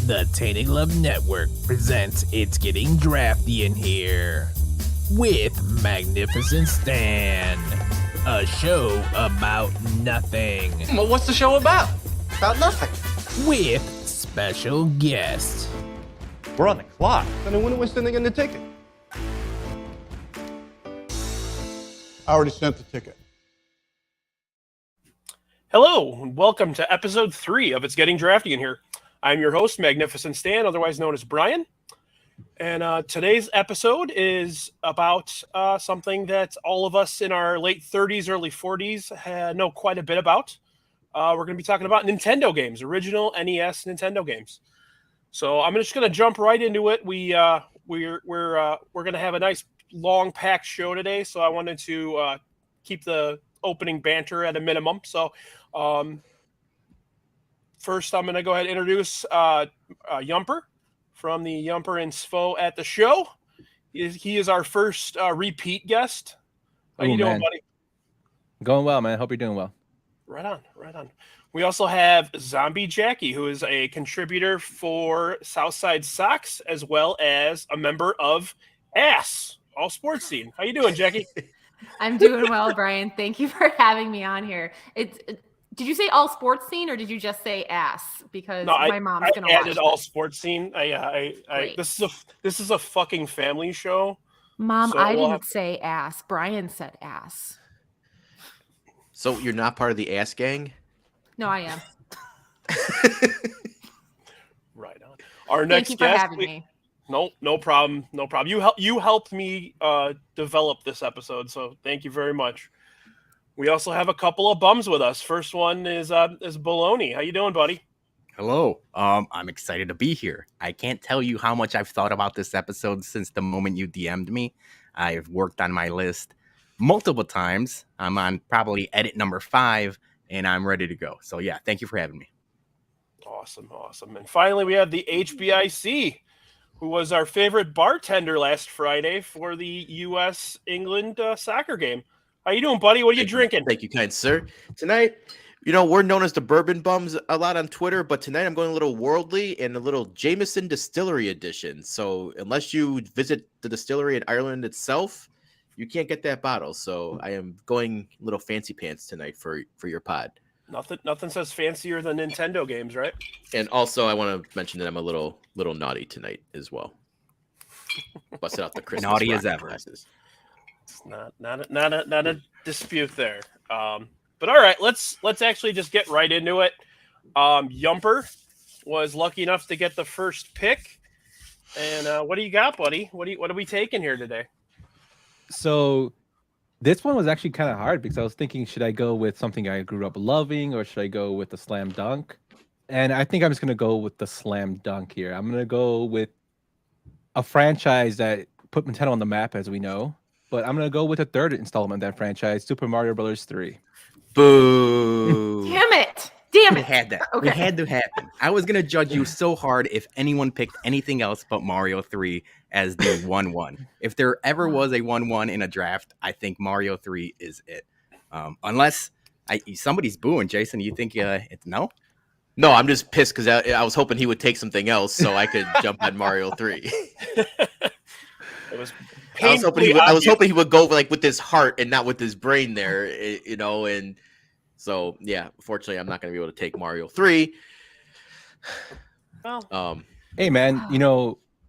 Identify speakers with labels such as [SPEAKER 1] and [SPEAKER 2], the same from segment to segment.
[SPEAKER 1] The Tainted Love Network presents It's Getting Drafty in Here with Magnificent Stan, a show about nothing.
[SPEAKER 2] Well, what's the show about? About nothing.
[SPEAKER 1] With special guests.
[SPEAKER 3] We're on the clock.
[SPEAKER 4] Then when are we sending in the ticket?
[SPEAKER 5] I already sent the ticket.
[SPEAKER 6] Hello, and welcome to episode 3 of It's Getting Drafty in Here. I'm your host, Magnificent Stan, otherwise known as Brian. And today's episode is about something that all of us in our late 30s, early 40s know quite a bit about. We're going to be talking about Nintendo games, original NES Nintendo games. So I'm just going to jump right into it. We're going to have a nice long packed show today, so I wanted to keep the opening banter at a minimum. So first, I'm going to go ahead and introduce Yumper from the Yumper and Sfo at the show. He is our first repeat guest. How you doing, buddy?
[SPEAKER 3] Going well, man. Hope you're doing well.
[SPEAKER 6] Right on. We also have Zombie Jacki, who is a contributor for Southside Sox, as well as a member of ASS, All Sports Scene. How you doing, Jacki?
[SPEAKER 7] I'm doing well, Brian. Thank you for having me on here. Did you say All Sports Scene or did you just say ASS? Because
[SPEAKER 6] no,
[SPEAKER 7] my mom's gonna
[SPEAKER 6] watch. I added
[SPEAKER 7] this.
[SPEAKER 6] All Sports Scene. This is a fucking family show.
[SPEAKER 7] Mom, so I didn't say ass. Brian said ass.
[SPEAKER 2] So you're not part of the ass gang?
[SPEAKER 7] No, I am.
[SPEAKER 6] Right on. Our next
[SPEAKER 7] Thank you for
[SPEAKER 6] guest.
[SPEAKER 7] having me.
[SPEAKER 6] No problem. You helped me develop this episode, so thank you very much. We also have a couple of bums with us. First one is Bologna. How you doing, buddy?
[SPEAKER 8] Hello. I'm excited to be here. I can't tell you how much I've thought about this episode since the moment you DM'd me. I've worked on my list multiple times. I'm on probably edit number 5, and I'm ready to go. So yeah, thank you for having me.
[SPEAKER 6] Awesome. And finally, we have the HBIC, who was our favorite bartender last Friday for the U.S.-England soccer game. How you doing, buddy? What are you drinking?
[SPEAKER 2] Thank you, kind sir. Tonight, we're known as the Bourbon Bums a lot on Twitter, but tonight I'm going a little worldly and a little Jameson Distillery edition. So unless you visit the distillery in Ireland itself, you can't get that bottle. So I am going a little fancy pants tonight for your pod.
[SPEAKER 6] Nothing says fancier than Nintendo games, right?
[SPEAKER 2] And also, I want to mention that I'm a little naughty tonight as well. Busted out the Christmas
[SPEAKER 8] Naughty as ever.
[SPEAKER 2] Glasses.
[SPEAKER 6] It's not a dispute there. But all right, let's actually just get right into it. Yumper was lucky enough to get the first pick. And what do you got, buddy? What are we taking here today?
[SPEAKER 3] So this one was actually kind of hard because I was thinking, should I go with something I grew up loving or should I go with the slam dunk? And I think I'm just going to go with the slam dunk here. I'm going to go with a franchise that put Nintendo on the map, as we know. But I'm going to go with the third installment of that franchise, Super Mario Bros. 3.
[SPEAKER 8] Boo.
[SPEAKER 7] Damn it.
[SPEAKER 8] It had that.
[SPEAKER 7] Okay.
[SPEAKER 8] It had to happen. I was going to judge you so hard if anyone picked anything else but Mario 3 as the 1-1. If there ever was a 1-1 in a draft, I think Mario 3 is it. Unless somebody's booing. Jason, you think it's no?
[SPEAKER 2] No, I'm just pissed because I was hoping he would take something else so I could jump on Mario 3.
[SPEAKER 6] It was
[SPEAKER 2] I was hoping he would go with his heart and not with his brain there, and so yeah, unfortunately I'm not going to be able to take Mario 3.
[SPEAKER 6] Well,
[SPEAKER 3] Hey, man,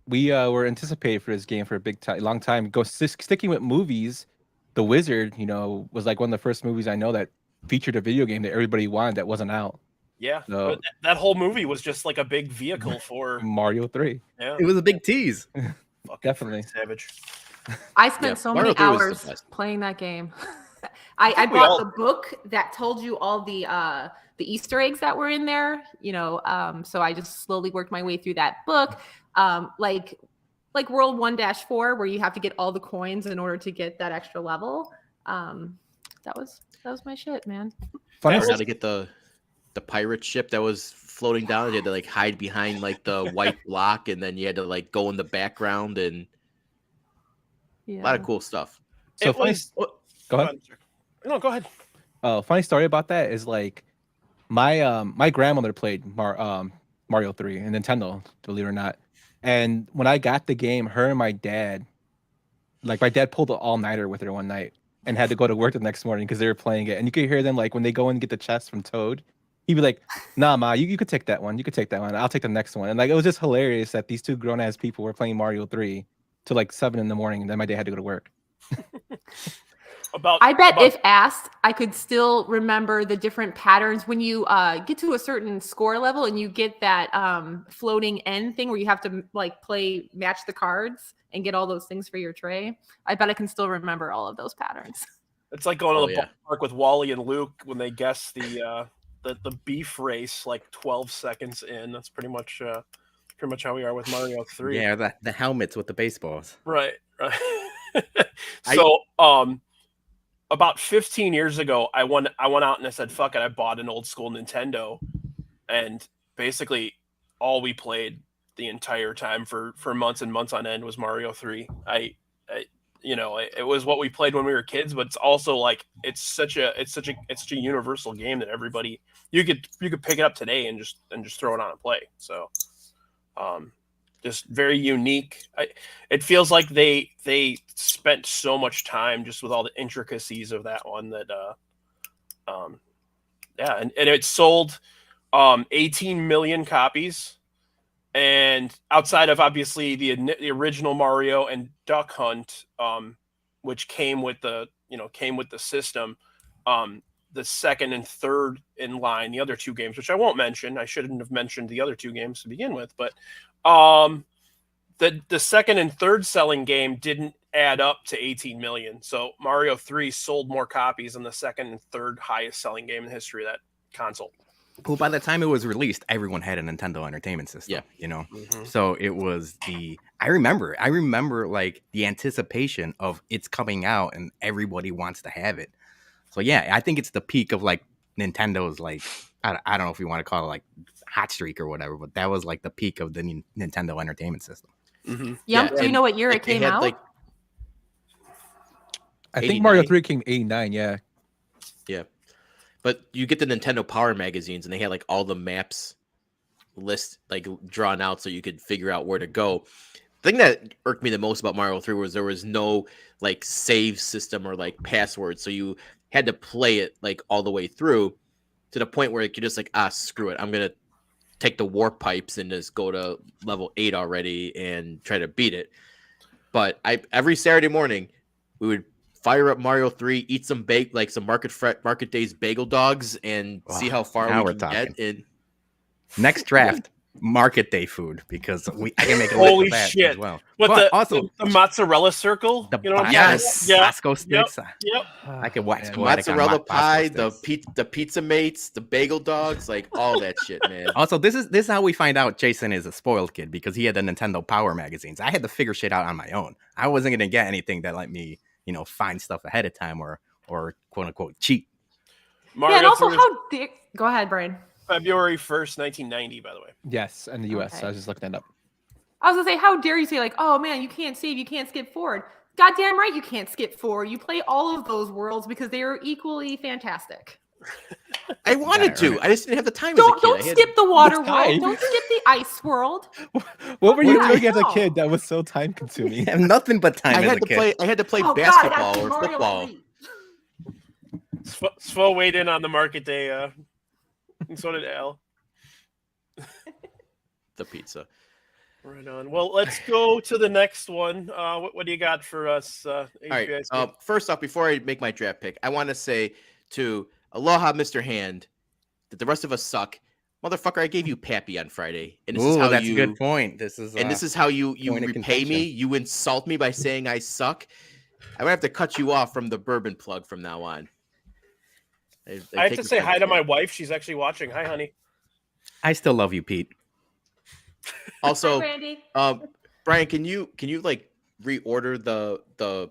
[SPEAKER 3] we were anticipating for this game for a long time. Sticking with movies, The Wizard, was like one of the first movies I know that featured a video game that everybody wanted that wasn't out.
[SPEAKER 6] yeah,
[SPEAKER 3] So,
[SPEAKER 6] but that whole movie was just like a big vehicle for
[SPEAKER 3] Mario 3.
[SPEAKER 6] yeah,
[SPEAKER 8] It was a big tease.
[SPEAKER 3] Definitely.
[SPEAKER 6] savage.
[SPEAKER 7] I spent so
[SPEAKER 2] Mario
[SPEAKER 7] many
[SPEAKER 2] 3 was the
[SPEAKER 7] hours
[SPEAKER 2] best.
[SPEAKER 7] playing that game. I
[SPEAKER 6] think we
[SPEAKER 7] bought
[SPEAKER 6] all-
[SPEAKER 7] the book that told you all the Easter eggs that were in there, so I just slowly worked my way through that book. Like World 1-4, where you have to get all the coins in order to get that extra level. That was my shit, man.
[SPEAKER 3] Funny
[SPEAKER 2] How to get the pirate ship that was floating down. You had to hide behind the white block, and then you had to go in the background, and
[SPEAKER 7] Yeah.
[SPEAKER 2] a lot of cool stuff.
[SPEAKER 3] So
[SPEAKER 6] It
[SPEAKER 3] funny.
[SPEAKER 6] was-
[SPEAKER 3] Go ahead.
[SPEAKER 6] sir. No, go ahead.
[SPEAKER 3] Funny story about that is my grandmother played Mario 3 and Nintendo, believe it or not. And when I got the game, her and my dad, like my dad pulled an all-nighter with her one night and had to go to work the next morning because they were playing it. And you could hear them like when they go in and get the chest from Toad, he'd be like, "Nah, ma, you could take that one. You could take that one. I'll take the next one." And like it was just hilarious that these two grown-ass people were playing Mario 3 till like 7 in the morning, and then my dad had to go to work.
[SPEAKER 7] I bet if asked, I could still remember the different patterns when you get to a certain score level and you get that floating end thing where you have to like match the cards and get all those things for your tray. I bet I can still remember all of those patterns.
[SPEAKER 6] It's like going to the ballpark with Wally and Luke when they guess the beef race like 12 seconds in. That's pretty much how we are with Mario 3.
[SPEAKER 8] Yeah, the helmets with the baseballs.
[SPEAKER 6] Right. So about 15 years ago, I went out and I said, "Fuck it!" I bought an old school Nintendo, and basically all we played the entire time for months and months on end was Mario 3. It was what we played when we were kids, but it's also like it's such a universal game that everybody you could pick it up today and just throw it on and play. So, just very unique. It feels like they spent so much time just with all the intricacies of that one that and it sold 18 million copies, and outside of obviously the original Mario and Duck Hunt, which came with the system, the second and third in line, the other two games, which I won't mention. I shouldn't have mentioned the other two games to begin with, but the second and third selling game didn't add up to 18 million. So Mario 3 sold more copies than the second and third highest selling game in the history of that console.
[SPEAKER 8] Well, by the time it was released, everyone had a Nintendo Entertainment System. Yeah,
[SPEAKER 6] Mm-hmm.
[SPEAKER 8] So it was I remember like the anticipation of it's coming out and everybody wants to have it. So yeah, I think it's the peak of like Nintendo's like I don't know if you want to call it like hot streak or whatever, but that was like the peak of the Nintendo Entertainment System.
[SPEAKER 6] Mm-hmm.
[SPEAKER 7] Do you know what year it came out?
[SPEAKER 2] Like,
[SPEAKER 3] I think Mario 3 came 89, yeah.
[SPEAKER 2] Yeah. But you get the Nintendo Power magazines and they had like all the maps list like drawn out so you could figure out where to go. The thing that irked me the most about Mario 3 was there was no like save system or like password. So you had to play it like all the way through to the point where you're just like, screw it. I'm going to take the warp pipes and just go to level 8 already and try to beat it. But every Saturday morning we would fire up Mario 3, eat some some Market Days bagel dogs, and see how far we can get. In
[SPEAKER 8] next draft, Market Day food, because I can make a
[SPEAKER 6] holy
[SPEAKER 8] list of that
[SPEAKER 6] shit
[SPEAKER 8] as well.
[SPEAKER 6] But
[SPEAKER 8] also
[SPEAKER 6] the mozzarella circle,
[SPEAKER 8] yes, Bosco sticks.
[SPEAKER 6] Yep.
[SPEAKER 8] I could wax
[SPEAKER 2] mozzarella pie, the pizza mates, the bagel dogs, like all that shit, man.
[SPEAKER 8] Also, this is how we find out Jason is a spoiled kid, because he had the Nintendo Power magazines. I had to figure shit out on my own. I wasn't gonna get anything that let me find stuff ahead of time or quote unquote cheat.
[SPEAKER 7] Mario and also go ahead, Brian.
[SPEAKER 6] February 1st, 1990, by the way.
[SPEAKER 3] Yes, in the US.
[SPEAKER 7] Okay.
[SPEAKER 3] I was just looking that up.
[SPEAKER 7] I was gonna say, how dare you say like, oh man, you can't save, you can't skip forward. Goddamn right, you can't skip forward. You play all of those worlds because they are equally fantastic.
[SPEAKER 2] I wanted to. I just didn't have the time.
[SPEAKER 7] Don't
[SPEAKER 2] as a kid.
[SPEAKER 7] skip the water world. Don't skip the ice world.
[SPEAKER 3] What were you doing as a kid that was so time consuming?
[SPEAKER 8] You have nothing but time.
[SPEAKER 2] I had to play basketball or football.
[SPEAKER 6] Svo weighed in on the Market Day, and so did Al.
[SPEAKER 2] The pizza.
[SPEAKER 6] Right on. Well, let's go to the next one. What do you got for us?
[SPEAKER 2] All right. First off, before I make my draft pick, I want to say to Aloha, Mr. Hand, that the rest of us suck. Motherfucker, I gave you Pappy on Friday. And this is how
[SPEAKER 8] that's a good point. This is
[SPEAKER 2] how you repay me. You insult me by saying I suck. I'm going to have to cut you off from the bourbon plug from now on.
[SPEAKER 6] I have to say hi to my wife. She's actually watching. Hi, honey.
[SPEAKER 8] I still love you, Pete.
[SPEAKER 2] Also,
[SPEAKER 7] hi, Randy.
[SPEAKER 2] Brian, can you like reorder the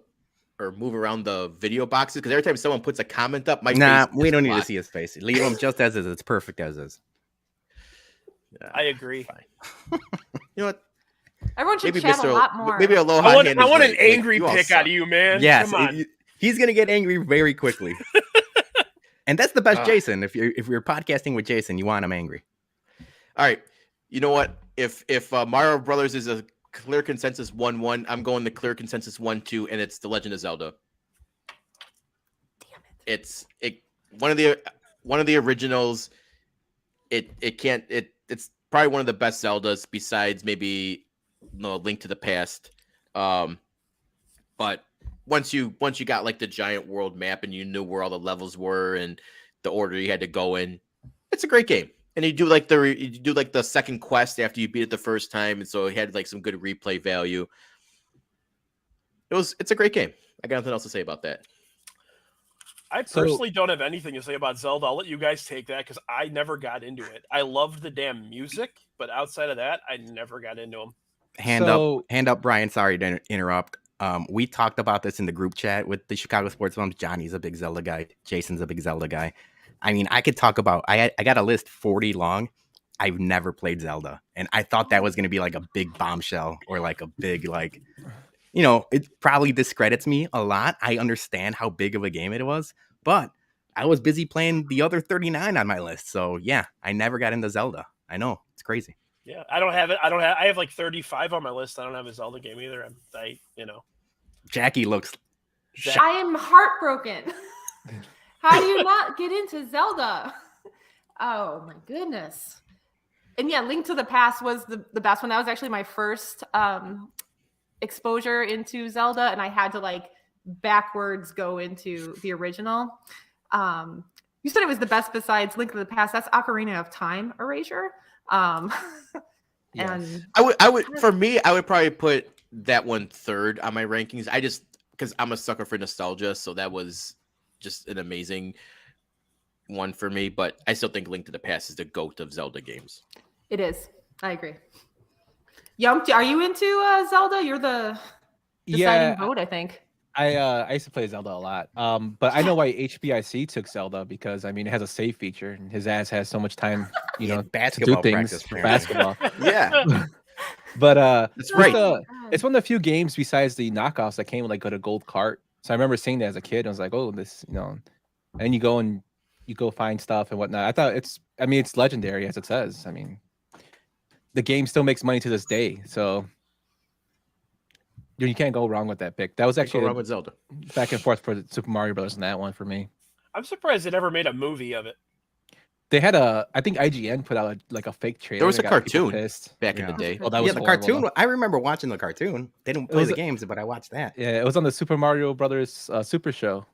[SPEAKER 2] or move around the video boxes? Because every time someone puts a comment up, we
[SPEAKER 8] don't need to see his face. Leave him just as is. It's perfect as is.
[SPEAKER 2] Yeah,
[SPEAKER 6] I agree.
[SPEAKER 2] You know what?
[SPEAKER 7] Everyone should chat a lot more.
[SPEAKER 2] Maybe Aloha.
[SPEAKER 6] I want an angry pick out of you, man.
[SPEAKER 8] Yes,
[SPEAKER 6] come on.
[SPEAKER 8] He's gonna get angry very quickly. And that's the best Jason. If you're podcasting with Jason, you want him angry.
[SPEAKER 2] All right. You know what? If Mario Brothers is a clear consensus 1-1, I'm going the clear consensus 1-2, and it's The Legend of Zelda.
[SPEAKER 7] Damn it.
[SPEAKER 2] It's one of the originals. It's probably one of the best Zeldas besides maybe Link to the Past. But once you got like the giant world map and you knew where all the levels were and the order you had to go in, it's a great game. And you do like the second quest after you beat it the first time, and so it had like some good replay value. It's a great game. I got nothing else to say about that.
[SPEAKER 6] I personally don't have anything to say about Zelda. I'll let you guys take that because I never got into it. I loved the damn music, but outside of that, I never got into them.
[SPEAKER 8] Hand up, Brian. Sorry to interrupt. We talked about this in the group chat with the Chicago Sports Moms. Johnny's a big Zelda guy. Jason's a big Zelda guy. I mean, I could talk about. I got a list 40 long. I've never played Zelda, and I thought that was going to be like a big bombshell or like a big like, it probably discredits me a lot. I understand how big of a game it was, but I was busy playing the other 39 on my list. So yeah, I never got into Zelda. I know it's crazy.
[SPEAKER 6] Yeah, I don't have it. I have like 35 on my list. I don't have a Zelda game either.
[SPEAKER 8] Jacki looks.
[SPEAKER 7] I am heartbroken. How do you not get into Zelda? Oh my goodness. And yeah, Link to the Past was the best one. That was actually my first exposure into Zelda, and I had to like backwards go into the original. You said it was the best besides Link to the Past. That's Ocarina of Time Erasure.
[SPEAKER 3] Yes.
[SPEAKER 7] And
[SPEAKER 2] I would for me, I would probably put that one third on my rankings. I just because I'm a sucker for nostalgia, so that was just an amazing one for me. But I still think Link to the Past is the GOAT of Zelda games.
[SPEAKER 7] it is. I agree. Yump, are you into Zelda? You're the deciding vote, I think.
[SPEAKER 3] I used to play Zelda a lot. But I know why HBIC took Zelda because it has a save feature and his ass has so much time,
[SPEAKER 8] basketball
[SPEAKER 3] to do things
[SPEAKER 8] practice,
[SPEAKER 3] for
[SPEAKER 8] apparently.
[SPEAKER 3] basketball.
[SPEAKER 2] Yeah,
[SPEAKER 3] But
[SPEAKER 2] that's right.
[SPEAKER 3] it's one of the few games besides the knockoffs that came with like a gold cart. So I remember seeing that as a kid. And I was like, oh, this, and you go find stuff and whatnot. I thought it's legendary as it says. The game still makes money to this day. So you can't go wrong with that pick. That was actually
[SPEAKER 2] wrong with Zelda.
[SPEAKER 3] back and forth for Super Mario Brothers in that one for me.
[SPEAKER 6] I'm surprised they never made a movie of it.
[SPEAKER 3] They had I think IGN put out a fake trailer.
[SPEAKER 2] There was a
[SPEAKER 3] and got people
[SPEAKER 2] cartoon
[SPEAKER 3] pissed.
[SPEAKER 2] back in the day.
[SPEAKER 3] Oh, that was
[SPEAKER 8] the
[SPEAKER 3] horrible,
[SPEAKER 8] cartoon.
[SPEAKER 3] though.
[SPEAKER 8] I remember watching the cartoon. They didn't play the games, but I watched that.
[SPEAKER 3] Yeah, it was on the Super Mario Brothers Super Show.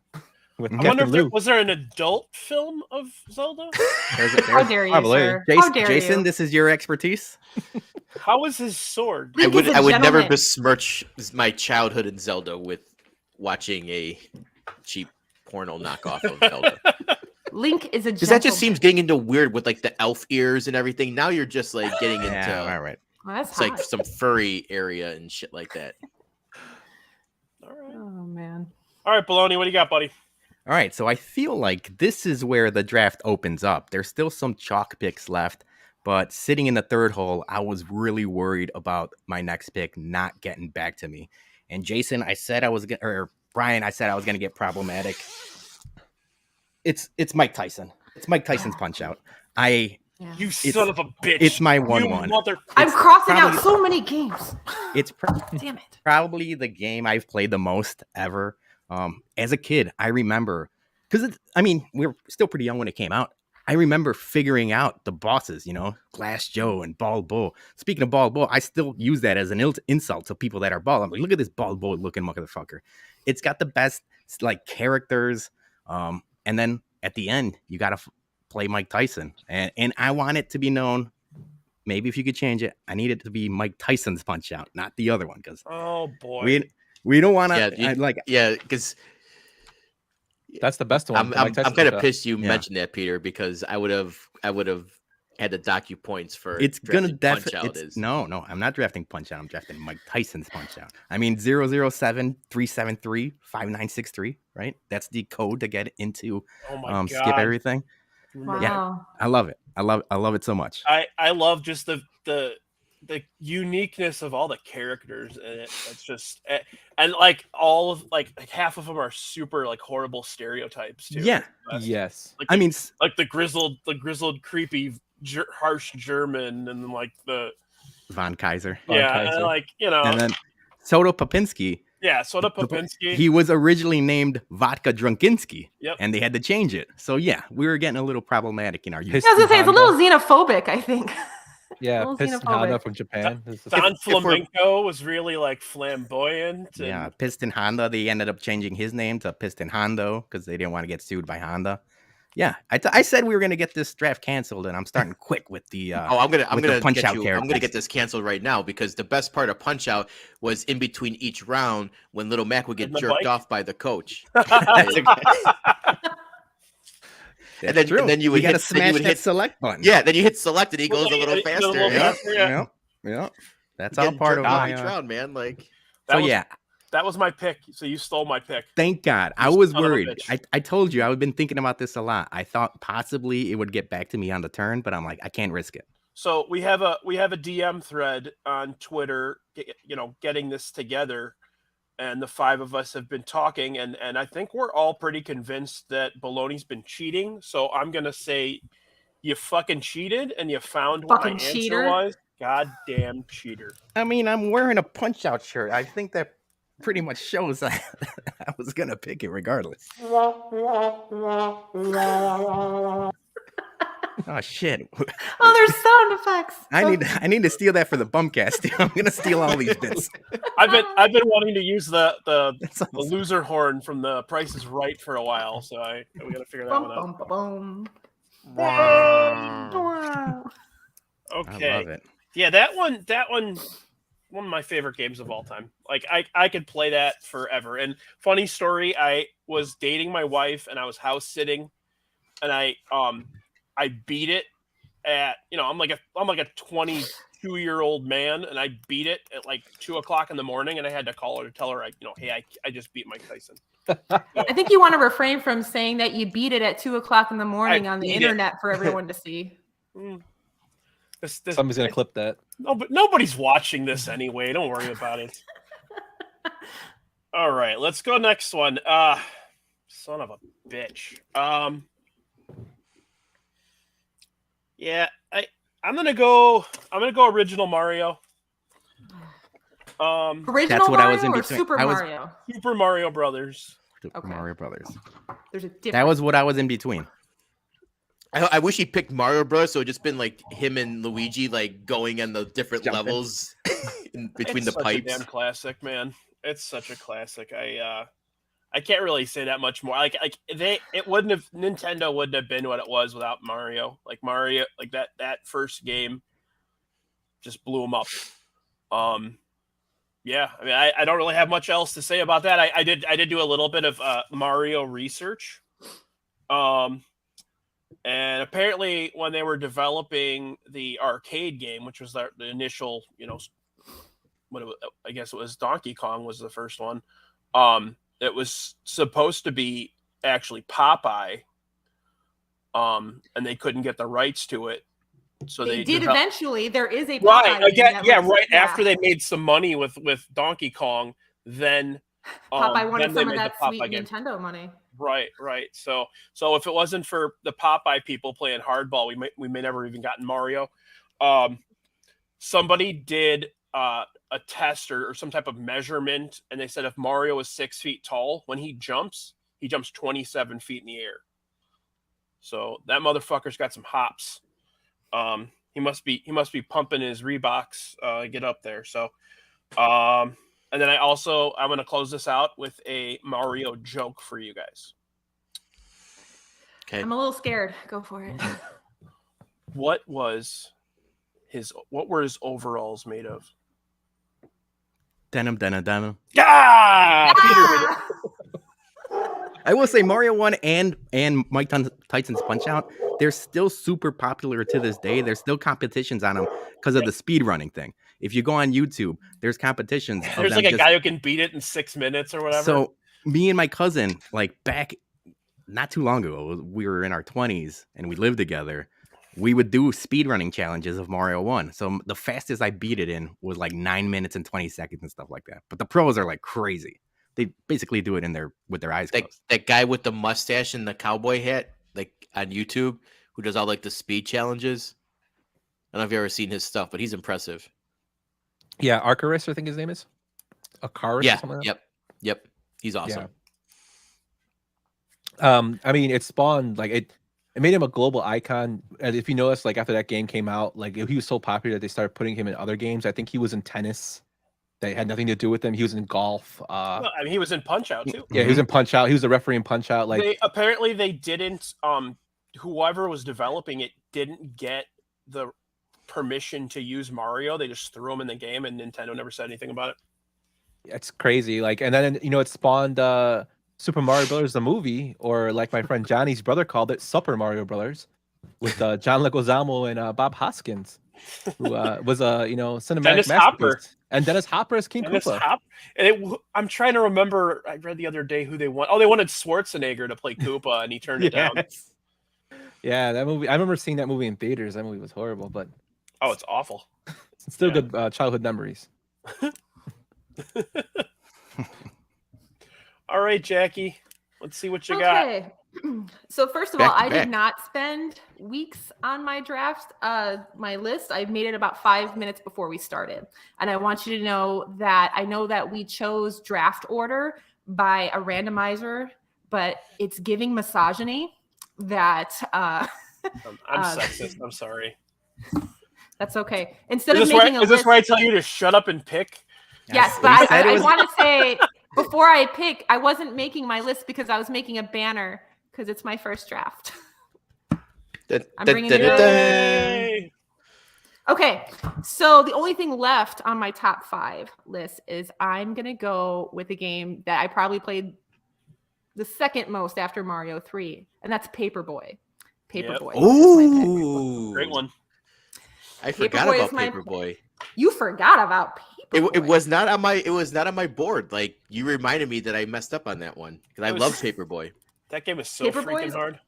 [SPEAKER 3] With
[SPEAKER 6] I wonder
[SPEAKER 3] Captain
[SPEAKER 6] if
[SPEAKER 3] Lou.
[SPEAKER 6] was there an adult film of Zelda?
[SPEAKER 7] How dare you,
[SPEAKER 3] probably.
[SPEAKER 7] sir? How dare
[SPEAKER 8] Jason,
[SPEAKER 7] you?
[SPEAKER 8] this is your expertise.
[SPEAKER 6] How is his sword?
[SPEAKER 7] Link is a
[SPEAKER 2] I would never
[SPEAKER 7] gentleman.
[SPEAKER 2] besmirch my childhood in Zelda with watching a cheap porno knockoff of Zelda.
[SPEAKER 7] Link is a
[SPEAKER 2] Because that just
[SPEAKER 7] gentleman.
[SPEAKER 2] seems getting into weird with like the elf ears and everything. Now you're just like getting into
[SPEAKER 8] Yeah, all right.
[SPEAKER 7] Well, that's
[SPEAKER 2] it's like
[SPEAKER 7] hot.
[SPEAKER 2] some furry area and shit like that.
[SPEAKER 6] All right.
[SPEAKER 7] Oh man.
[SPEAKER 6] All right, Bologna, what do you got, buddy?
[SPEAKER 8] All right, so I feel like this is where the draft opens up. There's still some chalk picks left, but sitting in the third hole, I was really worried about my next pick not getting back to me. And Jason, Brian, I said I was going to get problematic. It's Mike Tyson. It's Mike Tyson's Punch Out.
[SPEAKER 7] Yeah.
[SPEAKER 6] You son of a bitch.
[SPEAKER 8] It's my
[SPEAKER 6] You
[SPEAKER 8] 1-1.
[SPEAKER 6] mother.
[SPEAKER 7] I'm crossing
[SPEAKER 8] probably-
[SPEAKER 7] out so many games.
[SPEAKER 8] It's
[SPEAKER 7] Damn it.
[SPEAKER 8] probably the game I've played the most ever. As a kid, I remember because we were still pretty young when it came out. I remember figuring out the bosses, Glass Joe and Bald Bull. Speaking of Bald Bull, I still use that as an insult to people that are bald. I'm like, look at this Bald Bull looking motherfucker. It's got the best characters. And then at the end, you got to play Mike Tyson, and I want it to be known. Maybe if you could change it, I need it to be Mike Tyson's Punch Out, not the other one, because
[SPEAKER 6] Oh boy.
[SPEAKER 8] we don't want to
[SPEAKER 2] Because
[SPEAKER 3] That's the best one.
[SPEAKER 2] I'm
[SPEAKER 3] Mike Tyson
[SPEAKER 2] kind
[SPEAKER 3] took
[SPEAKER 2] of
[SPEAKER 3] that.
[SPEAKER 2] pissed you
[SPEAKER 8] Yeah.
[SPEAKER 2] mentioned that, Peter, because I would have had to dock you points for
[SPEAKER 8] it's gonna
[SPEAKER 2] drafting Punch Out
[SPEAKER 8] definitely
[SPEAKER 2] is.
[SPEAKER 8] no, I'm not drafting Punch Out. I'm drafting Mike Tyson's Punch Out. 007-373-5963, right? That's the code to get into
[SPEAKER 6] Oh my god.
[SPEAKER 8] skip everything.
[SPEAKER 7] Wow.
[SPEAKER 8] Yeah. I love it. I love it so much.
[SPEAKER 6] I love just the uniqueness of all the characters in it. It's just and all of half of them are super horrible stereotypes too.
[SPEAKER 8] Yeah.
[SPEAKER 6] That's-
[SPEAKER 3] Yes.
[SPEAKER 6] Like
[SPEAKER 8] I mean,
[SPEAKER 6] like the grizzled creepy harsh German and like the
[SPEAKER 8] Von Kaiser.
[SPEAKER 6] and
[SPEAKER 3] Kaiser.
[SPEAKER 6] like
[SPEAKER 8] And then Soda Popinski.
[SPEAKER 6] yeah, Soda Popinski.
[SPEAKER 8] He was originally named Vodka Drunkinski.
[SPEAKER 6] Yep.
[SPEAKER 8] And they had to change it. So yeah, we were getting a little problematic in our use.
[SPEAKER 7] I was gonna say it's a little xenophobic, I think.
[SPEAKER 3] Yeah,
[SPEAKER 7] little
[SPEAKER 3] Piston
[SPEAKER 7] xenophobic.
[SPEAKER 3] Honda from Japan.
[SPEAKER 6] Don Flamenco was really like flamboyant. And,
[SPEAKER 8] Yeah, Piston Honda. They ended up changing his name to Piston Hondo because they didn't want to get sued by Honda. Yeah, I said we were gonna get this draft canceled, and I'm starting quick with the.
[SPEAKER 2] I'm gonna
[SPEAKER 8] Punch Out
[SPEAKER 2] I'm
[SPEAKER 8] characters.
[SPEAKER 2] gonna get this canceled right now because the best part of Punch Out was in between each round when Little Mac would get
[SPEAKER 6] Riding the
[SPEAKER 2] jerked
[SPEAKER 6] bike?
[SPEAKER 2] off by the coach.
[SPEAKER 8] And
[SPEAKER 2] then you would
[SPEAKER 8] gotta
[SPEAKER 2] hit- then you
[SPEAKER 8] smash
[SPEAKER 2] would
[SPEAKER 8] that
[SPEAKER 2] hit-
[SPEAKER 8] select button.
[SPEAKER 2] Yeah, then you hit select and he goes a
[SPEAKER 6] Yeah,
[SPEAKER 2] little
[SPEAKER 6] he goes a
[SPEAKER 2] faster.
[SPEAKER 6] little
[SPEAKER 2] Yeah.
[SPEAKER 6] faster.
[SPEAKER 8] Yeah. That's
[SPEAKER 2] Getting
[SPEAKER 8] all part
[SPEAKER 2] jerked
[SPEAKER 8] of
[SPEAKER 2] off
[SPEAKER 8] my.
[SPEAKER 2] each round, man. Like
[SPEAKER 6] That
[SPEAKER 8] So
[SPEAKER 6] was-
[SPEAKER 8] yeah,
[SPEAKER 6] that was my pick. So you stole my pick.
[SPEAKER 8] thank God. I
[SPEAKER 6] You
[SPEAKER 8] was
[SPEAKER 6] son of a
[SPEAKER 8] worried.
[SPEAKER 6] bitch.
[SPEAKER 8] I told you I've been thinking about this a lot. I thought possibly it would get back to me on the turn, but I'm like, I can't risk it.
[SPEAKER 6] So we have a DM thread on Twitter, getting this together, and the five of us have been talking, and I think we're all pretty convinced that Bologna's been cheating. So I'm gonna say, you fucking cheated, and you found what my
[SPEAKER 7] Fucking
[SPEAKER 6] answer
[SPEAKER 7] cheater.
[SPEAKER 6] was. Goddamn cheater!
[SPEAKER 8] I mean, I'm wearing a Punch Out shirt. I think that pretty much shows I was gonna pick it regardless. Oh shit!
[SPEAKER 7] Oh, there's sound effects.
[SPEAKER 8] I need to steal that for the Bumpcast. I'm gonna steal all these bits.
[SPEAKER 6] I've been wanting to use the
[SPEAKER 8] That's awesome.
[SPEAKER 6] loser horn from the Price is Right for a while, so we gotta figure that
[SPEAKER 7] Bum,
[SPEAKER 6] one out.
[SPEAKER 7] bum, bum, bum.
[SPEAKER 8] I
[SPEAKER 6] Okay.
[SPEAKER 8] love it.
[SPEAKER 6] Yeah, that one, one of my favorite games of all time. Like I could play that forever. And funny story, I was dating my wife and I was house sitting, and I beat it at I'm like a 22-year-old man, and I beat it at like 2:00 in the morning, and I had to call her to tell her hey, I just beat Mike Tyson.
[SPEAKER 7] I think you want to refrain from saying that you beat it at 2:00 in the morning on the
[SPEAKER 6] beat it.
[SPEAKER 7] internet for everyone to see.
[SPEAKER 6] This,
[SPEAKER 3] Somebody's gonna clip that.
[SPEAKER 6] No, but nobody's watching this anyway. Don't worry about it. All right, let's go next one. Son of a bitch. Yeah, I'm gonna go original Mario.
[SPEAKER 7] Original
[SPEAKER 8] what I was
[SPEAKER 7] Mario
[SPEAKER 8] in
[SPEAKER 7] or
[SPEAKER 8] between.
[SPEAKER 7] Super
[SPEAKER 8] I was-
[SPEAKER 7] Mario?
[SPEAKER 6] Super Mario Brothers.
[SPEAKER 7] Okay.
[SPEAKER 8] Mario Brothers.
[SPEAKER 7] There's a difference.
[SPEAKER 8] That was what I was in between.
[SPEAKER 2] I wish he picked Mario Bros. So it just been like him and Luigi like going on the different
[SPEAKER 8] Jumping.
[SPEAKER 2] levels in between
[SPEAKER 6] It's
[SPEAKER 2] the
[SPEAKER 6] such
[SPEAKER 2] pipes.
[SPEAKER 6] a damn classic, man. It's such a classic. I can't really say that much more. Nintendo wouldn't have been what it was without Mario. Like Mario, like that first game just blew him up. Yeah, I mean, I don't really have much else to say about that. I did do a little bit of Mario research. And apparently when they were developing the arcade game, which was the initial, I guess it was Donkey Kong was the first one. It was supposed to be actually Popeye. And they couldn't get the rights to it. So
[SPEAKER 7] They
[SPEAKER 6] they
[SPEAKER 7] did
[SPEAKER 6] developed-
[SPEAKER 7] eventually. There is a
[SPEAKER 6] Right.
[SPEAKER 7] Popeye game
[SPEAKER 6] Again,
[SPEAKER 7] that was-
[SPEAKER 6] right after they made some money with Donkey Kong, then
[SPEAKER 7] Popeye wanted
[SPEAKER 6] then they
[SPEAKER 7] some of
[SPEAKER 6] made the
[SPEAKER 7] that sweet
[SPEAKER 6] Popeye game.
[SPEAKER 7] Nintendo money.
[SPEAKER 6] Right. So if it wasn't for the Popeye people playing hardball, we may never even gotten Mario. Somebody did a test or some type of measurement, and they said if Mario is 6 feet tall, when he jumps 27 feet in the air. So that motherfucker's got some hops. He must be pumping his Reeboks get up there. So and then I'm going to close this out with a Mario joke for you guys.
[SPEAKER 2] Okay.
[SPEAKER 7] I'm a little scared. Go for it.
[SPEAKER 6] What were his overalls made of?
[SPEAKER 8] Denim.
[SPEAKER 6] Yeah, Peter.
[SPEAKER 8] I will say Mario 1 and Mike Tyson's Punch Out, they're still super popular to this day. There's still competitions on them because of the speed running thing. If you go on YouTube, there's competitions. Of
[SPEAKER 6] There's
[SPEAKER 8] them
[SPEAKER 6] like a
[SPEAKER 8] just-
[SPEAKER 6] guy who can beat it in 6 minutes or whatever.
[SPEAKER 8] So me and my cousin, like back not too long ago, we were in our 20s and we lived together. We would do speedrunning challenges of Mario 1. So the fastest I beat it in was like 9 minutes and 20 seconds and stuff like that. But the pros are like crazy. They basically do it with their eyes closed.
[SPEAKER 2] That guy with the mustache and the cowboy hat, like on YouTube, who does all like the speed challenges. don't know if you've ever seen his stuff, but he's impressive.
[SPEAKER 3] Yeah, Arcarus, I think his name is. Akaris
[SPEAKER 2] Yeah.
[SPEAKER 3] or something like that.
[SPEAKER 2] Yep. He's awesome.
[SPEAKER 3] I mean, it spawned like it made him a global icon. And if you notice, like after that game came out, like he was so popular that they started putting him in other games. I think he was in tennis. That had nothing to do with him. He was in golf.
[SPEAKER 6] Well, I mean, he was in Punch Out too.
[SPEAKER 3] Yeah, he was in Punch Out. He was a referee in Punch Out. Like
[SPEAKER 6] they didn't. Whoever was developing it didn't get the permission to use Mario. They just threw him in the game, and Nintendo never said anything about it.
[SPEAKER 3] it's crazy. Like, and then it spawned Super Mario Brothers the movie, or like my friend Johnny's brother called it, Super Mario Brothers, with John Leguizamo and Bob Hoskins, who was a cinematic
[SPEAKER 6] Dennis Hopper.
[SPEAKER 3] masterpiece. And Dennis Hopper as King Koopa.
[SPEAKER 6] I'm trying to remember. I read the other day who they want. Oh, they wanted Schwarzenegger to play Koopa, and he turned it down.
[SPEAKER 3] Yeah, that movie. I remember seeing that movie in theaters. That movie was horrible, but
[SPEAKER 6] it's awful.
[SPEAKER 3] It's still good childhood memories.
[SPEAKER 6] All right, Jackie. Let's see what you got.
[SPEAKER 7] So first of all, I did not spend weeks on my draft, my list. I made it about 5 minutes before we started. And I want you to know that we chose draft order by a randomizer, but it's giving misogyny that
[SPEAKER 6] I'm sexist. I'm sorry.
[SPEAKER 7] That's okay. Instead
[SPEAKER 6] is this where I tell you to shut up and pick?
[SPEAKER 7] Yes, but I want to say before I pick, I wasn't making my list because I was making a banner because it's my first draft. I'm bringing it in. Okay, so the only thing left on my top 5 list is I'm going to go with a game that I probably played the second most after Mario 3, and that's Paperboy. Paperboy.
[SPEAKER 2] Yep. Ooh.
[SPEAKER 6] Great one.
[SPEAKER 2] I forgot about Paperboy.
[SPEAKER 7] You forgot about Paperboy.
[SPEAKER 2] It was not on my board. Like, you reminded me that I messed up on that one because I love Paperboy.
[SPEAKER 6] That game is so freaking hard.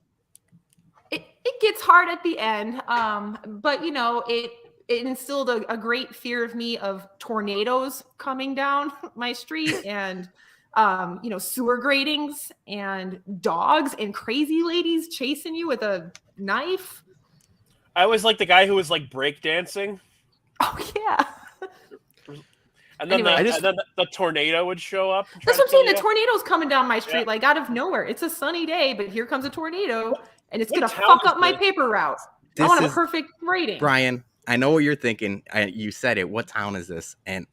[SPEAKER 7] It gets hard at the end, but it instilled a great fear of me of tornadoes coming down my street and sewer gratings and dogs and crazy ladies chasing you with a knife.
[SPEAKER 6] I was like the guy who was like breakdancing.
[SPEAKER 7] Oh yeah.
[SPEAKER 6] And then, the tornado would show up.
[SPEAKER 7] That's what I'm saying. The tornado's coming down my street like out of nowhere. It's a sunny day, but here comes a tornado, and it's gonna fuck up my paper route. I want a perfect rating.
[SPEAKER 8] Brian, I know what you're thinking. You said it. What town is this? And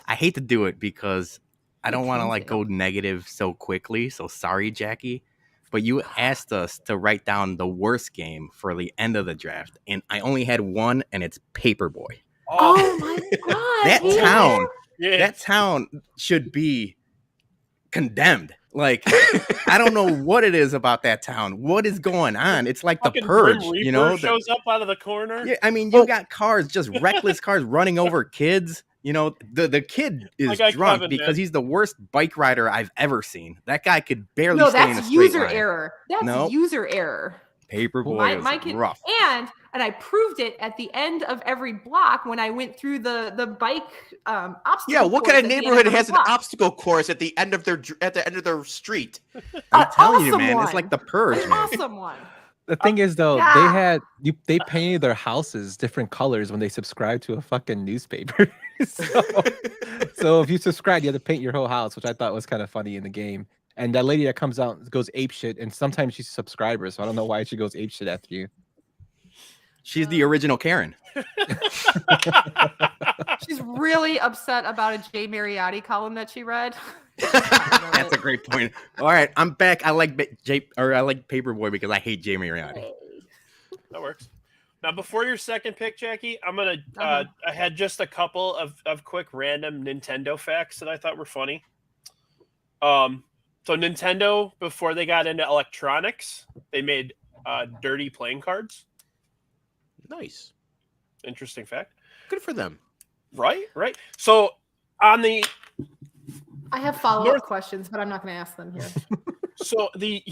[SPEAKER 8] I hate to do it because I don't want to go negative so quickly. So sorry, Jackie. But you asked us to write down the worst game for the end of the draft, and I only had one, and it's Paperboy.
[SPEAKER 7] Oh my god!
[SPEAKER 8] That town should be condemned. Like, I don't know what it is about that town. What is going on? It's like the Purge,
[SPEAKER 6] shows up out of the corner.
[SPEAKER 8] Yeah, I mean, you got cars, just reckless cars running over kids. The kid is drunk because he's the worst bike rider I've ever seen. That guy could barely stay in a straight
[SPEAKER 7] user
[SPEAKER 8] line.
[SPEAKER 7] error. That's user error.
[SPEAKER 8] Paperboy my kid, rough.
[SPEAKER 7] And I proved it at the end of every block when I went through the bike obstacle.
[SPEAKER 2] Yeah, what kind of neighborhood has an obstacle course at the end of their street?
[SPEAKER 8] I'm telling you, man, it's like the Purge.
[SPEAKER 7] An awesome one.
[SPEAKER 3] The thing is, though, they painted their houses different colors when they subscribed to a fucking newspaper. so if you subscribe, you have to paint your whole house, which I thought was kind of funny in the game. And that lady that comes out goes apeshit, and sometimes she's a subscriber, so I don't know why she goes apeshit after you.
[SPEAKER 8] She's the original Karen.
[SPEAKER 7] She's really upset about a Jay Mariotti column that she read.
[SPEAKER 8] That's a great point. All right, I'm back. I like Paperboy because I hate Jay Mariotti.
[SPEAKER 6] That works. Now, before your second pick, Jackie, I'm gonna. I had just a couple of quick random Nintendo facts that I thought were funny. So Nintendo, before they got into electronics, they made dirty playing cards.
[SPEAKER 2] Nice.
[SPEAKER 6] Interesting fact.
[SPEAKER 2] Good for them.
[SPEAKER 6] Right. So on the...
[SPEAKER 7] I have follow-up questions, but I'm not going to ask them here.
[SPEAKER 6] So the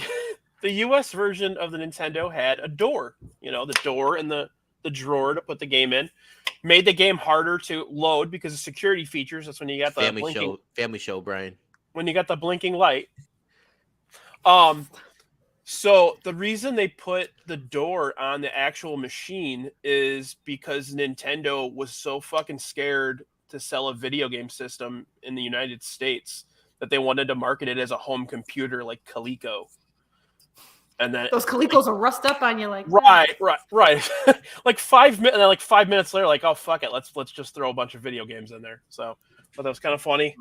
[SPEAKER 6] US version of the Nintendo had a door. The door and the drawer to put the game in. Made the game harder to load because of security features. That's when you got the
[SPEAKER 2] family show, Brian.
[SPEAKER 6] When you got the blinking light. So the reason they put the door on the actual machine is because Nintendo was so fucking scared to sell a video game system in the United States that they wanted to market it as a home computer like Coleco. And then
[SPEAKER 7] Those Colecos will rust up on you like
[SPEAKER 6] right. Like 5 minutes, and then like 5 minutes later, like, oh fuck it, let's just throw a bunch of video games in there. So, but that was kind of funny.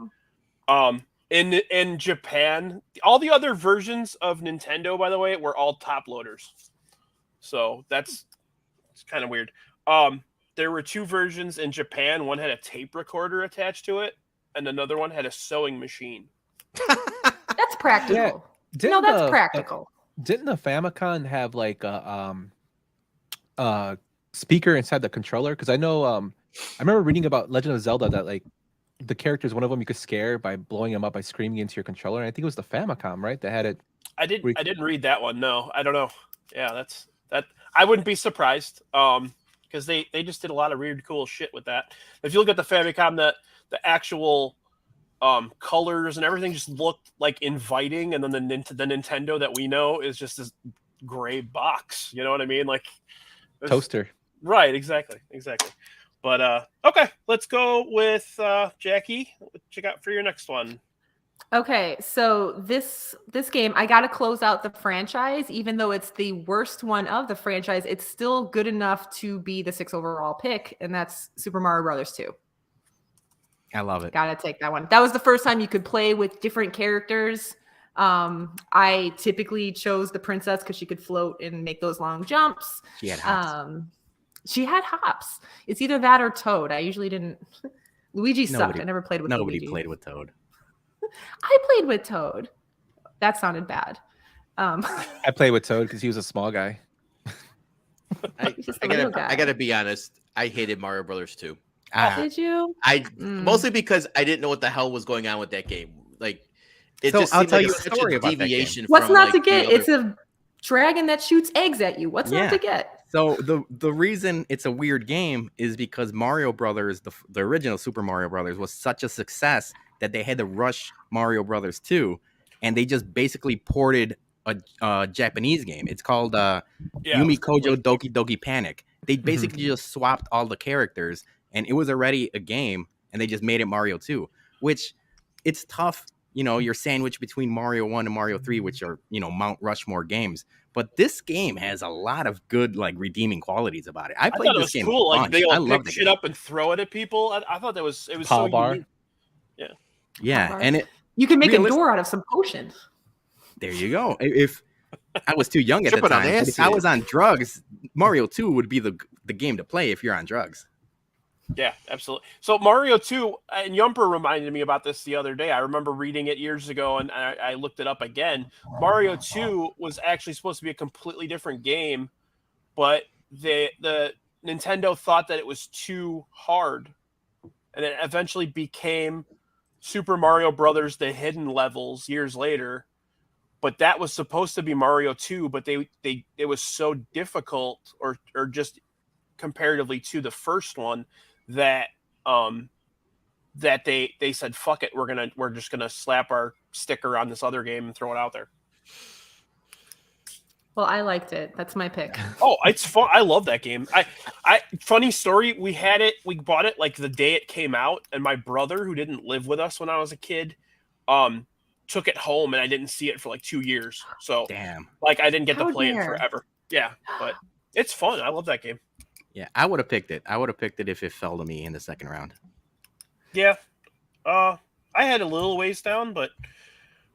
[SPEAKER 6] In Japan, all the other versions of Nintendo, by the way, were all top loaders. So it's kind of weird. There were 2 versions in Japan. One had a tape recorder attached to it, and another one had a sewing machine.
[SPEAKER 7] That's practical.
[SPEAKER 3] Yeah.
[SPEAKER 7] No, that's practical.
[SPEAKER 3] Didn't the Famicom have like a speaker inside the controller? Because I know I remember reading about Legend of Zelda that like the characters, one of them you could scare by blowing them up by screaming into your controller. And I think it was the Famicom, right? That had it.
[SPEAKER 6] I didn't read that one. No, I don't know. Yeah, that's that. I wouldn't be surprised. Because they just did a lot of weird, cool shit with that. If you look at the Famicom, the actual colors and everything just looked like inviting, and then the Nintendo that we know is just this gray box. You know what I mean? Like
[SPEAKER 3] Toaster.
[SPEAKER 6] Right. Exactly. But okay, let's go with Jackie. What you got for your next one?
[SPEAKER 7] Okay, so this game, I got to close out the franchise. Even though it's the worst one of the franchise, it's still good enough to be the 6th overall pick, and that's Super Mario Brothers 2.
[SPEAKER 8] I love it.
[SPEAKER 7] Gotta take that one. That was the first time you could play with different characters. I typically chose the princess because she could float and make those long jumps.
[SPEAKER 8] She had hops.
[SPEAKER 7] She had hops. It's either that or Toad. I usually didn't. Luigi sucked. I never played with
[SPEAKER 8] Nobody
[SPEAKER 7] Luigi.
[SPEAKER 8] played with Toad.
[SPEAKER 7] I played with Toad. That sounded bad.
[SPEAKER 3] I played with Toad because he was a small guy.
[SPEAKER 2] I gotta be honest. I hated Mario Brothers 2.
[SPEAKER 7] Did you?
[SPEAKER 2] Mostly because I didn't know what the hell was going on with that game. Like, it
[SPEAKER 8] So
[SPEAKER 2] just
[SPEAKER 8] I'll
[SPEAKER 2] seemed
[SPEAKER 8] tell
[SPEAKER 2] like
[SPEAKER 8] you a
[SPEAKER 2] such
[SPEAKER 8] story
[SPEAKER 2] a
[SPEAKER 8] about that game.
[SPEAKER 2] deviation.
[SPEAKER 7] What's
[SPEAKER 2] from,
[SPEAKER 7] not
[SPEAKER 2] like,
[SPEAKER 7] to
[SPEAKER 2] the
[SPEAKER 7] get?
[SPEAKER 2] other-
[SPEAKER 7] It's a dragon that shoots eggs at you. What's not to get?
[SPEAKER 8] So the reason it's a weird game is because Mario Brothers, the original Super Mario Brothers, was such a success that they had to rush Mario Brothers 2, and they just basically ported a Japanese game. It's called Yumi Kojo Doki Doki Panic. They basically just swapped all the characters, and it was already a game, and they just made it Mario 2, which it's tough. You know, you're sandwiched between Mario 1 and Mario 3, which are, you know, Mount Rushmore games. But this game has a lot of good, like, redeeming qualities about it. I played this game
[SPEAKER 6] cool.
[SPEAKER 8] a
[SPEAKER 6] Like,
[SPEAKER 8] bunch.
[SPEAKER 6] they
[SPEAKER 8] I
[SPEAKER 6] all
[SPEAKER 8] love
[SPEAKER 6] pick
[SPEAKER 8] the
[SPEAKER 6] shit
[SPEAKER 8] game.
[SPEAKER 6] up and throw it at people. I thought it was
[SPEAKER 3] Paul
[SPEAKER 6] so
[SPEAKER 3] Bar.
[SPEAKER 6] unique.
[SPEAKER 8] Yeah, and
[SPEAKER 7] You can make a
[SPEAKER 8] realistic-
[SPEAKER 7] door out of some potions.
[SPEAKER 8] there you go. If I was too young at the
[SPEAKER 2] Should put on
[SPEAKER 8] time, but if I
[SPEAKER 2] acid.
[SPEAKER 8] was on drugs, Mario 2 would be the game to play if you're on drugs.
[SPEAKER 6] Yeah, absolutely. So Mario 2, and Yumper reminded me about this the other day. I remember reading it years ago, and I looked it up again. Mario 2 was actually supposed to be a completely different game, but the Nintendo thought that it was too hard, and it eventually became Super Mario Brothers: The Hidden Levels years later. But that was supposed to be Mario 2, but it was so difficult, or just comparatively to the first one, that that they said, fuck it, we're just gonna slap our sticker on this other game and throw it out there.
[SPEAKER 7] Well, I liked it. That's my pick.
[SPEAKER 6] Oh, it's fun. I love that game. I funny story, we bought it like the day it came out, and my brother, who didn't live with us when I was a kid, took it home, and I didn't see it for like 2 years. So
[SPEAKER 8] Damn.
[SPEAKER 6] like I didn't get
[SPEAKER 7] How
[SPEAKER 6] to play
[SPEAKER 7] dare.
[SPEAKER 6] it forever. Yeah, but it's fun. I love that game.
[SPEAKER 8] Yeah, I would have picked it. I would have picked it if it fell to me in the second round.
[SPEAKER 6] Yeah. I had a little ways down, but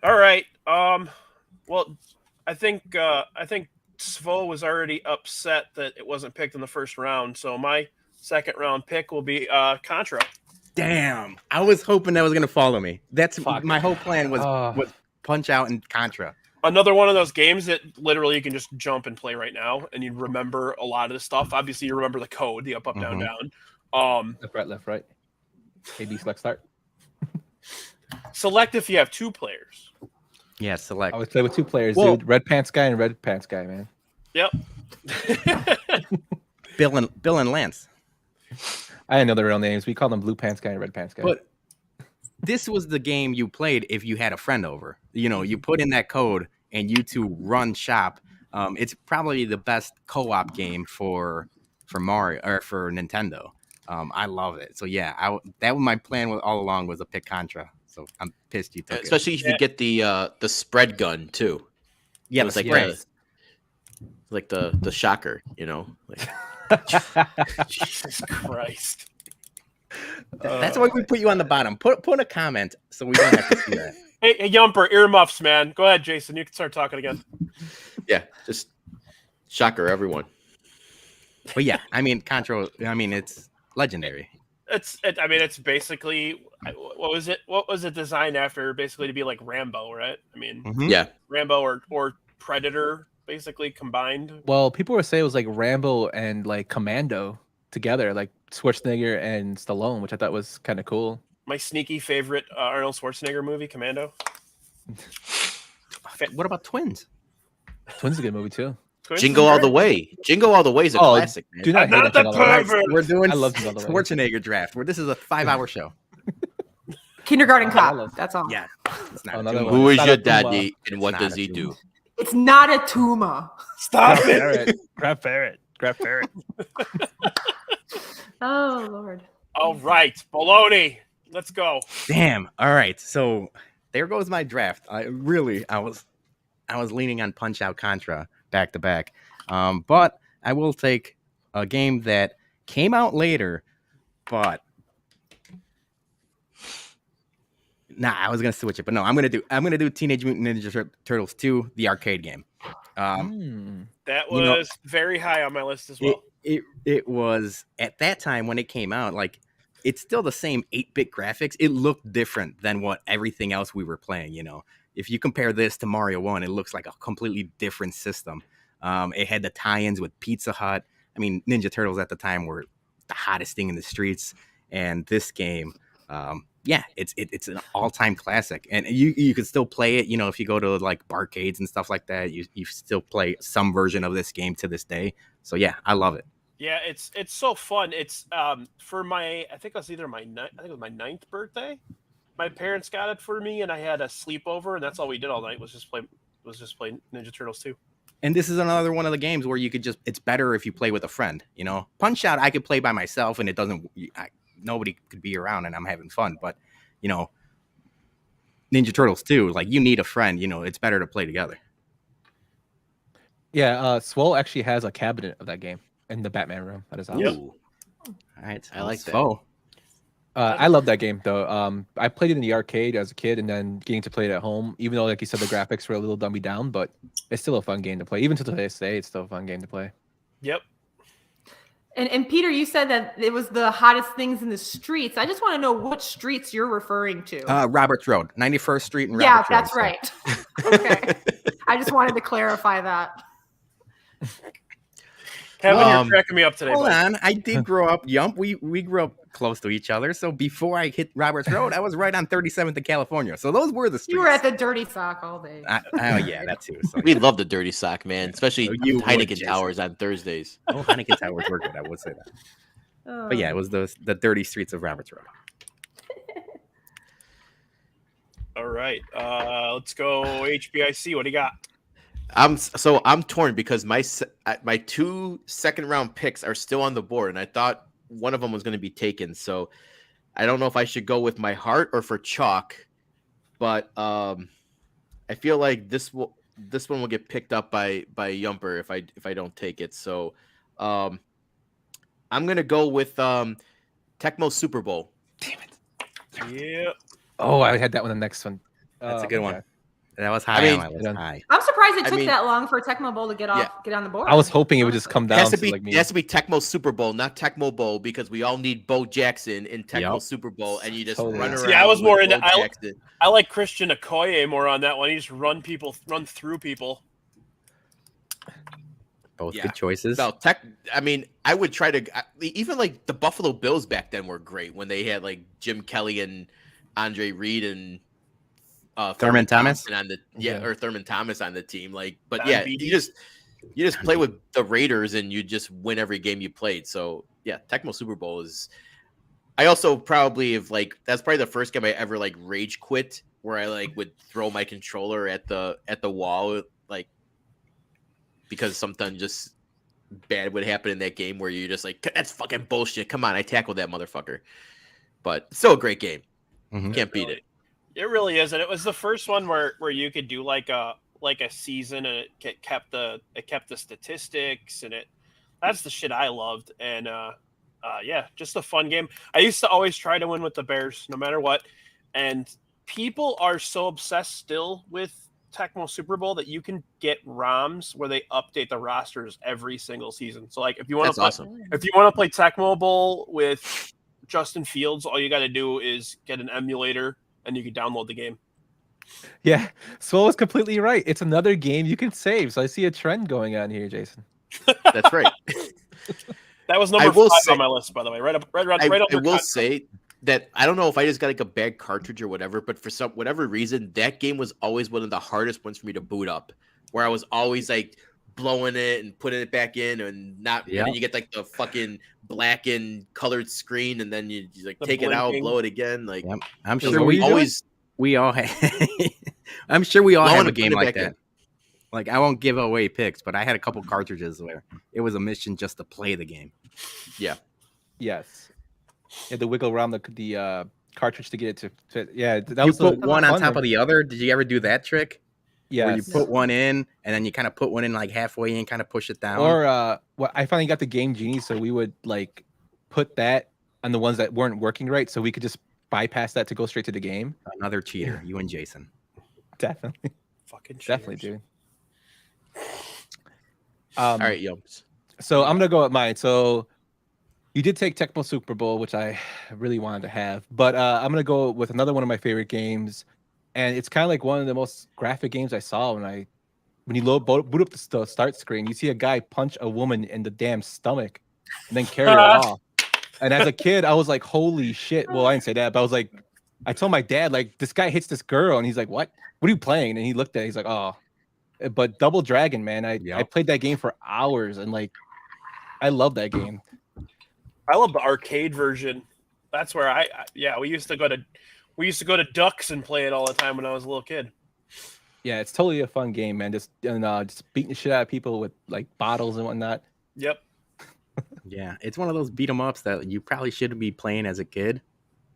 [SPEAKER 6] all right. Well, I think Svo was already upset that it wasn't picked in the first round, so my second round pick will be Contra.
[SPEAKER 8] Damn. I was hoping that was going to follow me. That's
[SPEAKER 3] Fuck.
[SPEAKER 8] my whole plan was Punch Out and Contra.
[SPEAKER 6] Another one of those games that literally you can just jump and play right now, and you remember a lot of the stuff. Obviously, you remember the code, the up, down, down.
[SPEAKER 3] Left, right. AB select start.
[SPEAKER 6] Select if you have 2 players.
[SPEAKER 8] Yeah, select.
[SPEAKER 3] I always play with 2 players,
[SPEAKER 8] Well-
[SPEAKER 3] dude. Red pants guy and red pants guy, man.
[SPEAKER 6] Yep.
[SPEAKER 8] Bill and Lance.
[SPEAKER 3] I didn't know their real names. We call them blue pants guy and red pants guy.
[SPEAKER 8] But this was the game you played if you had a friend over. You know, you put in that code and you two run shop, it's probably the best co-op game for Mario or for Nintendo. I love it. So yeah, that was my plan all along was to pick Contra. So I'm pissed you took it.
[SPEAKER 2] Especially if you get the spread gun too.
[SPEAKER 8] Yeah,
[SPEAKER 2] It was
[SPEAKER 8] the
[SPEAKER 2] like
[SPEAKER 8] spread.
[SPEAKER 2] the shocker, you know. Like,
[SPEAKER 6] Jesus Christ.
[SPEAKER 8] That's why we put you on the bottom. Put a comment so we don't have to see that.
[SPEAKER 6] Hey, Yumper, earmuffs, man. Go ahead, Jason. You can start talking again.
[SPEAKER 2] yeah, just shocker, everyone.
[SPEAKER 8] But yeah, I mean Contra. I mean it's legendary.
[SPEAKER 6] I mean, it's basically what was it? What was it designed after? Basically to be like Rambo, right? I mean,
[SPEAKER 2] Yeah,
[SPEAKER 6] Rambo or Predator, basically combined.
[SPEAKER 3] Well, people were saying it was like Rambo and like Commando together, like Schwarzenegger and Stallone, which I thought was kind of cool.
[SPEAKER 6] My sneaky favorite Arnold Schwarzenegger movie, Commando.
[SPEAKER 8] What about Twins?
[SPEAKER 3] Twins is a good movie too.
[SPEAKER 2] Jingle All the Way. Jingle All the Way is a classic, man.
[SPEAKER 3] Do not hate
[SPEAKER 6] Not
[SPEAKER 3] on
[SPEAKER 6] the
[SPEAKER 3] Jingle All the Way.
[SPEAKER 6] pervert.
[SPEAKER 8] We're doing
[SPEAKER 3] I love Jingle All the Way.
[SPEAKER 8] Schwarzenegger draft. Where this is a 5-hour show.
[SPEAKER 7] Kindergarten
[SPEAKER 3] I
[SPEAKER 7] Cop.
[SPEAKER 3] love-
[SPEAKER 7] That's all.
[SPEAKER 8] Yeah, it's not.
[SPEAKER 3] Another
[SPEAKER 8] a
[SPEAKER 3] one.
[SPEAKER 2] Who
[SPEAKER 3] It's
[SPEAKER 2] is
[SPEAKER 3] not
[SPEAKER 2] your
[SPEAKER 3] a Puma.
[SPEAKER 2] daddy and what
[SPEAKER 8] not
[SPEAKER 2] does
[SPEAKER 8] a
[SPEAKER 2] he
[SPEAKER 8] Puma.
[SPEAKER 2] do?
[SPEAKER 7] It's not a tumor.
[SPEAKER 6] Stop
[SPEAKER 3] Grab
[SPEAKER 6] it.
[SPEAKER 3] ferret. Grab ferret. Grab ferret.
[SPEAKER 7] Oh Lord.
[SPEAKER 6] All right, Bologna. Let's go.
[SPEAKER 8] Damn. All right. So there goes my draft. I was leaning on Punch Out Contra back to back. But I will take a game that came out later, but I was gonna switch it, but no, I'm gonna do Teenage Mutant Ninja Turtles 2, the arcade game.
[SPEAKER 6] That
[SPEAKER 8] You know-
[SPEAKER 6] was very high on my list as well.
[SPEAKER 8] It was at that time when it came out, like it's still the same 8-bit graphics. It looked different than what everything else we were playing. You know, if you compare this to Mario 1, it looks like a completely different system. It had the tie-ins with Pizza Hut. I mean, Ninja Turtles at the time were the hottest thing in the streets, and this game, it's an all-time classic, and you can still play it. You know, if you go to like barcades and stuff like that, you still play some version of this game to this day. So yeah, I love it.
[SPEAKER 6] Yeah, it's so fun. It's for my I think it was my 9th birthday. My parents got it for me, and I had a sleepover, and that's all we did all night was just play Ninja Turtles 2.
[SPEAKER 8] And this is another one of the games where you could it's better if you play with a friend, you know. Punch Out, I could play by myself and nobody could be around and I'm having fun. But, you know, Ninja Turtles 2, like you need a friend, you know, it's better to play together.
[SPEAKER 3] Yeah, Swole actually has a cabinet of that game in the Batman room at his house.
[SPEAKER 6] Yep.
[SPEAKER 2] Ooh,
[SPEAKER 8] All right.
[SPEAKER 2] I like that.
[SPEAKER 8] So,
[SPEAKER 3] I love that game though. I played it in the arcade as a kid, and then getting to play it at home. Even though, like you said, the graphics were a little dumbed down, but it's still a fun game to play. Even to this day, it's still a fun game to play.
[SPEAKER 6] Yep.
[SPEAKER 7] And Peter, you said that it was the hottest things in the streets. I just want to know what streets you're referring to.
[SPEAKER 8] Roberts Road, 91st Street and
[SPEAKER 7] yeah,
[SPEAKER 8] Roberts Road.
[SPEAKER 7] that's right. Okay. I just wanted to clarify that.
[SPEAKER 6] Kevin, you're cracking me up today.
[SPEAKER 8] Hold
[SPEAKER 6] bud.
[SPEAKER 8] on, I did grow up. We grew up close to each other. So before I hit Roberts Road, I was right on 37th in California. So those were the streets.
[SPEAKER 7] You were at the Dirty Sock all day.
[SPEAKER 8] Oh yeah, that too. So,
[SPEAKER 2] we love the Dirty Sock, man. Especially
[SPEAKER 8] So you would,
[SPEAKER 2] Heineken
[SPEAKER 8] Jason.
[SPEAKER 2] Towers on Thursdays.
[SPEAKER 8] oh, Heineken Towers were good. I would say that. But yeah, it was the dirty streets of Roberts Road.
[SPEAKER 6] All right. Let's go HBIC. What do you got?
[SPEAKER 2] I'm torn because my 2 second-round picks are still on the board, and I thought one of them was going to be taken. So I don't know if I should go with my heart or for chalk, but I feel like this one will get picked up by Yumper if I don't take it. So I'm gonna go with Tecmo Super Bowl.
[SPEAKER 3] Damn it!
[SPEAKER 6] Yeah.
[SPEAKER 3] Oh, I had that one. The next one.
[SPEAKER 8] That's a
[SPEAKER 3] Oh,
[SPEAKER 8] good
[SPEAKER 3] okay.
[SPEAKER 8] one. That was high
[SPEAKER 2] I mean,
[SPEAKER 8] on my list.
[SPEAKER 3] yeah.
[SPEAKER 8] High.
[SPEAKER 7] I'm surprised it
[SPEAKER 2] I
[SPEAKER 7] took
[SPEAKER 2] mean-
[SPEAKER 7] that long for Tecmo Bowl to get on the board.
[SPEAKER 3] I was hoping it would just come
[SPEAKER 2] It
[SPEAKER 3] down
[SPEAKER 2] has to
[SPEAKER 3] to
[SPEAKER 2] be
[SPEAKER 3] like me.
[SPEAKER 2] it has to be Tecmo Super Bowl, not Tecmo Bowl, because we all need Bo Jackson in Tecmo
[SPEAKER 8] Yep.
[SPEAKER 2] Super Bowl, and you just
[SPEAKER 3] Totally.
[SPEAKER 2] run
[SPEAKER 3] See,
[SPEAKER 2] around.
[SPEAKER 6] I was
[SPEAKER 2] with
[SPEAKER 6] more into-
[SPEAKER 2] Bo Jackson.
[SPEAKER 6] I like Christian Okoye more on that one. He just run through people.
[SPEAKER 8] Both
[SPEAKER 2] Yeah.
[SPEAKER 8] good choices.
[SPEAKER 2] No, I mean, I would try to even like the Buffalo Bills back then were great when they had like Jim Kelly and Andre Reed and
[SPEAKER 8] Thurman Thomas?
[SPEAKER 2] Thompson on the
[SPEAKER 3] Yeah.
[SPEAKER 2] or Thurman Thomas on the team. Like, but
[SPEAKER 6] Don
[SPEAKER 2] yeah,
[SPEAKER 6] Beatty.
[SPEAKER 2] you just play with the Raiders and you just win every game you played. So yeah, Tecmo Super Bowl is. I also probably have that's probably the first game I ever like rage quit where I like would throw my controller at the wall, like because something just bad would happen in that game where you're just like, that's fucking bullshit. Come on, I tackled that motherfucker. But still a great game.
[SPEAKER 8] Mhm.
[SPEAKER 2] Can't beat it.
[SPEAKER 6] It really is, and it was the first one where you could do like a season, and it kept the statistics, and that's the shit I loved, and yeah, just a fun game. I used to always try to win with the Bears, no matter what, and people are so obsessed still with Tecmo Super Bowl that you can get ROMs where they update the rosters every single season. So like if you want to play Tecmo Bowl with Justin Fields, all you got to do is get an emulator and you can download the game.
[SPEAKER 3] Yeah, Swole was completely right. It's another game you can save. So I see a trend going on here, Jason.
[SPEAKER 2] That's right.
[SPEAKER 6] That was number 5 on my list, by the way. Right up.
[SPEAKER 2] I will say that I don't know if I just got like a bad cartridge or whatever, but for whatever reason, that game was always one of the hardest ones for me to boot up. Where I was always like blowing it and putting it back in, and not. And then you get like the fucking black and colored screen, and then you like take it out, blow it again. Like
[SPEAKER 8] I'm sure we all have. I'm sure we all have a game like that. Like I won't give away picks, but I had a couple cartridges where it was a mission just to play the game.
[SPEAKER 2] Yeah.
[SPEAKER 3] Yes. You had to wiggle around the cartridge to get it to fit. Yeah, that
[SPEAKER 8] you
[SPEAKER 3] was
[SPEAKER 8] put one on top of the other. Did you ever do that trick?
[SPEAKER 3] Yeah.
[SPEAKER 8] Where you put one in and then you kind of put one in like halfway and kind of push it down.
[SPEAKER 3] Or well, I finally got the Game Genie, so we would like put that on the ones that weren't working right, so we could just bypass that to go straight to the game.
[SPEAKER 8] Another cheater, you and Jason.
[SPEAKER 3] Definitely.
[SPEAKER 6] Fucking cheaters.
[SPEAKER 3] Definitely, dude.
[SPEAKER 2] All right, Yumps.
[SPEAKER 3] So I'm gonna go with mine. So you did take Tecmo Super Bowl, which I really wanted to have, but I'm gonna go with another one of my favorite games, and it's kind of like one of the most graphic games I saw when you boot up the start screen. You see a guy punch a woman in the damn stomach, and then carry her off. And as a kid, I was like, "Holy shit!" Well, I didn't say that, but I was like, I told my dad, like, this guy hits this girl, and he's like, "What? What are you playing?" And he looked at it, he's like, "Oh." But Double Dragon, man, I played that game for hours, and like, I love that game.
[SPEAKER 6] I love the arcade version. That's where we used to go to Ducks and play it all the time when I was a little kid.
[SPEAKER 3] Yeah, it's totally a fun game, man. Just beating the shit out of people with like bottles and whatnot.
[SPEAKER 6] Yep.
[SPEAKER 8] Yeah, it's one of those beat 'em ups that you probably shouldn't be playing as a kid,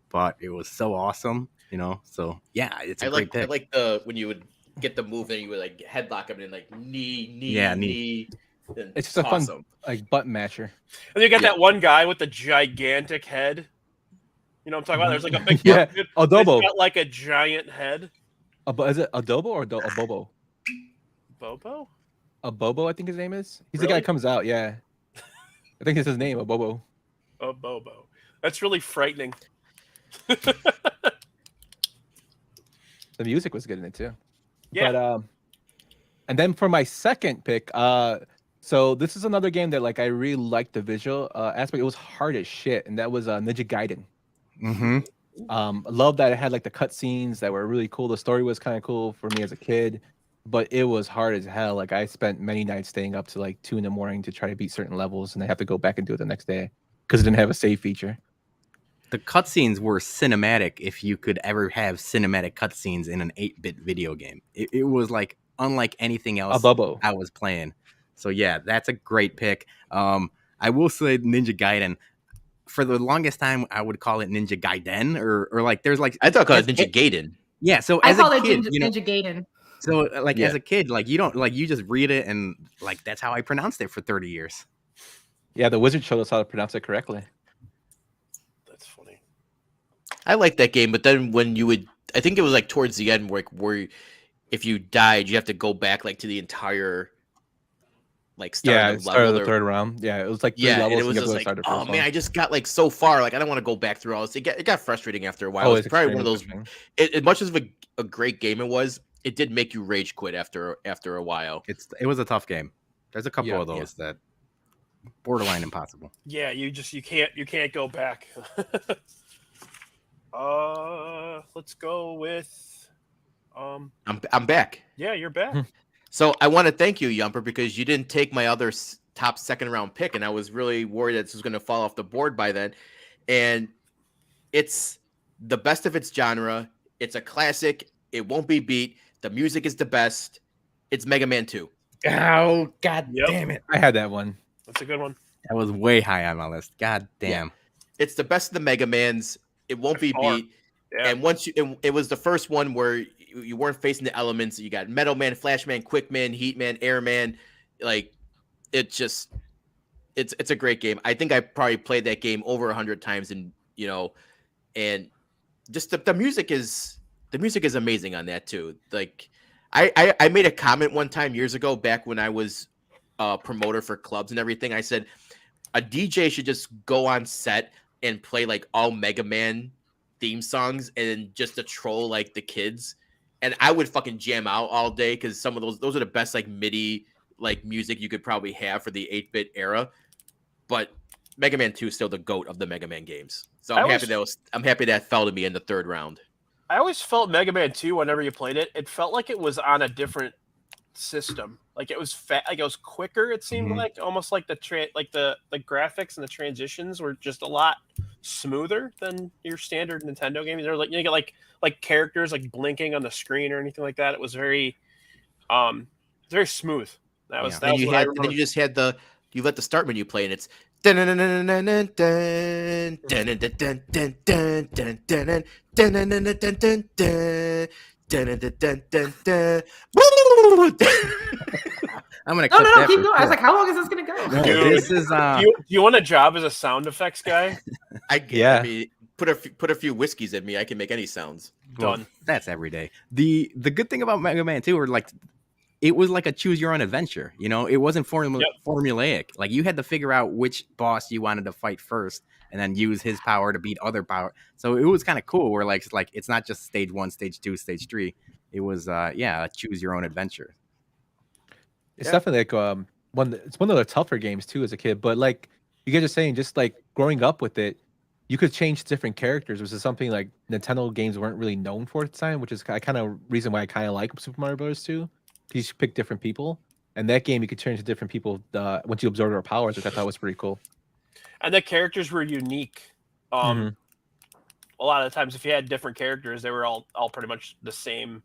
[SPEAKER 8] but it was so awesome, you know. So yeah, it's a great pick.
[SPEAKER 2] I like the when you would get the move and you would like headlock him and like knee.
[SPEAKER 3] It's just a fun like button masher.
[SPEAKER 6] And you got that one guy with the gigantic head. You know what I'm talking about? There's like a big
[SPEAKER 3] dude. Adobo.
[SPEAKER 6] He's got like a giant head.
[SPEAKER 3] Is it Adobo or Abobo?
[SPEAKER 6] Bobo?
[SPEAKER 3] Abobo, I think his name is. He's
[SPEAKER 6] Really?
[SPEAKER 3] the guy that comes out, yeah. I think it's his name, Abobo.
[SPEAKER 6] Bobo. That's really frightening.
[SPEAKER 3] The music was good in it too.
[SPEAKER 6] Yeah.
[SPEAKER 3] But and then for my second pick, so this is another game that like I really liked the visual aspect. It was hard as shit, and that was Ninja Gaiden.
[SPEAKER 8] Mm-hmm.
[SPEAKER 3] I love that it had like the cutscenes that were really cool. The story was kind of cool for me as a kid, but it was hard as hell. Like I spent many nights staying up to like 2 a.m. to try to beat certain levels, and I have to go back and do it the next day because it didn't have a save feature.
[SPEAKER 8] The cutscenes were cinematic. If you could ever have cinematic cutscenes in an 8-bit video game, it was like unlike anything else I was playing. So yeah, that's a great pick. I will say Ninja Gaiden. For the longest time, I would call it Ninja Gaiden, or like there's like
[SPEAKER 2] I thought it was Ninja Gaiden.
[SPEAKER 8] Yeah, so
[SPEAKER 7] I
[SPEAKER 8] as
[SPEAKER 7] call
[SPEAKER 8] a
[SPEAKER 7] it
[SPEAKER 8] kid,
[SPEAKER 7] Ninja Gaiden.
[SPEAKER 8] So like as a kid, like you don't like you just read it and like that's how I pronounced it for 30 years.
[SPEAKER 3] Yeah, the wizard showed us how to pronounce it correctly.
[SPEAKER 6] That's funny.
[SPEAKER 2] I like that game, but then when you would, I think it was like towards the end, where if you died, you have to go back like to the entire like start of the
[SPEAKER 3] third round. Yeah, it was like 3 levels.
[SPEAKER 2] And it was just like, oh man, I just got like so far. Like I don't want to go back through all this. It got frustrating after a while. It's probably one of those. As much as a great game it was, it did make you rage quit after a while.
[SPEAKER 8] It was a tough game. There's a couple of those that borderline impossible.
[SPEAKER 6] Yeah, you can't go back. Let's go with
[SPEAKER 2] I'm back.
[SPEAKER 6] Yeah, you're back.
[SPEAKER 2] So I want to thank you, Yumper, because you didn't take my other top second round pick, and I was really worried that this was going to fall off the board by then. And it's the best of its genre. It's a classic. It won't be beat. The music is the best. It's Mega Man 2.
[SPEAKER 8] Oh, god
[SPEAKER 6] Yep.
[SPEAKER 8] damn it.
[SPEAKER 3] I had that one.
[SPEAKER 6] That's a good one.
[SPEAKER 8] That was way high on my list. God damn.
[SPEAKER 2] It's the best of the Mega Mans. It won't be
[SPEAKER 6] By far.
[SPEAKER 2] beat.
[SPEAKER 6] Yeah.
[SPEAKER 2] And once it was the first one where you weren't facing the elements. You got Metal Man, Flash Man, Quick Man, Heat Man, Air Man. Like, it's a great game. I think I probably played that game over 100 times, and and just the music is amazing on that too. Like, I made a comment one time years ago, back when I was a promoter for clubs and everything. I said a DJ should just go on set and play like all Mega Man theme songs, and just to troll like the kids. And I would fucking jam out all day, because some of those are the best like MIDI like music you could probably have for the 8-bit era. But Mega Man 2 is still the GOAT of the Mega Man games. So I'm happy that fell to me in the third round.
[SPEAKER 6] I always felt Mega Man 2, whenever you played it, it felt like it was on a different system. Like it was like it was quicker. It seemed like almost like the graphics and the transitions were just a lot smoother than your standard Nintendo games. They're like, you get like characters like blinking on the screen or anything like that. It was very smooth. That was what I remember.
[SPEAKER 2] Then you just had you let the start menu play, and it's
[SPEAKER 8] I'm gonna
[SPEAKER 7] No,
[SPEAKER 8] clip that
[SPEAKER 7] keep
[SPEAKER 8] for
[SPEAKER 7] going. I was
[SPEAKER 8] sure.
[SPEAKER 7] like, how long is this gonna go?
[SPEAKER 8] No,
[SPEAKER 6] Dude,
[SPEAKER 8] this is
[SPEAKER 6] do you want a job as a sound effects guy?
[SPEAKER 2] I mean, put a few whiskeys in me, I can make any sounds.
[SPEAKER 6] Done.
[SPEAKER 8] That's every day. The good thing about Mega Man 2 were like, it was like a choose your own adventure. You know, it wasn't formulaic. Like, you had to figure out which boss you wanted to fight first, and then use his power to beat other power. So it was kind of cool. Where like it's not just stage 1, stage 2, stage 3. It was a choose your own adventure.
[SPEAKER 3] It's definitely like it's one of the tougher games too as a kid. But like you guys are saying, just like growing up with it, you could change different characters, which is something like Nintendo games weren't really known for at the time, which is kind of reason why I kind of like Super Mario Bros. 2. You should pick different people, and that game you could change to different people once you absorb their powers, which I thought was pretty cool.
[SPEAKER 6] And the characters were unique. A lot of the times, if you had different characters, they were all pretty much the same.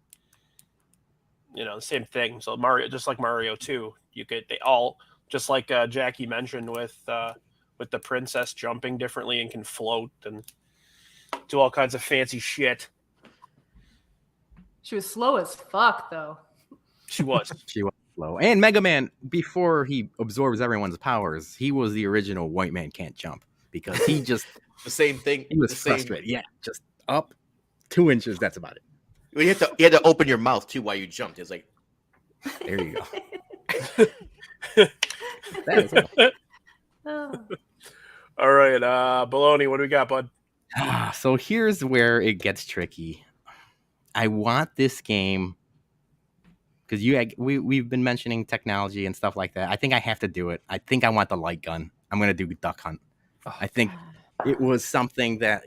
[SPEAKER 6] The same thing. So Mario, just like Mario 2, they all, just like Jacki mentioned with the princess jumping differently and can float and do all kinds of fancy shit.
[SPEAKER 7] She was slow as fuck, though.
[SPEAKER 6] She was.
[SPEAKER 8] She was slow. And Mega Man, before he absorbs everyone's powers, he was the original white man can't jump, because he just
[SPEAKER 2] The same thing.
[SPEAKER 8] he was frustrated. Yeah, just up 2 inches. That's about it.
[SPEAKER 2] You had to open your mouth too while you jumped. It's like,
[SPEAKER 8] There you go. That is all.
[SPEAKER 7] Oh.
[SPEAKER 6] All right, Bologna, what do we got, bud?
[SPEAKER 8] So here's where it gets tricky. I want this game because we've been mentioning technology and stuff like that. I think I have to do it. I think I want the light gun. I'm gonna do Duck Hunt. I think it was something that,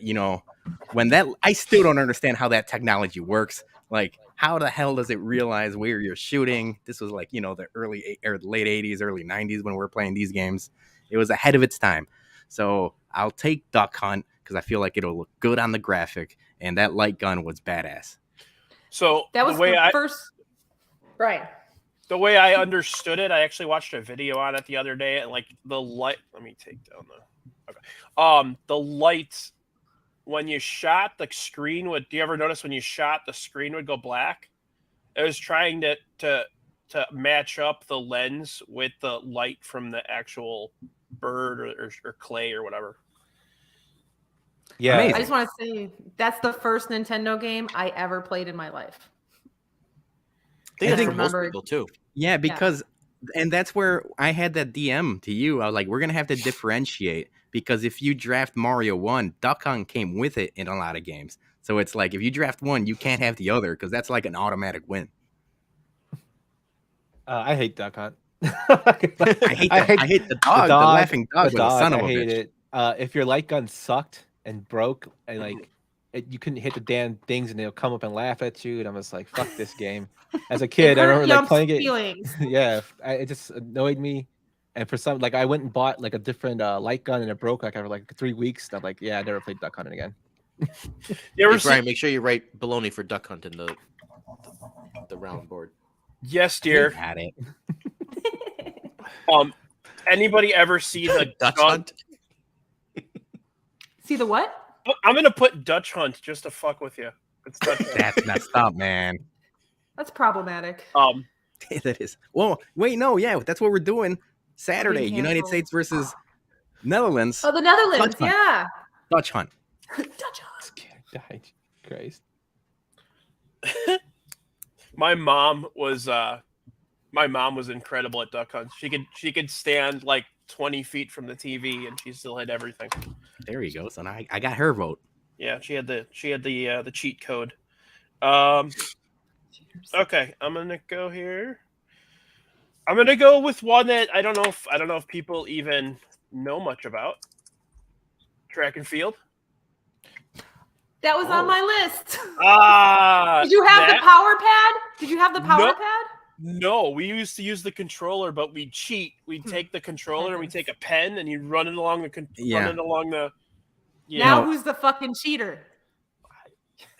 [SPEAKER 8] I still don't understand how that technology works. Like, how the hell does it realize where you're shooting? This was like, the early or late 80s, early 90s when we were playing these games. It was ahead of its time. So I'll take Duck Hunt because I feel like it'll look good on the graphic, and that light gun was badass.
[SPEAKER 6] So
[SPEAKER 7] That was the first. Right.
[SPEAKER 6] The way I understood it, I actually watched a video on it the other day, and like the light. Let me take down the lights when you shot the screen would. Do you ever notice when you shot the screen would go black? It was trying to match up the lens with the light from the actual bird or clay or whatever.
[SPEAKER 3] Yeah,
[SPEAKER 8] Amazing.
[SPEAKER 7] I just want to say that's the first Nintendo game I ever played in my life.
[SPEAKER 2] I think
[SPEAKER 7] I
[SPEAKER 2] that's for most
[SPEAKER 7] remember-
[SPEAKER 2] people too.
[SPEAKER 8] Yeah, because and that's where I had that DM to you. I was like, we're gonna have to differentiate, because if you draft Mario 1, Duck Hunt came with it in a lot of games. So it's like, if you draft one, you can't have the other, because that's like an automatic win.
[SPEAKER 3] I hate Duck Hunt.
[SPEAKER 8] I hate the dog, the laughing dog, the son of a
[SPEAKER 3] I hate
[SPEAKER 8] bitch.
[SPEAKER 3] it. If your light gun sucked and broke, and like you couldn't hit the damn things, and they'll come up and laugh at you, and I'm just like, fuck this game. As a kid, I remember like playing it.
[SPEAKER 7] Feelings.
[SPEAKER 3] Yeah, it just annoyed me. And for some, like I went and bought like a different light gun, and it broke like after like 3 weeks. And I'm like, yeah, I never played Duck Hunt again.
[SPEAKER 6] You ever
[SPEAKER 2] Hey, Brian, make sure you write baloney for Duck Hunt in the the round board.
[SPEAKER 6] Yes, dear.
[SPEAKER 8] Got it.
[SPEAKER 6] Anybody ever see the
[SPEAKER 2] Dutch Hunt?
[SPEAKER 7] See the what?
[SPEAKER 6] I'm gonna put Dutch Hunt just to fuck with you. It's Dutch Hunt.
[SPEAKER 8] That's messed up, man.
[SPEAKER 7] That's problematic.
[SPEAKER 8] That is. Well, wait, no, yeah, that's what we're doing. Saturday,
[SPEAKER 7] Being
[SPEAKER 8] United
[SPEAKER 7] canceled.
[SPEAKER 8] States versus Netherlands.
[SPEAKER 7] Oh, the Netherlands,
[SPEAKER 8] Dutch Hunt.
[SPEAKER 7] yeah.
[SPEAKER 8] Dutch Hunt.
[SPEAKER 7] Dutch Hunt.
[SPEAKER 3] Christ.
[SPEAKER 6] My mom was incredible at duck hunts. She could stand like 20 feet from the TV and she still had everything.
[SPEAKER 8] There you go. So now I got her vote.
[SPEAKER 6] Yeah, she had the cheat code. Okay, I'm gonna go here. I'm gonna go with one that I don't know if people even know much about. Track and field.
[SPEAKER 7] That was on my list.
[SPEAKER 6] Ah,
[SPEAKER 7] Did you have the power pad? Did you have the power
[SPEAKER 6] Nope.
[SPEAKER 7] pad?
[SPEAKER 6] No, we used to use the controller, but we'd cheat. We'd take the controller and we'd take a pen and you'd run it along the
[SPEAKER 7] Now who's the fucking cheater?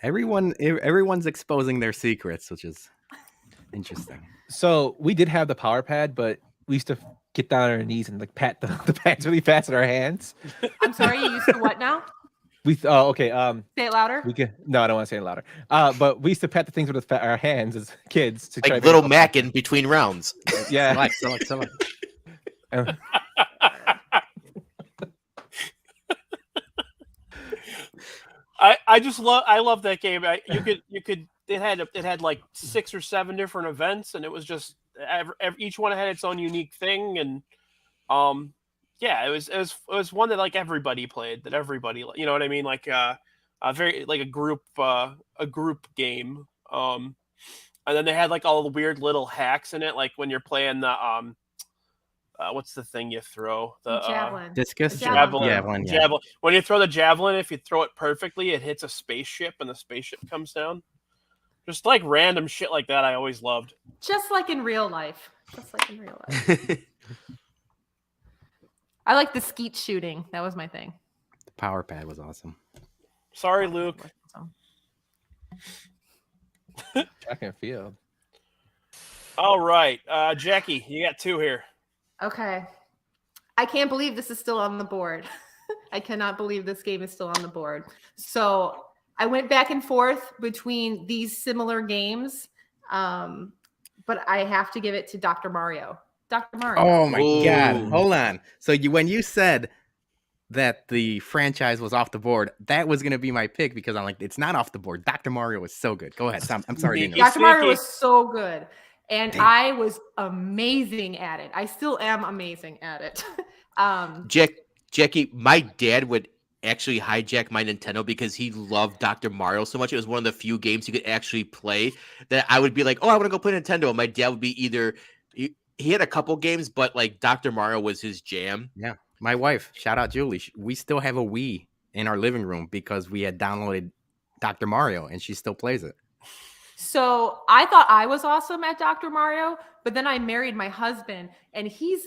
[SPEAKER 8] Everyone's exposing their secrets, which is interesting.
[SPEAKER 3] So we did have the power pad, but we used to get down on our knees and like pat the pads really fast in our hands.
[SPEAKER 7] I'm sorry, you used to what now?
[SPEAKER 3] Okay.
[SPEAKER 7] Say it louder.
[SPEAKER 3] No, I don't want to say it louder. But we used to pat the things with our hands as kids to try
[SPEAKER 2] Like
[SPEAKER 3] to
[SPEAKER 2] little Mac in between rounds.
[SPEAKER 3] Yeah.
[SPEAKER 8] Select.
[SPEAKER 6] I love that game. It had like 6 or 7 different events, and it was just each one had its own unique thing, and yeah, it was one that like everybody played, that everybody, you know what I mean, like a very like a group game. And then they had like all the weird little hacks in it, like when you're playing the what's the thing you throw? The
[SPEAKER 7] javelin.
[SPEAKER 8] Discus?
[SPEAKER 6] Javelin.
[SPEAKER 8] Javelin, yeah.
[SPEAKER 6] Javelin. When you throw the javelin, if you throw it perfectly, it hits a spaceship and the spaceship comes down. Just like random shit like that, I always loved.
[SPEAKER 7] Just like in real life. I like the skeet shooting. That was my thing.
[SPEAKER 8] The power pad was awesome.
[SPEAKER 6] Sorry, Luke.
[SPEAKER 3] Track and field.
[SPEAKER 6] All right, Jacki, you got 2 here.
[SPEAKER 7] Okay. I can't believe this is still on the board. I cannot believe this game is still on the board. So I went back and forth between these similar games, but I have to give it to Dr. Mario. Dr. Mario.
[SPEAKER 8] Oh my God.
[SPEAKER 2] Ooh.
[SPEAKER 8] Hold on. So when you said that the franchise was off the board, that was going to be my pick because I'm like, it's not off the board. Dr. Mario was so good. Go ahead. Tom, I'm sorry. to interrupt.
[SPEAKER 7] Dr. Mario was so good. And
[SPEAKER 8] Dang.
[SPEAKER 7] I was amazing at it. I still am amazing at it.
[SPEAKER 2] Jacki, my dad would actually hijack my Nintendo because he loved Dr. Mario so much. It was one of the few games you could actually play that I would be like, oh, I want to go play Nintendo. And my dad would be either he had a couple games, but like Dr. Mario was his jam.
[SPEAKER 8] Yeah. My wife, shout out Julie. We still have a Wii in our living room because we had downloaded Dr. Mario and she still plays it.
[SPEAKER 7] So I thought I was awesome at Dr. Mario, but then I married my husband and he's,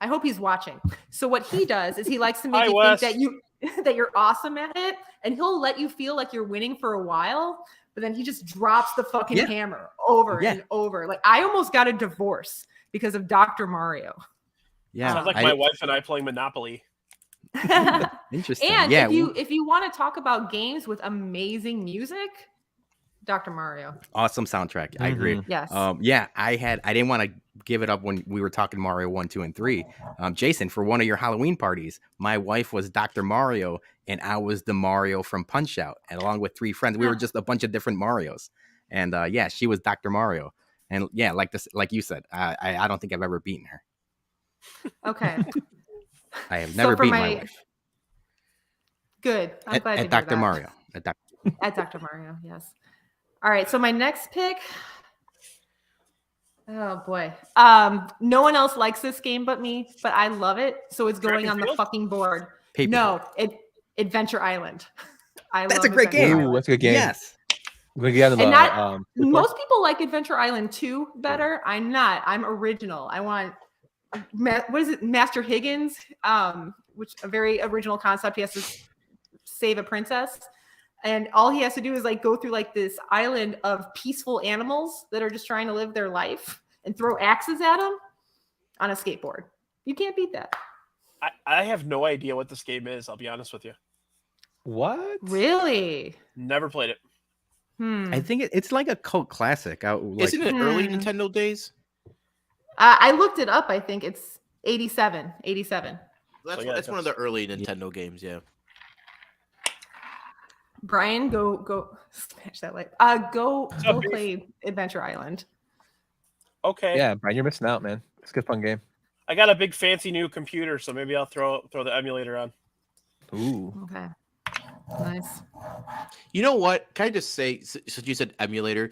[SPEAKER 7] I hope he's watching. So what he does is he likes to make you think that you're awesome at it, and he'll let you feel like you're winning for a while, but then he just drops the fucking hammer over and over. Like I almost got a divorce because of Dr. Mario.
[SPEAKER 8] Yeah.
[SPEAKER 6] Sounds like my wife and I playing Monopoly.
[SPEAKER 8] Interesting.
[SPEAKER 7] And
[SPEAKER 8] yeah.
[SPEAKER 7] if you want to talk about games with amazing music, Dr. Mario.
[SPEAKER 8] Awesome soundtrack. I agree.
[SPEAKER 7] Yes.
[SPEAKER 8] Yeah, I didn't want to give it up when we were talking Mario 1, 2, and 3. Jason, for one of your Halloween parties, my wife was Dr. Mario and I was the Mario from Punch Out. And along with 3 friends, we were just a bunch of different Marios. And yeah, she was Dr. Mario. And yeah, like you said, I don't think I've ever beaten her.
[SPEAKER 7] Okay.
[SPEAKER 8] I have never beaten my wife.
[SPEAKER 7] Good. I'm glad to
[SPEAKER 8] at
[SPEAKER 7] hear
[SPEAKER 8] Dr.
[SPEAKER 7] that.
[SPEAKER 8] Mario.
[SPEAKER 7] At Dr. Mario, yes. All right, so my next pick. Oh boy. No one else likes this game but me, but I love it. So it's going on the fucking board. Adventure Island.
[SPEAKER 8] That's a great game.
[SPEAKER 3] Ooh, that's a good game.
[SPEAKER 8] Yes.
[SPEAKER 3] We're getting the,
[SPEAKER 7] most people like Adventure Island 2 better. I'm not. I'm original. I want what is it? Master Higgins, which a very original concept. He has to save a princess. And all he has to do is like go through like this island of peaceful animals that are just trying to live their life and throw axes at them on a skateboard. You can't beat that.
[SPEAKER 6] I have no idea what this game is. I'll be honest with you.
[SPEAKER 3] What?
[SPEAKER 7] Really?
[SPEAKER 6] Never played it.
[SPEAKER 7] Hmm.
[SPEAKER 8] I think it's like a cult classic.
[SPEAKER 2] Isn't it early
[SPEAKER 7] Hmm.
[SPEAKER 2] Nintendo days?
[SPEAKER 7] I looked it up. I think it's 87. 87.
[SPEAKER 2] That's,
[SPEAKER 6] So, yeah,
[SPEAKER 2] that's one of the early Nintendo games, yeah.
[SPEAKER 7] Brian, go smash that light. Go
[SPEAKER 6] up, Beef?
[SPEAKER 7] play Adventure Island.
[SPEAKER 6] Okay.
[SPEAKER 3] Yeah, Brian, you're missing out, man. It's a good fun game.
[SPEAKER 6] I got a big fancy new computer, so maybe I'll throw the emulator on.
[SPEAKER 3] Ooh.
[SPEAKER 7] Okay. Nice.
[SPEAKER 2] You know what? Can I just say, since you said emulator,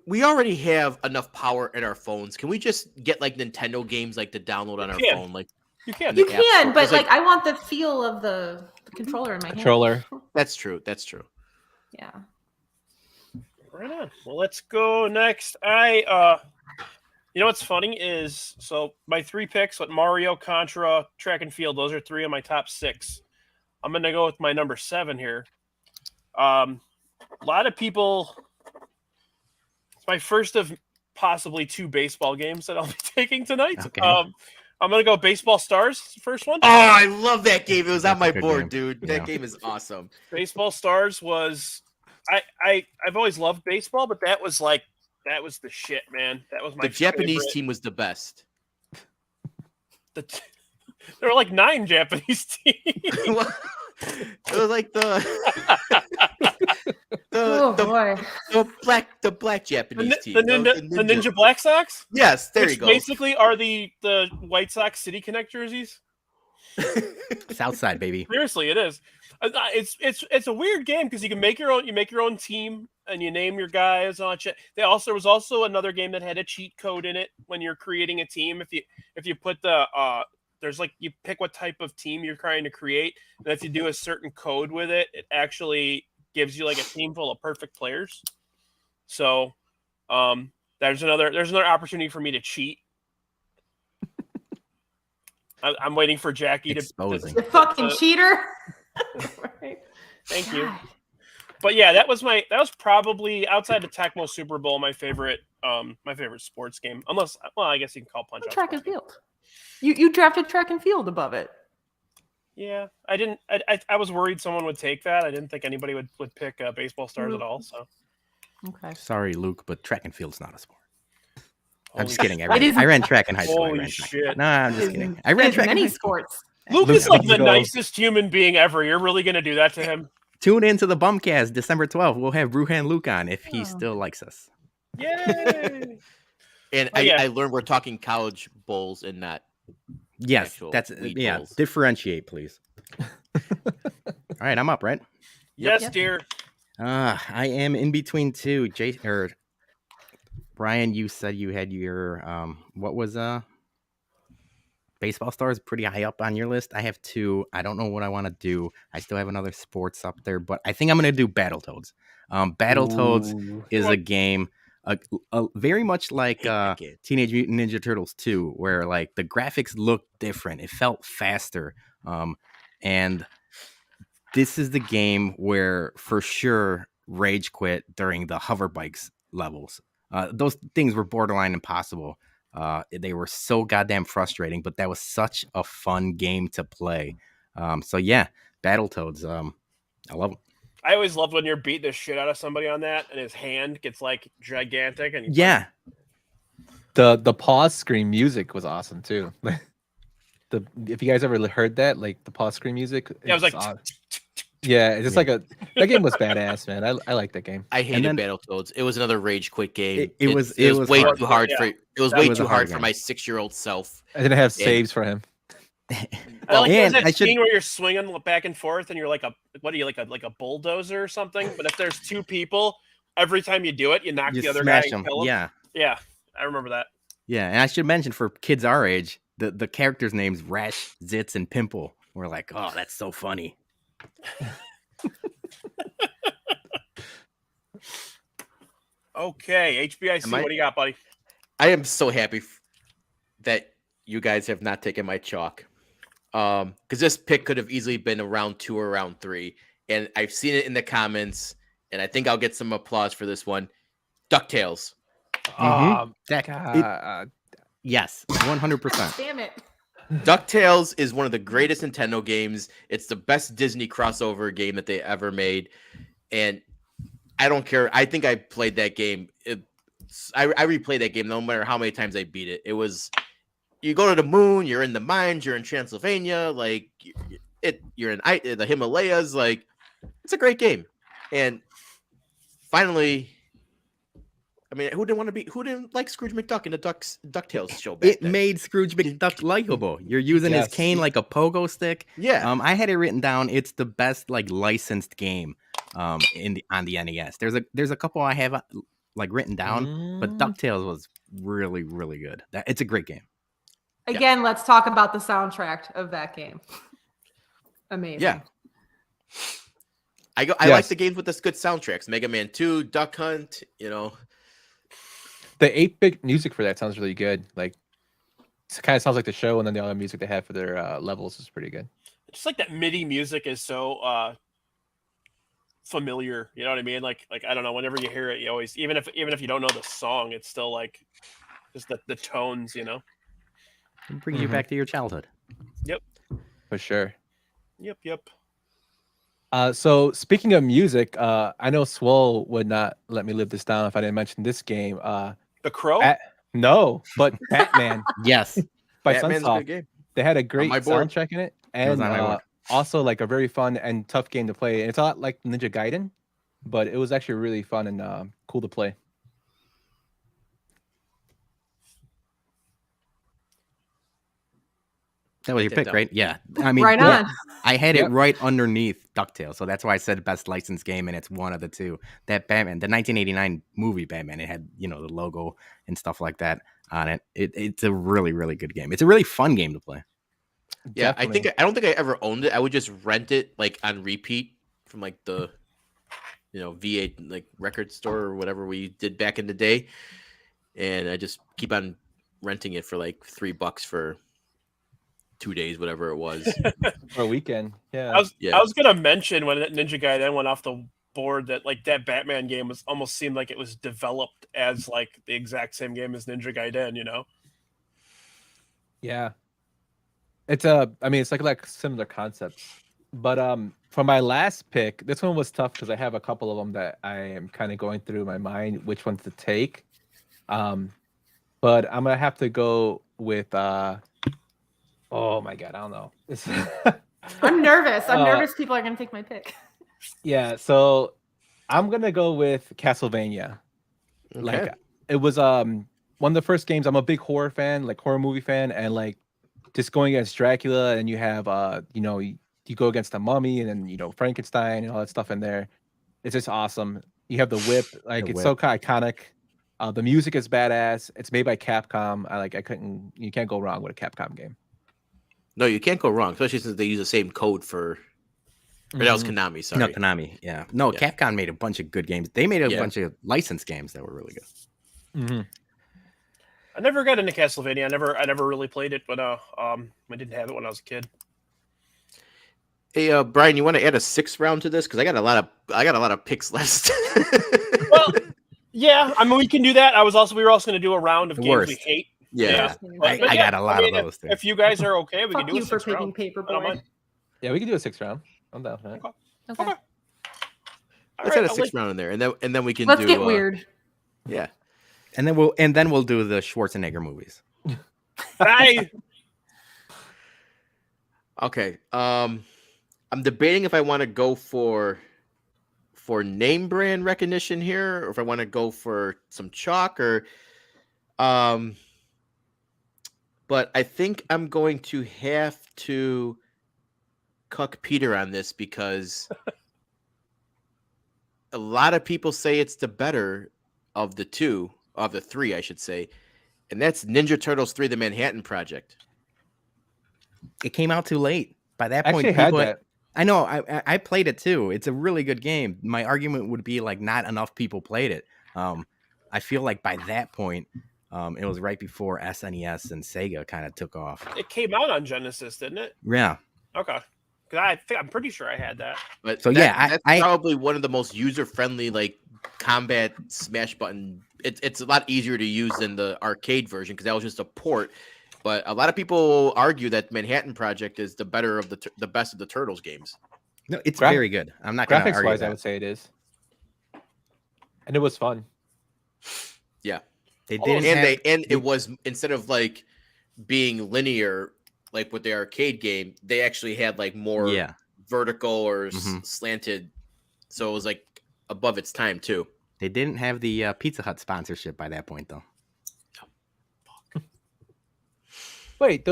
[SPEAKER 2] we already have enough power in our phones. Can we just get like Nintendo games like to download on our
[SPEAKER 6] can.
[SPEAKER 2] phone? Like
[SPEAKER 6] You can.
[SPEAKER 7] You
[SPEAKER 2] the App
[SPEAKER 7] can,
[SPEAKER 2] Store.
[SPEAKER 7] but
[SPEAKER 2] It's
[SPEAKER 7] like I want the feel of the controller in my
[SPEAKER 3] Controller.
[SPEAKER 7] hand.
[SPEAKER 2] that's true. That's true.
[SPEAKER 7] Yeah.
[SPEAKER 6] Right on. Well, let's go next. You know what's funny is, so my 3 picks, with Mario, Contra, track and field, those are 3 of my top 6. I'm going to go with my number 7 here. A lot of people, it's my first of possibly 2 baseball games that I'll be taking tonight.
[SPEAKER 8] Okay.
[SPEAKER 6] I'm going to go Baseball Stars, first one.
[SPEAKER 2] Oh, I love that game. It was on
[SPEAKER 8] That's a
[SPEAKER 2] my
[SPEAKER 8] good
[SPEAKER 2] board,
[SPEAKER 8] game.
[SPEAKER 2] dude.
[SPEAKER 8] Yeah.
[SPEAKER 2] That game is awesome.
[SPEAKER 6] Baseball Stars was, I've always loved baseball, but that was the shit, man. That was my
[SPEAKER 2] The Japanese
[SPEAKER 6] favorite.
[SPEAKER 2] team was the best.
[SPEAKER 6] There were like 9 Japanese teams.
[SPEAKER 2] It was like
[SPEAKER 7] Oh
[SPEAKER 2] the
[SPEAKER 7] boy.
[SPEAKER 2] the black Japanese team.
[SPEAKER 6] The Ninja Black Sox?
[SPEAKER 2] Yes, there
[SPEAKER 6] Which
[SPEAKER 2] you go.
[SPEAKER 6] basically are the White Sox City Connect jerseys.
[SPEAKER 8] Southside, baby.
[SPEAKER 6] Seriously, it is. It's a weird game because you can make your own team and you name your guys on shit. There was also another game that had a cheat code in it when you're creating a team. If you put there's like, you pick what type of team you're trying to create, and if you do a certain code with it, it actually gives you like a team full of perfect players. So there's another opportunity for me to cheat. I'm waiting for Jacki
[SPEAKER 8] Exposing.
[SPEAKER 7] You fucking cheater. Right.
[SPEAKER 6] Thank you.
[SPEAKER 7] God.
[SPEAKER 6] But yeah, that was probably, outside of Tecmo Super Bowl, my favorite sports game. Unless, well, I guess you can call Punch Out
[SPEAKER 7] Track and
[SPEAKER 6] sports game.
[SPEAKER 7] field. You drafted track and field above it.
[SPEAKER 6] Yeah, I didn't. I was worried someone would take that. I didn't think anybody would pick Baseball Stars at all. So
[SPEAKER 7] Okay.
[SPEAKER 8] Sorry, Luke, but track and field's not a sport. I'm
[SPEAKER 6] Holy
[SPEAKER 8] just kidding.
[SPEAKER 7] It
[SPEAKER 8] I ran track in high school.
[SPEAKER 6] Holy shit.
[SPEAKER 8] No, I'm just
[SPEAKER 7] There's-
[SPEAKER 8] kidding. I ran
[SPEAKER 7] there's
[SPEAKER 8] track in
[SPEAKER 7] many
[SPEAKER 8] high school.
[SPEAKER 7] sports.
[SPEAKER 6] Luke
[SPEAKER 8] Luke,
[SPEAKER 6] is like
[SPEAKER 3] I'm
[SPEAKER 6] the
[SPEAKER 3] gonna go-
[SPEAKER 6] nicest human being ever. You're really gonna do that to him?
[SPEAKER 8] Tune into the Bumcast December 12th. We'll have Bruhan Luke on if he
[SPEAKER 7] Oh.
[SPEAKER 8] still likes us.
[SPEAKER 6] Yay!
[SPEAKER 2] And
[SPEAKER 6] Oh, yeah.
[SPEAKER 2] I learned we're talking college bowls and not.
[SPEAKER 8] Yes,
[SPEAKER 2] Actual
[SPEAKER 8] that's
[SPEAKER 2] weed
[SPEAKER 8] yeah.
[SPEAKER 2] bowls.
[SPEAKER 8] Differentiate, please. All right, I'm up, right?
[SPEAKER 6] Yes,
[SPEAKER 7] Yep.
[SPEAKER 6] dear.
[SPEAKER 8] I am in between 2. Brian, you said you had your what was Baseball Stars pretty high up on your list. I have 2. I don't know what I want to do. I still have another sports up there, but I think I'm gonna do Battletoads. Battletoads
[SPEAKER 3] Ooh.
[SPEAKER 8] is a game very much like
[SPEAKER 2] Hate that game.
[SPEAKER 8] Teenage Mutant Ninja Turtles 2, where like the graphics looked different. It felt faster. And this is the game where for sure rage quit during the hover bikes levels. Those things were borderline impossible. They were so goddamn frustrating, but that was such a fun game to play. So yeah, Battletoads. I love them.
[SPEAKER 6] I always loved when you're beating the shit out of somebody on that, and his hand gets like gigantic, and he's
[SPEAKER 8] Yeah.
[SPEAKER 3] The pause screen music was awesome too. If you guys ever heard that, like the pause screen music,
[SPEAKER 6] Yeah, it was
[SPEAKER 3] it's
[SPEAKER 6] like
[SPEAKER 3] aw- yeah, it's just like that game was badass, man. I like that game.
[SPEAKER 2] I hated
[SPEAKER 8] then-
[SPEAKER 2] Battletoads. It was another rage quit game.
[SPEAKER 8] It was
[SPEAKER 2] way
[SPEAKER 8] hard.
[SPEAKER 2] too hard
[SPEAKER 6] Yeah.
[SPEAKER 2] for it was
[SPEAKER 6] That
[SPEAKER 2] way
[SPEAKER 8] was
[SPEAKER 2] too
[SPEAKER 8] a hard
[SPEAKER 2] hard for
[SPEAKER 8] game.
[SPEAKER 2] my 6-year-old self.
[SPEAKER 3] I didn't have
[SPEAKER 2] Yeah.
[SPEAKER 3] saves for him.
[SPEAKER 6] I like
[SPEAKER 8] and
[SPEAKER 6] that
[SPEAKER 8] I should-
[SPEAKER 6] scene where you're swinging back and forth, and you're like like a bulldozer or something. But if there's 2 people, every time you do it, you knock
[SPEAKER 8] You
[SPEAKER 6] the other guy
[SPEAKER 8] smash
[SPEAKER 6] and
[SPEAKER 8] them.
[SPEAKER 6] kill him.
[SPEAKER 8] Yeah.
[SPEAKER 6] Yeah, I remember that.
[SPEAKER 8] Yeah, and I should mention for kids our age, the characters' names Rash, Zitz, and Pimple. We're like, oh, that's so funny.
[SPEAKER 6] Okay, HBIC,
[SPEAKER 2] Am I-
[SPEAKER 6] what do you got, buddy?
[SPEAKER 2] I am so happy that you guys have not taken my chalk. Because this pick could have easily been a round 2 or round 3. and I've seen it in the comments, and I think I'll get some applause for this one. DuckTales.
[SPEAKER 8] Yes, 100%.
[SPEAKER 7] Damn it.
[SPEAKER 2] DuckTales is one of the greatest Nintendo games. It's the best Disney crossover game that they ever made. And I don't care. I think I played that game. I replay that game no matter how many times I beat it. It was, you go to the moon, you're in the mines, you're in Transylvania, like you're in the Himalayas. Like, it's a great game. And finally, I mean, who didn't like Scrooge McDuck in the DuckTales show back
[SPEAKER 8] It
[SPEAKER 2] then?
[SPEAKER 8] made Scrooge McDuck likable. You're using his cane like a pogo stick.
[SPEAKER 2] Yeah.
[SPEAKER 8] I had it written down. It's the best like licensed game on the NES. There's a couple I have like written down, but DuckTales was really, really good. It's a great game.
[SPEAKER 7] Again, let's talk about the soundtrack of that game. Amazing.
[SPEAKER 2] Yeah. I like the games with this good soundtracks. Mega Man 2, Duck Hunt, you know.
[SPEAKER 3] The 8-bit music for that sounds really good. Like, it kind of sounds like the show, and then the other music they have for their levels is pretty good.
[SPEAKER 6] Just like that MIDI music is so familiar. You know what I mean? Like I don't know. Whenever you hear it, you always, even if you don't know the song, it's still like just the tones. You know,
[SPEAKER 8] It brings you back to your childhood.
[SPEAKER 6] Yep.
[SPEAKER 3] For sure.
[SPEAKER 6] Yep.
[SPEAKER 3] So speaking of music, I know Swole would not let me live this down if I didn't mention this game.
[SPEAKER 6] The Crow?
[SPEAKER 3] No, but Batman
[SPEAKER 8] Yes.
[SPEAKER 3] by
[SPEAKER 2] Batman's a
[SPEAKER 3] Sunsoft.
[SPEAKER 2] good game.
[SPEAKER 3] They had a great
[SPEAKER 2] my board.
[SPEAKER 3] soundtrack in it,
[SPEAKER 8] It was
[SPEAKER 3] and
[SPEAKER 8] on my board.
[SPEAKER 3] also like a very fun and tough game to play. It's a lot like Ninja Gaiden, but it was actually really fun and cool to play.
[SPEAKER 8] That was your
[SPEAKER 2] Write that
[SPEAKER 8] pick,
[SPEAKER 2] down.
[SPEAKER 8] right? Yeah. I mean,
[SPEAKER 7] Right on.
[SPEAKER 8] I had
[SPEAKER 3] Yep.
[SPEAKER 8] it right underneath DuckTales, so that's why I said best licensed game, and it's one of the two. That Batman, the 1989 movie Batman, it had the logo and stuff like that on it. It's a really, really good game. It's a really fun game to play.
[SPEAKER 2] Yeah,
[SPEAKER 3] Definitely.
[SPEAKER 2] I don't think I ever owned it. I would just rent it like on repeat from like the VA like record store or whatever we did back in the day. And I just keep on renting it for like $3 for 2 days, whatever it was.
[SPEAKER 3] For a weekend. Yeah.
[SPEAKER 6] I was gonna mention when Ninja Gaiden went off the board that like that Batman game was almost seemed like it was developed as like the exact same game as Ninja Gaiden. You know?
[SPEAKER 3] Yeah. It's it's like similar concepts. But for my last pick, this one was tough because I have a couple of them that I am kind of going through my mind which ones to take. But I'm gonna have to go with oh my god, I don't know.
[SPEAKER 7] I'm nervous. I'm nervous people are going to take my pick.
[SPEAKER 3] Yeah, so I'm gonna go with Castlevania.
[SPEAKER 2] Okay.
[SPEAKER 3] Like, it was one of the first games. I'm a big horror fan, like horror movie fan, and like just going against Dracula, and you have you go against the Mummy, and then Frankenstein and all that stuff in there. It's just awesome. You have the whip, like
[SPEAKER 8] The
[SPEAKER 3] it's so iconic. The music is badass. It's made by Capcom. You can't go wrong with a Capcom game.
[SPEAKER 2] No, you can't go wrong, especially since they use the same code for. Or that was Konami. Sorry.
[SPEAKER 8] No, Konami. Yeah. No,
[SPEAKER 2] Yeah.
[SPEAKER 8] Capcom made a bunch of good games. They made a
[SPEAKER 2] Yeah.
[SPEAKER 8] bunch of licensed games that were really good.
[SPEAKER 3] Mm-hmm.
[SPEAKER 6] I never got into Castlevania. I never really played it, but I didn't have it when I was a kid.
[SPEAKER 2] Hey, Brian, you want to add a 6th round to this? Because I got a lot of picks left.
[SPEAKER 6] Well, yeah, I mean we can do that. We were also going to do a round of
[SPEAKER 8] The
[SPEAKER 6] games
[SPEAKER 8] worst.
[SPEAKER 6] we hate.
[SPEAKER 2] Yeah.
[SPEAKER 6] But
[SPEAKER 8] I got a lot of
[SPEAKER 6] if-
[SPEAKER 8] those, too.
[SPEAKER 6] If you guys are okay, we can
[SPEAKER 7] Fuck
[SPEAKER 6] do
[SPEAKER 7] you
[SPEAKER 6] a
[SPEAKER 7] for
[SPEAKER 6] 6th
[SPEAKER 7] picking
[SPEAKER 6] round. I don't
[SPEAKER 7] Paperboy.
[SPEAKER 6] mind.
[SPEAKER 3] Yeah, we can do a 6th round. I'm down for that.
[SPEAKER 6] Okay.
[SPEAKER 7] Okay.
[SPEAKER 6] Okay.
[SPEAKER 2] Let's add a 6th round in there, and then we can
[SPEAKER 7] Let's
[SPEAKER 2] do.
[SPEAKER 7] get weird.
[SPEAKER 2] Yeah.
[SPEAKER 8] And then we'll do the Schwarzenegger movies.
[SPEAKER 6] Bye.
[SPEAKER 2] Okay. I'm debating if I want to go for name brand recognition here, or if I want to go for some chalk, or but I think I'm going to have to cuck Peter on this because a lot of people say it's the better of the three, I should say, and that's Ninja Turtles 3: The Manhattan Project.
[SPEAKER 8] It came out too late. By that point,
[SPEAKER 3] Actually had
[SPEAKER 8] people
[SPEAKER 3] that.
[SPEAKER 8] I know. I played it too. It's a really good game. My argument would be like not enough people played it. I feel like by that point, it was right before SNES and Sega kind of took off.
[SPEAKER 6] It came out on Genesis, didn't it?
[SPEAKER 8] Yeah.
[SPEAKER 6] Okay. Because I'm pretty sure I had that.
[SPEAKER 2] But
[SPEAKER 8] So,
[SPEAKER 2] that's
[SPEAKER 8] I
[SPEAKER 2] probably one of the most user-friendly like combat smash button. It's a lot easier to use than the arcade version because that was just a port. But a lot of people argue that Manhattan Project is the better of the best of the Turtles games.
[SPEAKER 8] no, it's
[SPEAKER 3] Gra-
[SPEAKER 8] very good. I'm not going to
[SPEAKER 3] Graphics
[SPEAKER 8] argue
[SPEAKER 3] wise, I
[SPEAKER 8] that.
[SPEAKER 3] would say it is, and it was fun.
[SPEAKER 2] Yeah,
[SPEAKER 8] They
[SPEAKER 6] Oh,
[SPEAKER 8] didn't
[SPEAKER 2] and
[SPEAKER 8] have,
[SPEAKER 2] it was instead of like being linear like with the arcade game, they actually had like more
[SPEAKER 8] yeah.
[SPEAKER 2] vertical or
[SPEAKER 8] Mhm.
[SPEAKER 2] slanted, so it was like above its time too.
[SPEAKER 8] They didn't have the Pizza Hut sponsorship by that point, though.
[SPEAKER 3] Wait,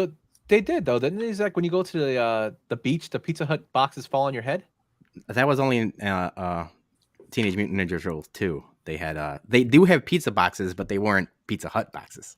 [SPEAKER 3] they did though, didn't they? It's like when you go to the beach, the Pizza Hut boxes fall on your head.
[SPEAKER 8] That was only in Teenage Mutant Ninja Turtles 2. They had they do have pizza boxes, but they weren't Pizza Hut boxes.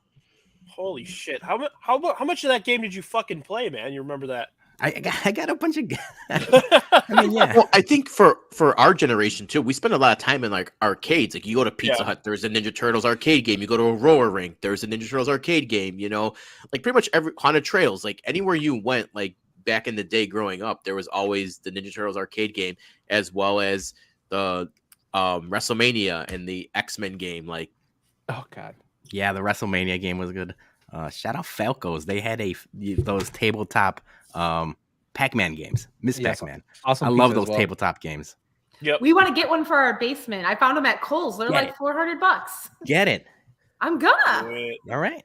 [SPEAKER 6] Holy shit! How much of that game did you fucking play, man? You remember that?
[SPEAKER 8] I got a bunch of. I mean, yeah.
[SPEAKER 2] Well, I think for our generation too, we spend a lot of time in like arcades. Like you go to Pizza
[SPEAKER 6] Yeah.
[SPEAKER 2] Hut, there's a Ninja Turtles arcade game. You go to a roller rink, there's a Ninja Turtles arcade game. You know, like pretty much every Haunted Trails, like anywhere you went, like back in the day growing up, there was always the Ninja Turtles arcade game, as well as the WrestleMania and the X-Men game. Like,
[SPEAKER 3] Oh god.
[SPEAKER 8] Yeah, the WrestleMania game was good. Shout out Falco's. They had those tabletop Pac-Man games. Miss
[SPEAKER 3] Yes,
[SPEAKER 8] Pac-Man.
[SPEAKER 3] Awesome.
[SPEAKER 8] I love
[SPEAKER 3] pizza as
[SPEAKER 8] those
[SPEAKER 3] well.
[SPEAKER 8] tabletop games.
[SPEAKER 6] Yep.
[SPEAKER 7] We want to get one for our basement. I found them at Kohl's. They're
[SPEAKER 8] Get
[SPEAKER 7] like
[SPEAKER 8] it.
[SPEAKER 7] $400.
[SPEAKER 8] Get it.
[SPEAKER 7] I'm gonna.
[SPEAKER 6] Do it.
[SPEAKER 8] All right.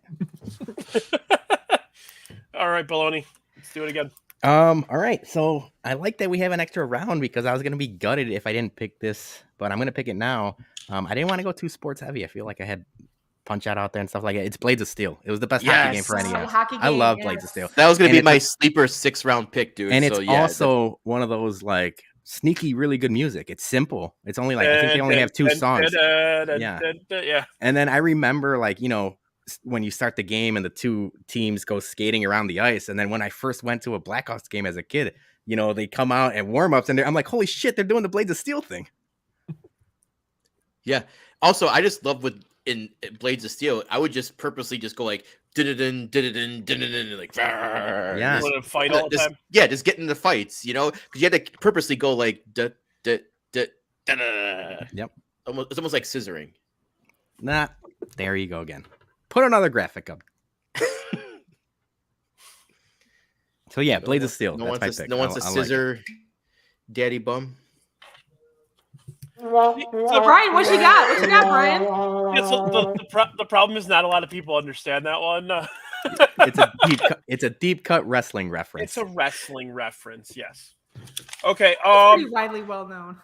[SPEAKER 6] All right, Bologna. Let's do it again.
[SPEAKER 8] All right. So I like that we have an extra round because I was gonna be gutted if I didn't pick this, but I'm gonna pick it now. I didn't want to go too sports heavy. I feel like I had Punch Out there and stuff like that. It's Blades of Steel. It was the best hockey game for
[SPEAKER 2] Yes.
[SPEAKER 8] NES.
[SPEAKER 7] Hockey
[SPEAKER 8] I
[SPEAKER 7] game,
[SPEAKER 8] love
[SPEAKER 7] yes.
[SPEAKER 8] Blades of Steel.
[SPEAKER 2] that was gonna
[SPEAKER 8] And
[SPEAKER 2] be
[SPEAKER 8] it's
[SPEAKER 2] my
[SPEAKER 8] a-
[SPEAKER 2] sleeper 6th-round pick, dude.
[SPEAKER 8] And it's
[SPEAKER 2] so, yeah,
[SPEAKER 8] also one of those like sneaky, really good music. It's simple. It's only like I think they only have 2 songs. Yeah.
[SPEAKER 6] Yeah.
[SPEAKER 8] And then I remember like, when you start the game and the 2 teams go skating around the ice. And then when I first went to a Blackhawks game as a kid, they come out and warm-ups and I'm like, holy shit, they're doing the Blades of Steel thing.
[SPEAKER 2] yeah. Also, I just love in Blades of Steel, I would just purposely just go like dun like
[SPEAKER 8] Yeah.
[SPEAKER 6] You want to fight all the time?
[SPEAKER 2] just get into fights, because you had to purposely go like da.
[SPEAKER 8] Yep.
[SPEAKER 2] It's almost like scissoring.
[SPEAKER 8] Nah, there you go again. Put another graphic up. So yeah, Blades of Steel.
[SPEAKER 2] No
[SPEAKER 8] That's my pick.
[SPEAKER 2] one's a
[SPEAKER 8] I like it.
[SPEAKER 2] scissor daddy bum.
[SPEAKER 7] So Brian, what you got? What you got, Brian?
[SPEAKER 6] Yeah, so the problem is not a lot of people understand that one.
[SPEAKER 8] It's a deep cut wrestling reference.
[SPEAKER 6] It's a wrestling reference, yes. Okay.
[SPEAKER 7] Pretty widely well known.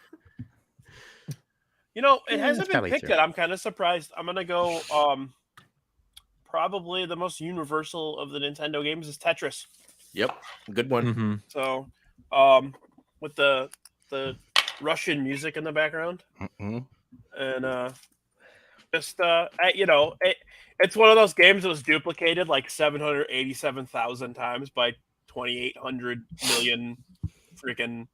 [SPEAKER 6] It
[SPEAKER 8] Yeah,
[SPEAKER 6] hasn't
[SPEAKER 8] that's
[SPEAKER 6] been
[SPEAKER 8] probably
[SPEAKER 6] picked
[SPEAKER 8] true.
[SPEAKER 6] yet. I'm kind of surprised. I'm gonna go. Probably the most universal of the Nintendo games is Tetris.
[SPEAKER 2] Yep, good one.
[SPEAKER 3] Mm-hmm.
[SPEAKER 6] So, with the Russian music in the background,
[SPEAKER 8] Mhm.
[SPEAKER 6] and it's one of those games that was duplicated like 787,000 times by 2,800 million freaking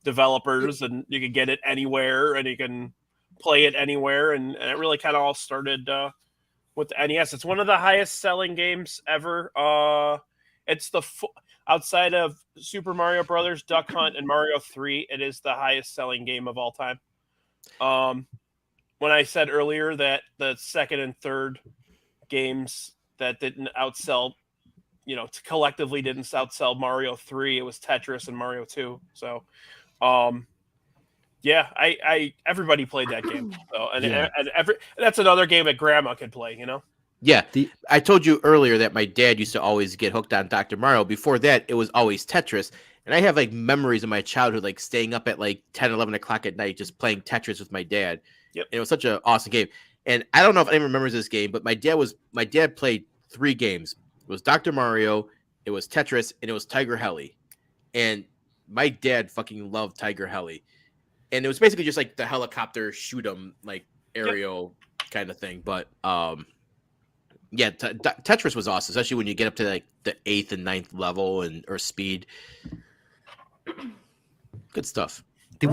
[SPEAKER 6] developers, and you can get it anywhere, and you can play it anywhere, and it really kind of all started with the NES. It's one of the highest selling games ever. It's outside of Super Mario Brothers, Duck Hunt, and Mario 3, it is the highest selling game of all time. When I said earlier that the second and third games that didn't outsell, collectively didn't outsell Mario 3, it was Tetris and Mario 2. So, yeah, everybody played that game. So, and that's another game that Grandma could play.
[SPEAKER 2] Yeah, I told you earlier that my dad used to always get hooked on Dr. Mario. Before that, it was always Tetris. And I have like memories of my childhood, like staying up at like 10, 11 o'clock at night, just playing Tetris with my dad.
[SPEAKER 6] Yep.
[SPEAKER 2] And it was such an awesome game. And I don't know if anyone remembers this game, but my dad played 3 games. It was Dr. Mario, it was Tetris, and it was Tiger Heli. And my dad fucking loved Tiger Heli. And it was basically just like the helicopter shoot 'em, like aerial kind of thing. But yeah, Tetris was awesome, especially when you get up to like the 8th and 9th level or speed. Good stuff.
[SPEAKER 8] The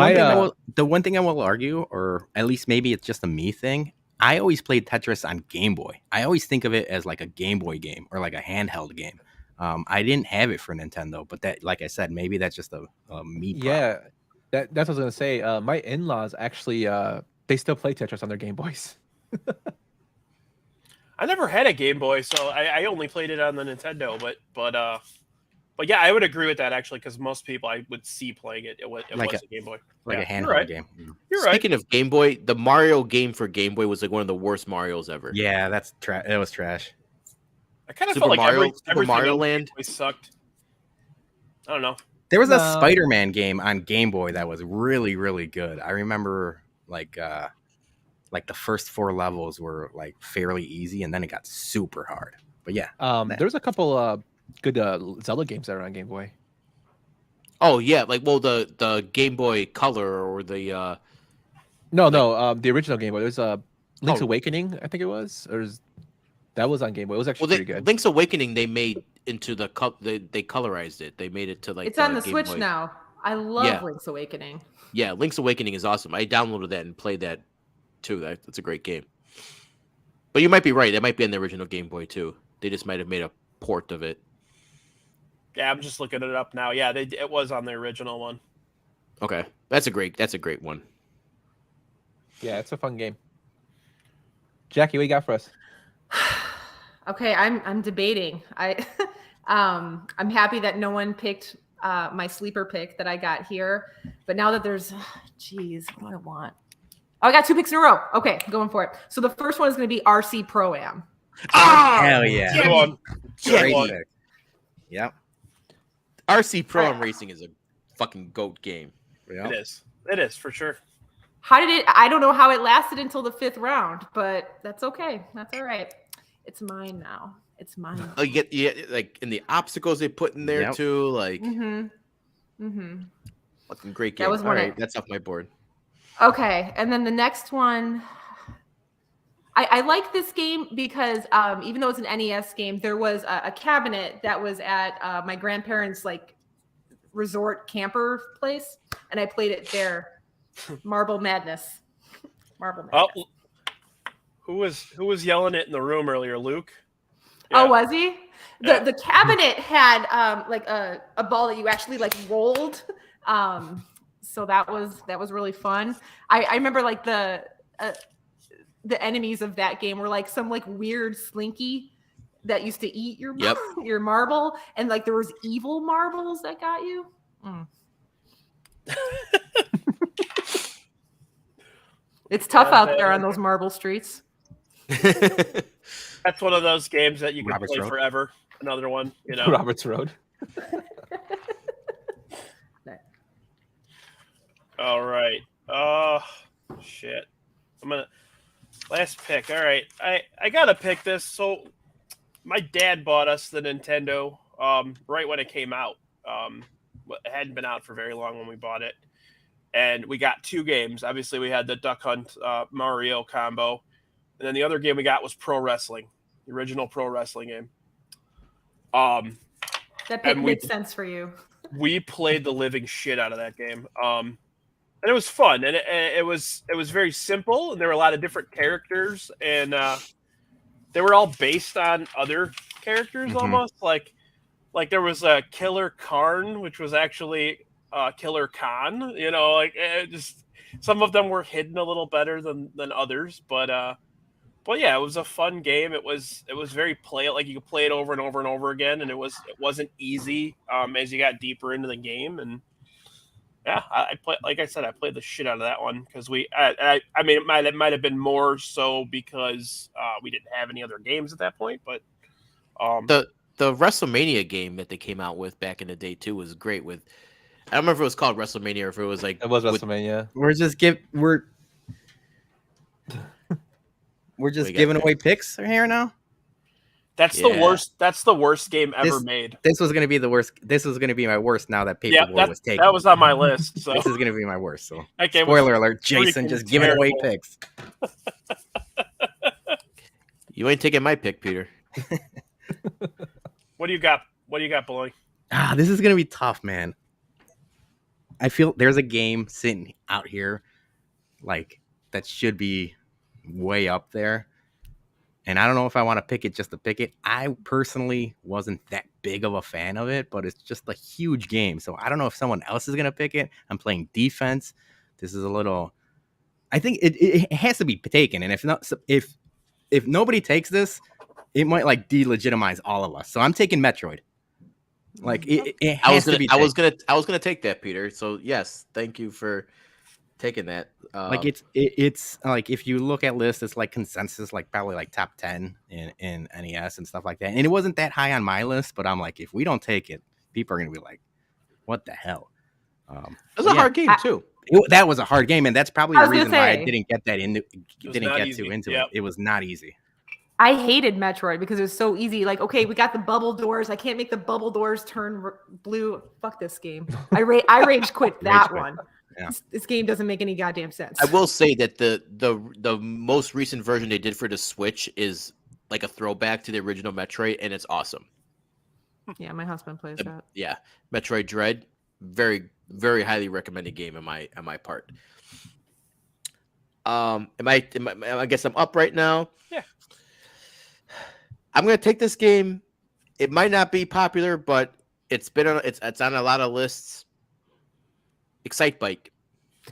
[SPEAKER 8] one thing I will argue, or at least maybe it's just a me thing, I always played Tetris on Game Boy. I always think of it as like a Game Boy game or like a handheld game. I didn't have it for Nintendo, but that, like I said, maybe that's just a me problem.
[SPEAKER 3] Yeah, that's what I was gonna say. My in-laws actually, they still play Tetris on their Game Boys.
[SPEAKER 6] I never had a Game Boy, so I only played it on the Nintendo. But yeah, I would agree with that actually, because most people I would see playing it. It was a Game Boy,
[SPEAKER 8] like a
[SPEAKER 6] Yeah,
[SPEAKER 8] handheld
[SPEAKER 6] you're right.
[SPEAKER 8] game.
[SPEAKER 6] You're right.
[SPEAKER 2] Speaking of Game Boy, the Mario game for Game Boy was like one of the worst Marios ever.
[SPEAKER 8] Yeah, that's It was trash.
[SPEAKER 6] I kind of
[SPEAKER 2] Super
[SPEAKER 6] felt like
[SPEAKER 2] Mario- Super
[SPEAKER 6] everything
[SPEAKER 2] Mario
[SPEAKER 6] on Game
[SPEAKER 2] Land?
[SPEAKER 6] Boy sucked. I don't know.
[SPEAKER 8] There was a
[SPEAKER 3] No.
[SPEAKER 8] Spider-Man game on Game Boy that was really, really good. I remember like the first 4 levels were like fairly easy, and then it got super hard. But yeah,
[SPEAKER 3] There's a couple good Zelda games that are on Game Boy.
[SPEAKER 2] Oh yeah, like the Game Boy Color or the
[SPEAKER 3] No, the original Game Boy. There's Link's
[SPEAKER 2] Oh.
[SPEAKER 3] Awakening, I think it was, that was on Game Boy. It was actually
[SPEAKER 2] well,
[SPEAKER 3] pretty good.
[SPEAKER 2] Link's Awakening they made into they colorized it. They made it to like
[SPEAKER 7] It's on the
[SPEAKER 2] Game
[SPEAKER 7] Switch
[SPEAKER 2] Boy.
[SPEAKER 7] now. I love
[SPEAKER 2] Yeah.
[SPEAKER 7] Link's Awakening.
[SPEAKER 2] Yeah, Link's Awakening is awesome. I downloaded that and played that too. That's a great game. But you might be right. It might be on the original Game Boy too. They just might have made a port of it.
[SPEAKER 6] Yeah, I'm just looking it up now. Yeah, it was on the original one.
[SPEAKER 2] Okay, that's a great one.
[SPEAKER 3] Yeah, it's a fun game. Jackie, what you got for us?
[SPEAKER 7] Okay, I'm debating. I'm happy that no one picked my sleeper pick that I got here. But now that there's, geez, what do I want? Oh, I got 2 picks in a row. Okay, going for it. So the first one is going to be RC Pro-Am.
[SPEAKER 8] hell yeah,
[SPEAKER 6] Good one.
[SPEAKER 8] great
[SPEAKER 6] one.
[SPEAKER 8] pick. Yep.
[SPEAKER 2] RC Pro Am Racing is a fucking goat game.
[SPEAKER 8] Yep.
[SPEAKER 6] It is. It is for sure.
[SPEAKER 7] I don't know how it lasted until the 5th round, but that's okay. That's all right. It's mine now. It's mine.
[SPEAKER 2] Oh, you get like in the obstacles they put in there
[SPEAKER 8] Yep.
[SPEAKER 2] too. Like
[SPEAKER 7] Mm-hmm.
[SPEAKER 2] fucking great game.
[SPEAKER 7] That was
[SPEAKER 2] All
[SPEAKER 7] one
[SPEAKER 2] right,
[SPEAKER 7] I-
[SPEAKER 2] that's off my board.
[SPEAKER 7] Okay, and then the next one, I like this game because even though it's an NES game, there was a cabinet that was at my grandparents' like resort camper place, and I played it there. Marble Madness. Marble Madness.
[SPEAKER 6] Oh, who was yelling it in the room earlier, Luke?
[SPEAKER 7] Oh,
[SPEAKER 6] Yeah.
[SPEAKER 7] was he? The cabinet had like a ball that you actually like rolled. So that was really fun. I remember like the enemies of that game were like some like weird slinky that used to eat your
[SPEAKER 2] Yep.
[SPEAKER 7] your marble, and like there was evil marbles that got you. It's tough out there on those marble streets.
[SPEAKER 6] That's one of those games that you can
[SPEAKER 8] Robert's
[SPEAKER 6] play
[SPEAKER 8] Road.
[SPEAKER 6] forever. Another one, you know.
[SPEAKER 3] Robert's Road.
[SPEAKER 6] All right. Shit. Last pick. All right. I gotta pick this. So my dad bought us the Nintendo right when it came out. It hadn't been out for very long when we bought it. And we got 2 games. Obviously, we had the Duck Hunt Mario combo. And then the other game we got was Pro Wrestling, the original Pro Wrestling game.
[SPEAKER 7] That
[SPEAKER 6] And
[SPEAKER 7] makes sense for you.
[SPEAKER 6] We played the living shit out of that game. And it was fun, and it was very simple, and there were a lot of different characters, and they were all based on other characters almost. Like there was a Killer Karn, which was actually Killer Khan. You know, like just some of them were hidden a little better than others, but yeah, it was a fun game. It was very like you could play it over and over and over again, and it wasn't easy as you got deeper into the game. And yeah, I play, like I said, I played the shit out of that one because I mean it might have been more so because we didn't have any other games at that point, but
[SPEAKER 2] The WrestleMania game that they came out with back in the day too was great. With I don't remember if it was called WrestleMania or if it was like
[SPEAKER 3] It was
[SPEAKER 2] with-
[SPEAKER 3] WrestleMania.
[SPEAKER 8] We're just
[SPEAKER 2] We got
[SPEAKER 8] giving
[SPEAKER 2] there.
[SPEAKER 8] away picks here now.
[SPEAKER 6] that's
[SPEAKER 2] Yeah.
[SPEAKER 6] the worst. That's the worst game ever
[SPEAKER 8] This-
[SPEAKER 6] made.
[SPEAKER 8] This was gonna be the worst. This was gonna be my worst. Now that
[SPEAKER 6] Yeah,
[SPEAKER 8] Paperboy was taken,
[SPEAKER 6] that was on my list. So
[SPEAKER 8] This is gonna be my worst. So
[SPEAKER 6] that game was
[SPEAKER 8] spoiler alert, Jason
[SPEAKER 6] freaking
[SPEAKER 8] just giving away
[SPEAKER 6] terrible.
[SPEAKER 8] picks.
[SPEAKER 2] You ain't taking my pick, Peter.
[SPEAKER 6] What do you got? What do you got, Bologna?
[SPEAKER 8] This is gonna be tough, man. I feel there's a game sitting out here, like that should be way up there, And I don't know if I want to pick it just to pick it. I personally wasn't that big of a fan of it, but it's just a huge game. So I don't know if someone else is going to pick it. I'm playing defense. This is a little, I think it has to be taken. And if not, if nobody takes this, it might like delegitimize all of us. So I'm taking Metroid. Like it has to be taken.
[SPEAKER 2] I was gonna take that, Peter. So yes, thank you for taking that.
[SPEAKER 8] Like it's like if you look at lists, it's like consensus, like probably like top 10 in NES and stuff like that. And it wasn't that high on my list, but I'm like, if we don't take it, people are gonna be like, "What the hell?"
[SPEAKER 2] It was a hard game too.
[SPEAKER 8] That was a hard game, and that's probably the reason why I didn't get that into
[SPEAKER 6] Yep.
[SPEAKER 8] it. It was not easy.
[SPEAKER 7] I hated Metroid because it was so easy. Like, okay, we got the bubble doors. I can't make the bubble doors turn blue. Fuck this game. I rage quit that one.
[SPEAKER 8] Yeah.
[SPEAKER 7] This game doesn't make any goddamn sense.
[SPEAKER 2] I will say that the most recent version they did for the Switch is like a throwback to the original Metroid, and it's awesome.
[SPEAKER 7] Yeah, my husband plays that.
[SPEAKER 2] Yeah, Metroid Dread, very very highly recommended game on my part. I guess I'm up right now.
[SPEAKER 6] Yeah.
[SPEAKER 2] I'm gonna take this game. It might not be popular, but it's on a lot of lists. Excite Bike.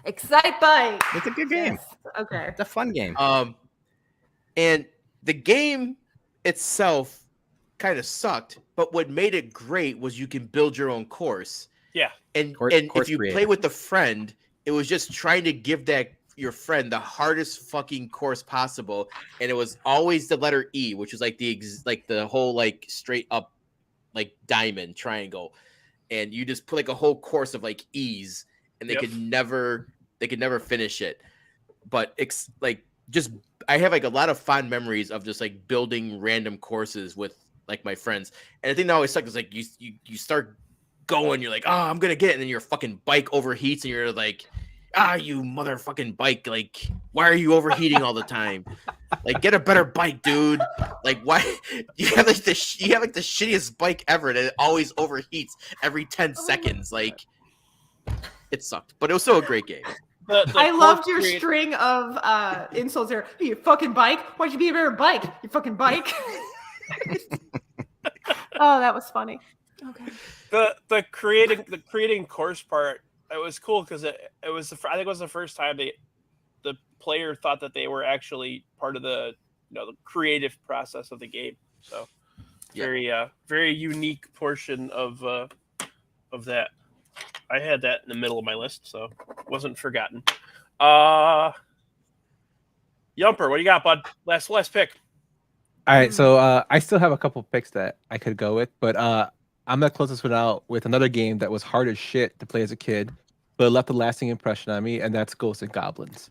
[SPEAKER 7] Excite Bike.
[SPEAKER 8] It's a good game.
[SPEAKER 7] Yes. Okay.
[SPEAKER 8] It's a fun game.
[SPEAKER 2] And the game itself kind of sucked, but what made it great was you can build your own course.
[SPEAKER 6] Yeah.
[SPEAKER 2] And
[SPEAKER 8] Course
[SPEAKER 2] if you
[SPEAKER 8] creator.
[SPEAKER 2] play with a friend, it was just trying to give your friend the hardest fucking course possible, and it was always the letter E, which was like the whole like straight up like diamond triangle, and you just put like a whole course of like E's, and they could never finish it. But it's like just I have like a lot of fond memories of just like building random courses with like my friends, and the thing that always sucked is like you start going, you're like, oh, I'm gonna get it, and then your fucking bike overheats, and you're like, you motherfucking bike, like why are you overheating all the time? Like get a better bike, dude. Like why you have like the shittiest bike ever, and it always overheats every 10 seconds. Like it sucked, but it was still a great game.
[SPEAKER 7] I loved your string of insults there. You fucking bike. Why'd you be a better bike? You fucking bike. Oh, that was funny. Okay.
[SPEAKER 6] The creating course part, it was cool because it was I think it was the first time the player thought that they were actually part of the the creative process of the game. So very unique portion of that. I had that in the middle of my list, so it wasn't forgotten. Yumper, what do you got, bud? Last pick.
[SPEAKER 3] All right, so I still have a couple picks that I could go with, but I'm gonna close this one out with another game that was hard as shit to play as a kid, but it left a lasting impression on me, and that's Ghosts and Goblins.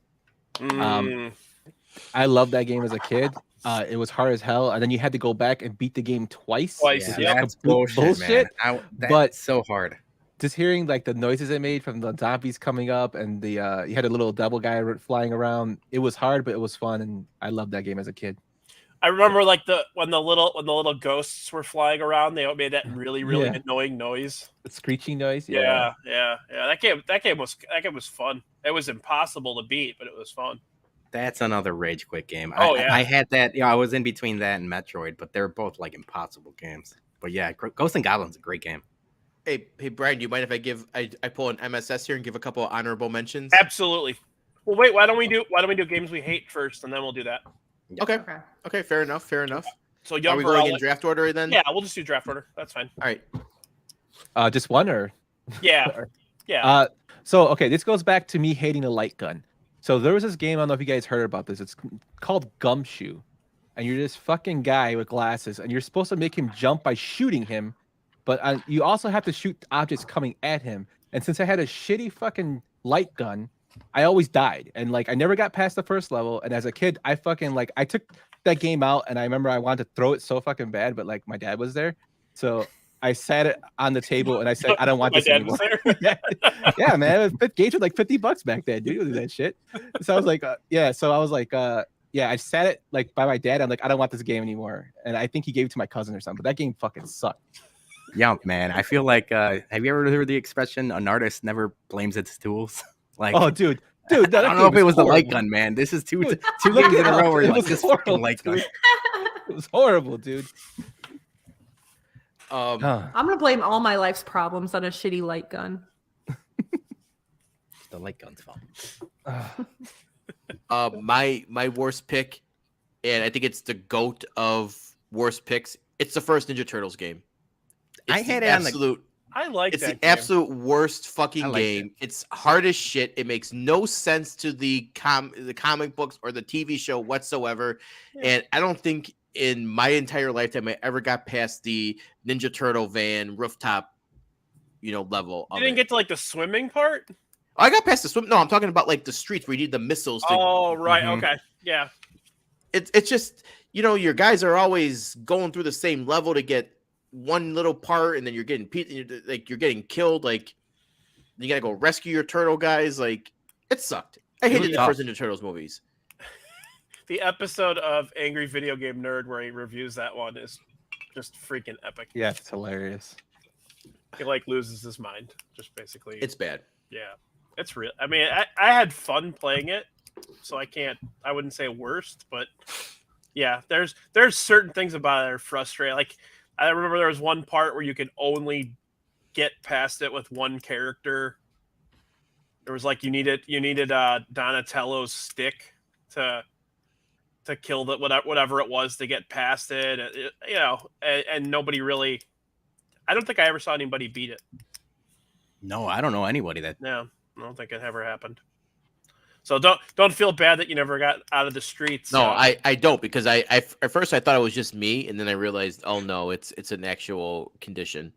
[SPEAKER 3] I loved that game as a kid. It was hard as hell, and then you had to go back and beat the game twice.
[SPEAKER 8] Yeah, that's bullshit. Man. That's so hard.
[SPEAKER 3] Just hearing like the noises it made from the zombies coming up, and the you had a little devil guy flying around. It was hard, but it was fun, and I loved that game as a kid.
[SPEAKER 6] I remember like when the little ghosts were flying around, they made that really annoying noise.
[SPEAKER 3] The screeching noise.
[SPEAKER 6] Yeah. That game was fun. It was impossible to beat, but it was fun.
[SPEAKER 8] That's another rage quit game.
[SPEAKER 6] Yeah.
[SPEAKER 8] I had that. Yeah, I was in between that and Metroid, but they're both like impossible games. But yeah, Ghosts and Goblins is a great game.
[SPEAKER 2] Hey, Brian, do you mind if I pull an MSS here and give a couple of honorable mentions?
[SPEAKER 6] Absolutely. Well, wait. Why don't we do games we hate first, and then we'll do that.
[SPEAKER 2] Okay. Fair enough.
[SPEAKER 6] So
[SPEAKER 2] are we going in draft order then?
[SPEAKER 6] Yeah, we'll just do draft order. That's fine.
[SPEAKER 2] All right.
[SPEAKER 3] Just one or?
[SPEAKER 6] Yeah. Yeah.
[SPEAKER 3] So okay, this goes back to me hating a light gun. So there was this game, I don't know if you guys heard about this. It's called Gumshoe. And you're this fucking guy with glasses, and you're supposed to make him jump by shooting him, but you also have to shoot objects coming at him. And since I had a shitty fucking light gun, I always died. And like I never got past the first level. And as a kid, I took that game out, and I remember I wanted to throw it so fucking bad, but like my dad was there. So I sat it on the table and I said, I don't want this anymore. Yeah, man. It was gauge was like $50 back then, dude. Do that shit. So I was like, I sat it like by my dad. I'm like, I don't want this game anymore. And I think he gave it to my cousin or something. But that game fucking sucked.
[SPEAKER 8] Yeah, man. I feel like, have you ever heard the expression, an artist never blames its tools? Like,
[SPEAKER 3] oh, dude.
[SPEAKER 8] I don't know if it was the light gun, man. This is two games in a row where it was just fucking light gun.
[SPEAKER 3] It was horrible, dude.
[SPEAKER 2] Um,
[SPEAKER 7] I'm gonna blame all my life's problems on a shitty light gun.
[SPEAKER 8] The light gun's fault.
[SPEAKER 2] my worst pick, and I think it's the GOAT of worst picks. It's the first Ninja Turtles game.
[SPEAKER 8] I had it on the
[SPEAKER 2] absolute.
[SPEAKER 6] I like
[SPEAKER 2] It's
[SPEAKER 6] that
[SPEAKER 2] the
[SPEAKER 6] game.
[SPEAKER 2] absolute worst fucking
[SPEAKER 8] I liked
[SPEAKER 2] game. It's hard as shit. It makes no sense to the comic books or the TV show whatsoever.
[SPEAKER 6] Yeah.
[SPEAKER 2] And I don't think in my entire lifetime I ever got past the Ninja Turtle van rooftop, level.
[SPEAKER 6] You
[SPEAKER 2] Of
[SPEAKER 6] didn't
[SPEAKER 2] it.
[SPEAKER 6] get to like the swimming part?
[SPEAKER 2] I got past the swim. No, I'm talking about like the streets where you need the missiles.
[SPEAKER 6] Oh, right.
[SPEAKER 8] Mhm.
[SPEAKER 6] Okay. Yeah.
[SPEAKER 2] It's just your guys are always going through the same level to get one little part, and then you're getting you're getting killed. Like you gotta go rescue your turtle guys. Like it sucked. I hated the first Ninja Turtles movies.
[SPEAKER 6] The episode of Angry Video Game Nerd where he reviews that one is just freaking epic.
[SPEAKER 3] Yeah, it's hilarious.
[SPEAKER 6] He like loses his mind. Just basically.
[SPEAKER 2] It's bad.
[SPEAKER 6] Yeah. It's real. I mean, I had fun playing it, so I wouldn't say worst, but yeah, there's certain things about it that are frustrating. Like I remember there was one part where you could only get past it with one character. There was like you needed Donatello's stick to kill the whatever it was to get past it. And nobody really. I don't think I ever saw anybody beat it.
[SPEAKER 8] No, I don't know anybody that.
[SPEAKER 6] No, I don't think it ever happened. So don't feel bad that you never got out of the streets.
[SPEAKER 2] No, I don't, because I at first I thought it was just me, and then I realized, oh no, it's an actual condition.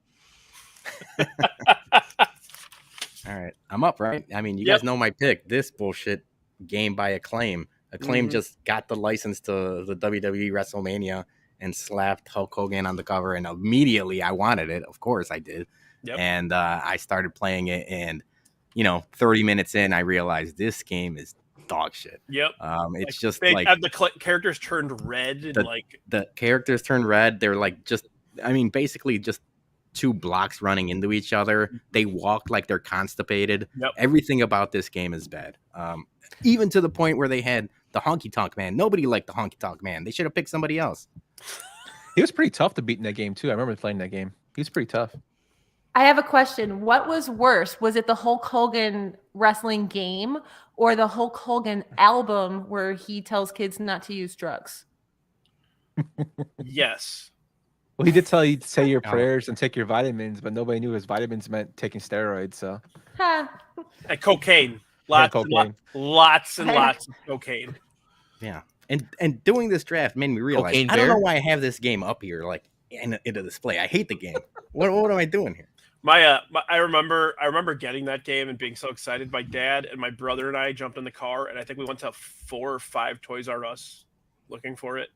[SPEAKER 8] All right, I'm up, right? I mean, you
[SPEAKER 6] Yep.
[SPEAKER 8] guys know my pick. This bullshit game by Acclaim. Acclaim
[SPEAKER 6] Mhm.
[SPEAKER 8] just got the license to the WWE WrestleMania and slapped Hulk Hogan on the cover, and immediately I wanted it. Of course, I did.
[SPEAKER 6] Yep.
[SPEAKER 8] And I started playing it, and 30 minutes in, I realized this game is dog shit.
[SPEAKER 6] Yep.
[SPEAKER 8] It's just
[SPEAKER 6] They
[SPEAKER 8] like
[SPEAKER 6] have the characters turned red and
[SPEAKER 8] the characters turn red. They're like basically just two blocks running into each other. They walk like they're constipated.
[SPEAKER 6] Yep.
[SPEAKER 8] Everything about this game is bad. Even to the point where they had the Honky Tonk Man. Nobody liked the Honky Tonk Man. They should have picked somebody else.
[SPEAKER 3] He was pretty tough to beat in that game too. I remember playing that game. He was pretty tough.
[SPEAKER 7] I have a question. What was worse? Was it the Hulk Hogan wrestling game or the Hulk Hogan album where he tells kids not to use drugs?
[SPEAKER 6] yes.
[SPEAKER 3] Well, he did tell you to say your
[SPEAKER 8] Oh.
[SPEAKER 3] prayers and take your vitamins, but nobody knew his vitamins meant taking steroids. So
[SPEAKER 7] Ha.
[SPEAKER 6] And cocaine. Lots,
[SPEAKER 3] cocaine.
[SPEAKER 6] lots and lots of cocaine.
[SPEAKER 8] Yeah. And doing this draft made me realize
[SPEAKER 2] Cocaine
[SPEAKER 8] I don't
[SPEAKER 2] Bear?
[SPEAKER 8] know why I have this game up here like in a display. I hate the game. What am I doing here?
[SPEAKER 6] I remember getting that game and being so excited. My dad and my brother and I jumped in the car, and I think we went to 4 or 5 Toys R Us looking for it.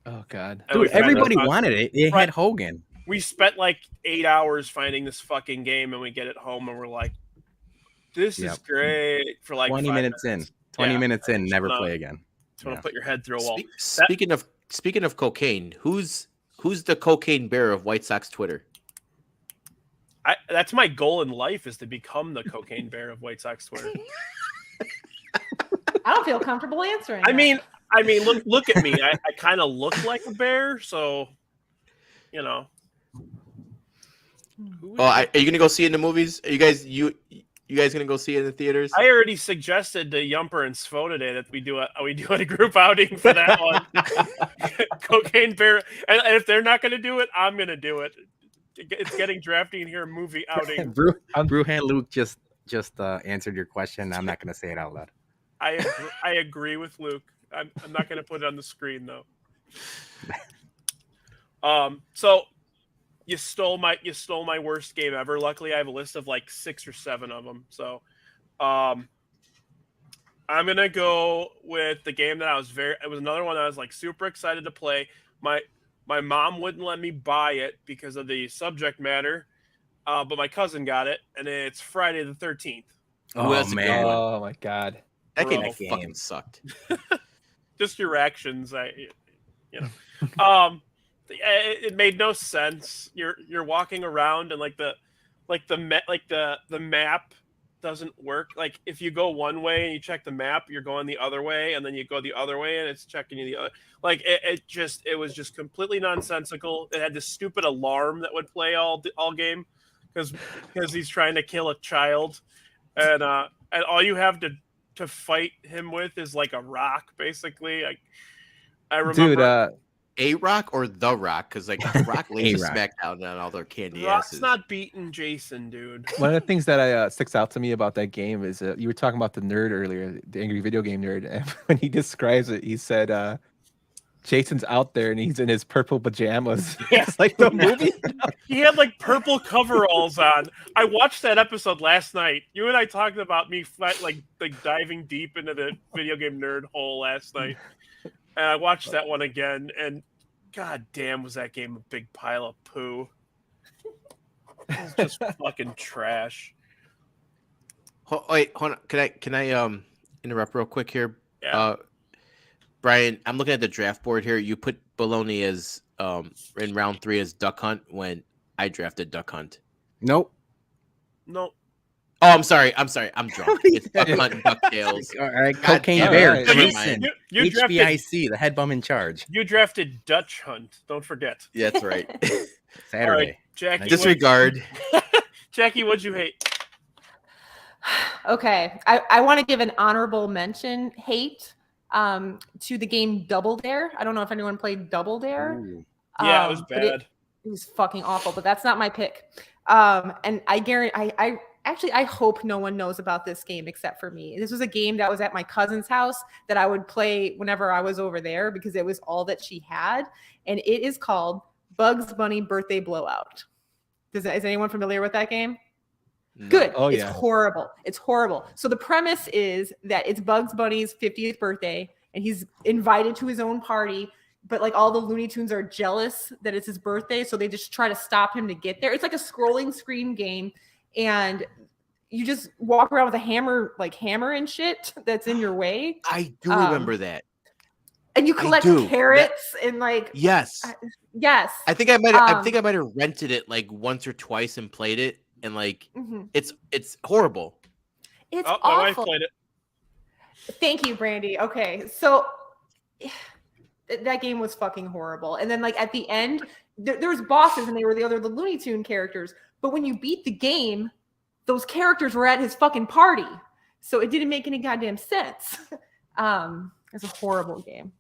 [SPEAKER 3] oh god,
[SPEAKER 6] And we
[SPEAKER 8] Dude,
[SPEAKER 6] found
[SPEAKER 8] everybody
[SPEAKER 6] it.
[SPEAKER 8] wanted it. It
[SPEAKER 6] Right.
[SPEAKER 8] had Hogan.
[SPEAKER 6] We spent like 8 hours finding this fucking game, and we get it home, and we're like, "This is
[SPEAKER 8] Yep.
[SPEAKER 6] great." For like
[SPEAKER 8] 20
[SPEAKER 6] 5
[SPEAKER 8] minutes in. 20
[SPEAKER 6] Yeah.
[SPEAKER 8] minutes in, never
[SPEAKER 6] Just wanna-
[SPEAKER 8] play again.
[SPEAKER 6] Just want to
[SPEAKER 8] Yeah.
[SPEAKER 6] put your head through a wall.
[SPEAKER 2] Speaking of cocaine, who's the cocaine bear of White Sox Twitter?
[SPEAKER 6] That's my goal in life, is to become the cocaine bear of White Sox Twitter.
[SPEAKER 7] I don't feel comfortable answering.
[SPEAKER 6] I
[SPEAKER 7] that.
[SPEAKER 6] mean, look at me. I kind of look like a bear, so Who is
[SPEAKER 2] Oh, are you gonna go see it in the movies? Are you guys gonna go see it in the theaters?
[SPEAKER 6] I already suggested to Yumper and Svo today that we do a group outing for that one. Cocaine Bear, and if they're not going to do it, I'm going to do it. It's getting drafty in here. Movie outing.
[SPEAKER 8] Bruhan Luke just answered your question. I'm not going to say it out loud.
[SPEAKER 6] I agree with Luke. I'm not going to put it on the screen though. So you stole my worst game ever. Luckily, I have a list of like 6 or 7 of them. So, I'm gonna go with the game that it was another one that I was like super excited to play. My mom wouldn't let me buy it because of the subject matter, but my cousin got it, and it's Friday the 13th.
[SPEAKER 2] Ooh, that's a good one.
[SPEAKER 3] oh my god.
[SPEAKER 2] That game
[SPEAKER 6] Bro.
[SPEAKER 2] fucking sucked.
[SPEAKER 6] Just your actions, it made no sense. You're walking around and the map doesn't work. Like if you go one way and you check the map, you're going the other way, and then you go the other way and it's checking you the other. Like it was just completely nonsensical. It had this stupid alarm that would play all game because he's trying to kill a child, and all you have to fight him with is like a rock, basically. I remember.
[SPEAKER 3] Dude,
[SPEAKER 2] A Rock or The Rock? Because like Rock lays a smackdown on all their candy
[SPEAKER 6] Rock's
[SPEAKER 2] asses.
[SPEAKER 6] not beating Jason, dude.
[SPEAKER 3] one of the things that sticks out to me about that game is you were talking about the nerd earlier, the angry video game nerd, and when he describes it, he said Jason's out there and he's in his purple pajamas.
[SPEAKER 6] Yeah.
[SPEAKER 3] It's like the movie.
[SPEAKER 6] He had like purple coveralls on. I watched that episode last night. You and I talked about me like diving deep into the video game nerd hole last night. And I watched that one again, and god damn, was that game a big pile of poo. It was just fucking trash.
[SPEAKER 2] Wait, hold on. Can I interrupt real quick here?
[SPEAKER 6] Yeah.
[SPEAKER 2] Brian, I'm looking at the draft board here. You put Bologna as in round 3 as Duck Hunt when I drafted Duck Hunt.
[SPEAKER 8] Nope.
[SPEAKER 6] No.
[SPEAKER 2] Oh, I'm sorry. I'm drunk. It's Duck Hunt and DuckTales.
[SPEAKER 8] All right,
[SPEAKER 2] God
[SPEAKER 8] Cocaine
[SPEAKER 2] damn
[SPEAKER 8] Bear,
[SPEAKER 2] it.
[SPEAKER 8] Jason,
[SPEAKER 6] You drafted,
[SPEAKER 8] HBIC, the head bum in charge.
[SPEAKER 6] you drafted Dutch Hunt. Don't forget.
[SPEAKER 2] Yeah, that's right.
[SPEAKER 8] Saturday.
[SPEAKER 6] All right, Jackie.
[SPEAKER 2] Disregard.
[SPEAKER 6] Jackie, what'd you hate?
[SPEAKER 7] Okay, I want to give an honorable mention hate to the game Double Dare. I don't know if anyone played Double Dare.
[SPEAKER 8] Ooh.
[SPEAKER 6] Yeah, it was
[SPEAKER 7] but
[SPEAKER 6] bad.
[SPEAKER 7] It was fucking awful, but that's not my pick. And I guarantee, I hope no one knows about this game except for me. This was a game that was at my cousin's house that I would play whenever I was over there because it was all that she had. And it is called Bugs Bunny Birthday Blowout. Is anyone familiar with that game?
[SPEAKER 2] No.
[SPEAKER 7] Good.
[SPEAKER 3] Oh,
[SPEAKER 7] It's
[SPEAKER 3] yeah.
[SPEAKER 7] horrible. It's horrible. So the premise is that it's Bugs Bunny's 50th birthday and he's invited to his own party, but like all the Looney Tunes are jealous that it's his birthday. So they just try to stop him to get there. It's like a scrolling screen game. And you just walk around with a hammer and shit that's in your way.
[SPEAKER 2] I do remember that.
[SPEAKER 7] And you collect
[SPEAKER 2] do.
[SPEAKER 7] carrots and like
[SPEAKER 2] Yes.
[SPEAKER 7] yes.
[SPEAKER 2] I think I might have rented it like once or twice and played it, and like
[SPEAKER 7] Mhm.
[SPEAKER 2] it's horrible.
[SPEAKER 7] It's
[SPEAKER 6] Oh, my wife
[SPEAKER 7] awful.
[SPEAKER 6] played it.
[SPEAKER 7] Thank you, Brandy. Okay, so that game was fucking horrible. And then like at the end, there was bosses and they were the Looney Tune characters. But when you beat the game, those characters were at his fucking party. So it didn't make any goddamn sense. It's a horrible game.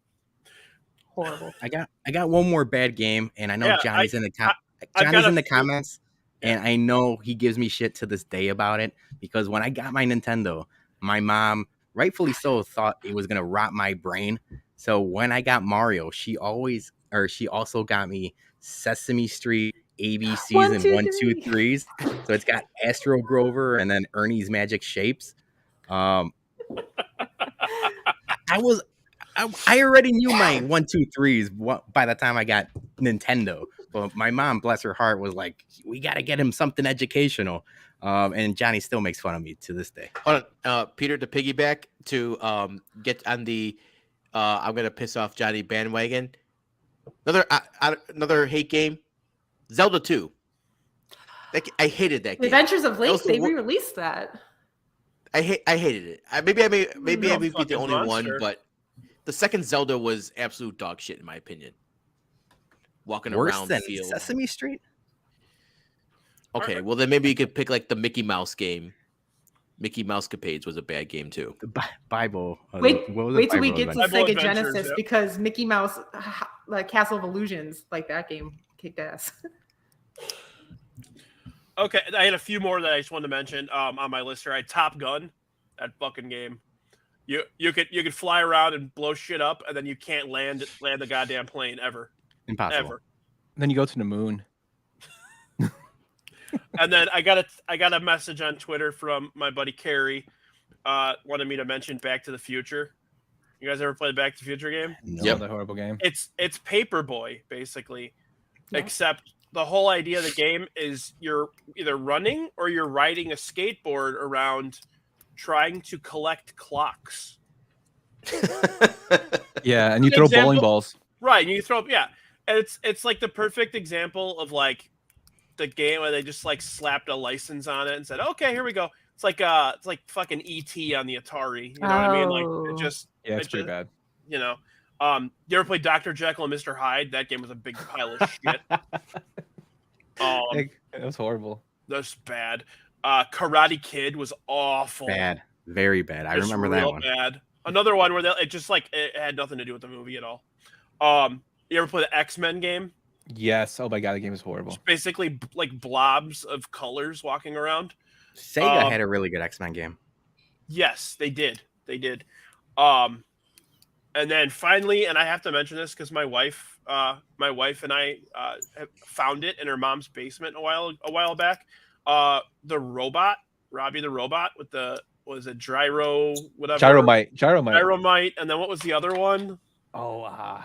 [SPEAKER 7] Horrible.
[SPEAKER 8] I got one more bad game, and I know
[SPEAKER 6] Yeah,
[SPEAKER 8] Johnny's in the
[SPEAKER 6] I've
[SPEAKER 8] Johnny's
[SPEAKER 6] got
[SPEAKER 8] in
[SPEAKER 6] a
[SPEAKER 8] the
[SPEAKER 6] few-
[SPEAKER 8] comments, and I know he gives me shit to this day about it because when I got my Nintendo, my mom, rightfully so, thought it was gonna rot my brain. So when I got Mario, she also got me Sesame Street, ABCs,
[SPEAKER 7] One,
[SPEAKER 8] and
[SPEAKER 7] two,
[SPEAKER 8] 1, 2,
[SPEAKER 7] three.
[SPEAKER 8] 3s. So it's got Astro Grover and then Ernie's Magic Shapes. I already knew my 1, 2, 3s by the time I got Nintendo. But my mom, bless her heart, was like, "We got to get him something educational." And Johnny still makes fun of me to this day.
[SPEAKER 2] Hold on, Peter, to piggyback to get on the I'm gonna piss off Johnny bandwagon. Another hate game, Zelda 2. I hated that
[SPEAKER 7] The
[SPEAKER 2] game.
[SPEAKER 7] Adventures of
[SPEAKER 2] That
[SPEAKER 7] Link,
[SPEAKER 2] was the
[SPEAKER 7] they
[SPEAKER 2] wor-
[SPEAKER 7] re-released that.
[SPEAKER 2] I hated it. Maybe I may be the
[SPEAKER 6] fucking
[SPEAKER 2] only one,
[SPEAKER 6] monster.
[SPEAKER 2] but the second Zelda was absolute dog shit in my opinion. Walking
[SPEAKER 8] Worse
[SPEAKER 2] around
[SPEAKER 8] than
[SPEAKER 2] fields.
[SPEAKER 8] Sesame Street.
[SPEAKER 2] Okay, well then maybe you could pick like the Mickey Mouse game. Mickey Mouse Capades was a bad game too.
[SPEAKER 8] The Bible.
[SPEAKER 7] Wait
[SPEAKER 8] what was
[SPEAKER 7] till we
[SPEAKER 8] Bible
[SPEAKER 7] get to
[SPEAKER 8] Adventure?
[SPEAKER 6] Bible
[SPEAKER 7] Sega
[SPEAKER 6] Adventures,
[SPEAKER 7] Genesis
[SPEAKER 6] yep.
[SPEAKER 7] because Mickey Mouse, like Castle of Illusions, like that game kicked ass.
[SPEAKER 6] Okay, I had a few more that I just wanted to mention on my list here. I had Top Gun, that fucking game. You could fly around and blow shit up, and then you can't land the goddamn plane ever.
[SPEAKER 8] Impossible.
[SPEAKER 6] Ever.
[SPEAKER 3] Then you go to the moon.
[SPEAKER 6] And then I got a message on Twitter from my buddy Carrie, wanted me to mention Back to the Future. You guys ever played Back to the Future game?
[SPEAKER 8] No.
[SPEAKER 2] Yep.
[SPEAKER 3] Another horrible game.
[SPEAKER 6] It's Paperboy basically,
[SPEAKER 7] Yeah.
[SPEAKER 6] except the whole idea of the game is you're either running or you're riding a skateboard around trying to collect clocks.
[SPEAKER 3] Yeah, and you
[SPEAKER 6] Good
[SPEAKER 3] throw
[SPEAKER 6] example.
[SPEAKER 3] bowling balls.
[SPEAKER 6] Right, and you throw up, yeah. And it's like the perfect example of like the game where they just like slapped a license on it and said, okay, here we go. it's like fucking ET on the Atari. You know what I mean? Like
[SPEAKER 7] Oh.
[SPEAKER 6] it just
[SPEAKER 3] Yeah, it's
[SPEAKER 6] it
[SPEAKER 3] pretty
[SPEAKER 6] just,
[SPEAKER 3] bad.
[SPEAKER 6] you know. You ever played Dr. Jekyll and Mr. Hyde? That game was a big pile of shit.
[SPEAKER 3] It was horrible.
[SPEAKER 6] That's bad. Karate Kid was awful.
[SPEAKER 8] Bad, very bad. I
[SPEAKER 6] Just
[SPEAKER 8] remember that
[SPEAKER 6] real
[SPEAKER 8] one.
[SPEAKER 6] Bad. Another one where it just like it had nothing to do with the movie at all. You ever play the X-Men game?
[SPEAKER 3] Yes. Oh my god, the game is horrible.
[SPEAKER 6] Just basically like blobs of colors walking around.
[SPEAKER 8] Sega had a really good X-Men game.
[SPEAKER 6] Yes, they did. They did. And then finally, and I have to mention this because my wife and I found it in her mom's basement a while back. The robot, Robbie the robot with Gyro, whatever.
[SPEAKER 3] Gyromite.
[SPEAKER 6] And then what was the other one?
[SPEAKER 3] Oh, I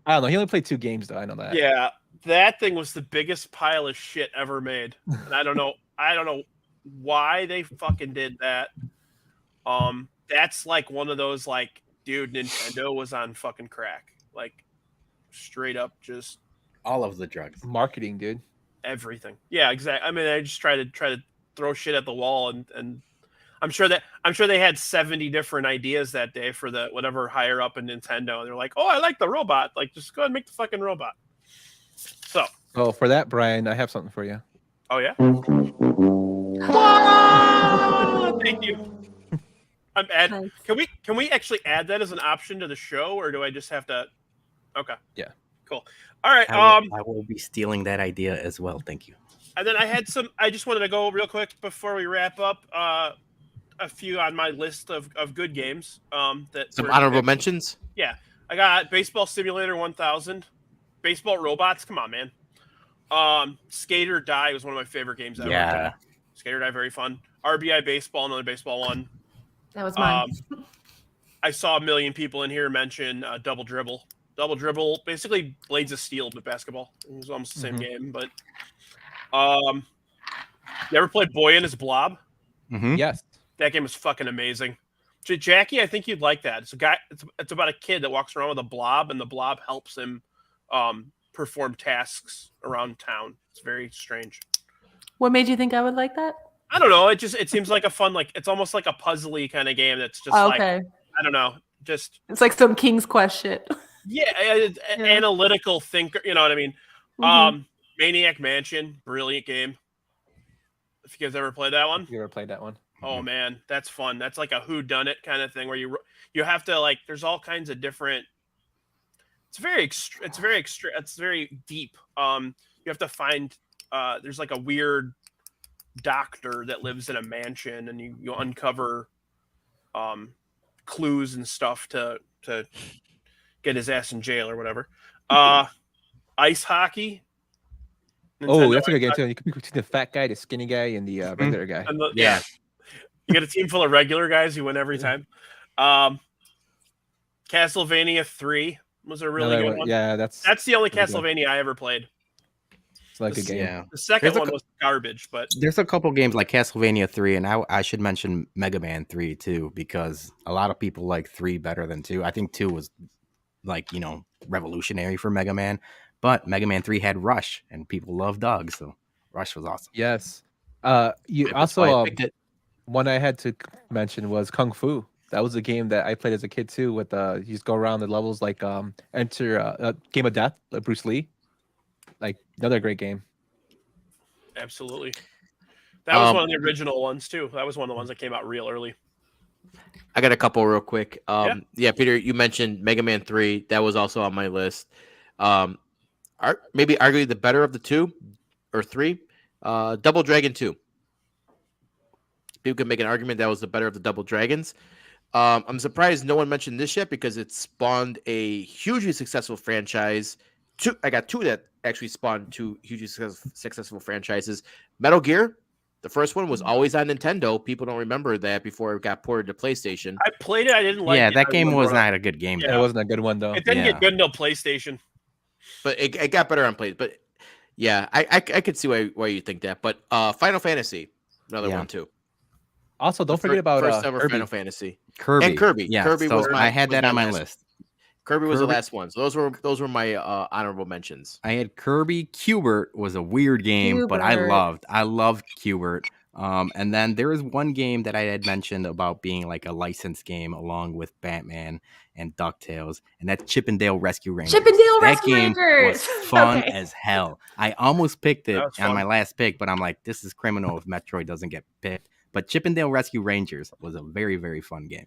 [SPEAKER 3] don't know. He only played 2 games though. I know that.
[SPEAKER 6] Yeah, that thing was the biggest pile of shit ever made. And I don't know why they fucking did that. That's like one of those like, dude, Nintendo was on fucking crack. Like straight up just
[SPEAKER 8] All of the drugs.
[SPEAKER 3] Marketing, dude.
[SPEAKER 6] everything. Yeah, exactly. I mean, I just try to throw shit at the wall and I'm sure they had 70 different ideas that day for the whatever higher up in Nintendo. They're like, "Oh, I like the robot. Like, just go ahead and make the fucking robot." So,
[SPEAKER 3] Oh, for that, Brian, I have something for you.
[SPEAKER 6] oh yeah. Thank you.
[SPEAKER 7] Nice.
[SPEAKER 6] Can we actually add that as an option to the show, or do I just have to? Okay.
[SPEAKER 3] Yeah.
[SPEAKER 6] Cool. All right.
[SPEAKER 8] I will be stealing that idea as well. Thank you.
[SPEAKER 6] And then I just wanted to go real quick before we wrap up. A few on my list of good games. That
[SPEAKER 2] Some
[SPEAKER 6] were-
[SPEAKER 2] honorable mentions.
[SPEAKER 6] Yeah, I got Baseball Simulator 1000, Baseball Robots. Come on, man. Skate or Die was one of my favorite games ever.
[SPEAKER 8] Yeah.
[SPEAKER 6] Skate or Die, very fun. RBI Baseball, another baseball one.
[SPEAKER 7] That was mine.
[SPEAKER 6] I saw a million people in here mention Double Dribble. Double Dribble, basically Blades of Steel but basketball. It was almost the same game, but you ever played Boy and His Blob?
[SPEAKER 8] Mm-hmm.
[SPEAKER 3] Yes.
[SPEAKER 6] That game is fucking amazing. Jackie, I think you'd like that. It's a guy. It's about a kid that walks around with a blob, and the blob helps him perform tasks around town. It's very strange.
[SPEAKER 7] What made you think I would like that?
[SPEAKER 6] I don't know. It seems like a fun, like it's almost like a puzzly kind of game. That's just like
[SPEAKER 7] Okay.
[SPEAKER 6] I don't know. Just
[SPEAKER 7] It's like some King's Quest shit.
[SPEAKER 6] analytical thinker. You know what I mean?
[SPEAKER 7] Mhm.
[SPEAKER 6] Maniac Mansion, brilliant game. If you guys ever played that one.
[SPEAKER 3] You ever played that one?
[SPEAKER 6] Oh man, that's fun. That's like a whodunit kind of thing where you have to like. There's all kinds of different. It's very deep. You have to find. There's like a weird doctor that lives in a mansion, and you uncover clues and stuff to get his ass in jail or whatever. Ice hockey.
[SPEAKER 3] Oh, that's a good game too. You could be between the fat guy, the skinny guy, and the regular guy.
[SPEAKER 6] And
[SPEAKER 8] Yeah.
[SPEAKER 6] You get a team full of regular guys who win every time. Castlevania 3 was a really good one.
[SPEAKER 3] Yeah, that's
[SPEAKER 6] That's the only
[SPEAKER 3] pretty good.
[SPEAKER 6] Castlevania I ever played.
[SPEAKER 3] it's like a game.
[SPEAKER 8] Yeah.
[SPEAKER 6] The second
[SPEAKER 8] There's a
[SPEAKER 6] one was garbage, but
[SPEAKER 8] There's a couple games like Castlevania 3, and I should mention Mega Man 3 too, because a lot of people like 3 better than 2. I think 2 was like, revolutionary for Mega Man, but Mega Man 3 had Rush, and people love dogs, so Rush was awesome.
[SPEAKER 3] Yes. You
[SPEAKER 2] That's why I
[SPEAKER 3] also
[SPEAKER 2] picked it.
[SPEAKER 3] one I had to mention was Kung Fu. That was a game that I played as a kid too. With you just go around the levels like enter Game of Death, like Bruce Lee. Like another great game.
[SPEAKER 6] absolutely. That was one of the original ones too. That was one of the ones that came out real early.
[SPEAKER 2] I got a couple real quick. Yeah, Peter, you mentioned Mega Man 3. That was also on my list. Maybe arguably the better of the 2 or 3. Double Dragon 2. People can make an argument that was the better of the Double Dragons. I'm surprised no one mentioned this yet because it spawned a hugely successful franchise. I got 2 that actually spawned 2 hugely successful franchises. Metal Gear, the first one was always on Nintendo. People don't remember that before it got ported to PlayStation.
[SPEAKER 6] I played it. I didn't like it.
[SPEAKER 8] Yeah, that
[SPEAKER 6] I
[SPEAKER 8] game was
[SPEAKER 6] remember
[SPEAKER 8] not a good game.
[SPEAKER 6] Yeah.
[SPEAKER 3] It wasn't a good one though.
[SPEAKER 6] It didn't
[SPEAKER 8] Yeah.
[SPEAKER 6] get good until PlayStation.
[SPEAKER 2] But it got better on play. But yeah, I could see why you think that. But Final Fantasy, another
[SPEAKER 8] Yeah.
[SPEAKER 2] one too.
[SPEAKER 3] Also, don't forget about
[SPEAKER 2] first ever
[SPEAKER 3] Kirby.
[SPEAKER 2] Final Fantasy.
[SPEAKER 8] Kirby.
[SPEAKER 2] And Kirby.
[SPEAKER 8] Yeah,
[SPEAKER 2] Kirby
[SPEAKER 8] so
[SPEAKER 2] was
[SPEAKER 8] I had that on my
[SPEAKER 2] last.
[SPEAKER 8] list.
[SPEAKER 2] Kirby was the
[SPEAKER 8] Kirby-
[SPEAKER 2] last one. So those were my honorable mentions.
[SPEAKER 8] I had Kirby. Cubert was a weird game, but I
[SPEAKER 7] Cubert.
[SPEAKER 8] loved Cubert. And then there is one game that I had mentioned about being like a licensed game along with Batman and DuckTales, and that's Chip 'n Dale Rescue Rangers.
[SPEAKER 7] Chippendale
[SPEAKER 8] That
[SPEAKER 7] Rescue
[SPEAKER 8] game
[SPEAKER 7] Rangers.
[SPEAKER 8] was fun
[SPEAKER 7] Okay.
[SPEAKER 8] as hell. I almost picked it
[SPEAKER 6] That was
[SPEAKER 8] on
[SPEAKER 6] fun.
[SPEAKER 8] my last pick, but I'm like, this is criminal if Metroid doesn't get picked. But Chip 'n Dale Rescue Rangers was a very, very fun game.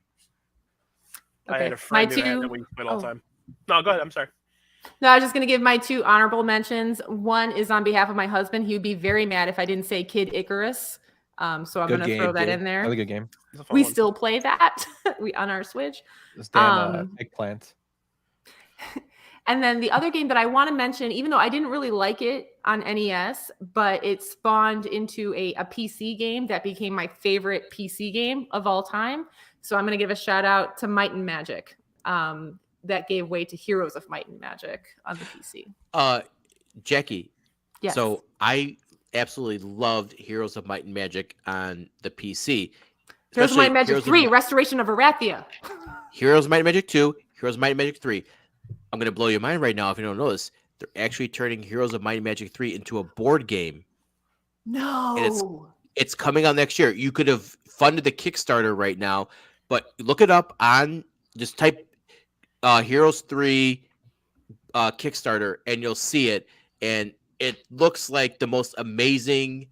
[SPEAKER 6] I had
[SPEAKER 7] Okay.
[SPEAKER 6] a friend
[SPEAKER 7] My
[SPEAKER 6] who had
[SPEAKER 7] two-
[SPEAKER 6] that we played all the
[SPEAKER 7] oh.
[SPEAKER 6] time. No, go ahead. I'm sorry.
[SPEAKER 7] No, I was just going to give my 2 honorable mentions. One is on behalf of my husband. He would be very mad if I didn't say Kid Icarus. So I'm
[SPEAKER 3] Good
[SPEAKER 7] going to throw that in there.
[SPEAKER 3] Really good game.
[SPEAKER 6] It's a fun
[SPEAKER 7] We
[SPEAKER 6] one.
[SPEAKER 7] still play that we on our Switch.
[SPEAKER 3] This damn
[SPEAKER 7] Um,
[SPEAKER 3] eggplant.
[SPEAKER 7] And then the other game that I want to mention, even though I didn't really like it on NES, but it spawned into a PC game that became my favorite PC game of all time. So I'm going to give a shout out to Might and Magic. That gave way to Heroes of Might and Magic on the PC.
[SPEAKER 2] Jackie.
[SPEAKER 7] Yes.
[SPEAKER 2] So I absolutely loved Heroes of Might and Magic on the PC.
[SPEAKER 7] Heroes of Might and Magic
[SPEAKER 2] Heroes of
[SPEAKER 7] 3, Restoration of Arathia.
[SPEAKER 2] Heroes of Might and Magic 2, Heroes of Might and Magic 3. I'm going to blow your mind right now if you don't know this. They're actually turning Heroes of Might and Magic 3 into a board game.
[SPEAKER 7] No.
[SPEAKER 2] It's coming out next year. You could have funded the Kickstarter right now, but look it up on, just type Heroes 3 Kickstarter and you'll see it. And it looks like the most amazing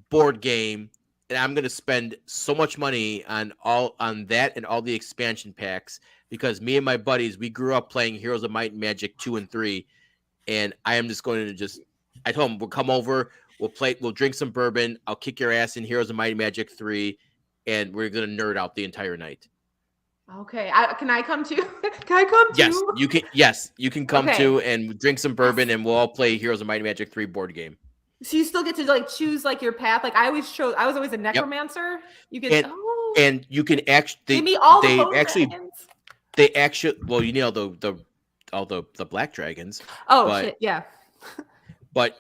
[SPEAKER 2] board game. And I'm going to spend so much money on that and all the expansion packs, because me and my buddies, we grew up playing Heroes of Might and Magic 2 and 3. And I am just going to I told them, we'll come over, we'll drink some bourbon, I'll kick your ass in Heroes of Might and Magic 3, and we're going to nerd out the entire night.
[SPEAKER 7] Okay. Can I come too? Can I come too?
[SPEAKER 2] Yes, you can come
[SPEAKER 7] Okay.
[SPEAKER 2] too and drink some bourbon, and we'll all play Heroes of Might and Magic 3 board game.
[SPEAKER 7] So you still get to like choose like your path. Like I was always a necromancer. You get
[SPEAKER 2] And you can actually
[SPEAKER 7] give me all the
[SPEAKER 2] they
[SPEAKER 7] bone
[SPEAKER 2] actually
[SPEAKER 7] dragons.
[SPEAKER 2] well, you know all the black dragons.
[SPEAKER 7] Oh
[SPEAKER 2] but-
[SPEAKER 7] shit, yeah.
[SPEAKER 2] But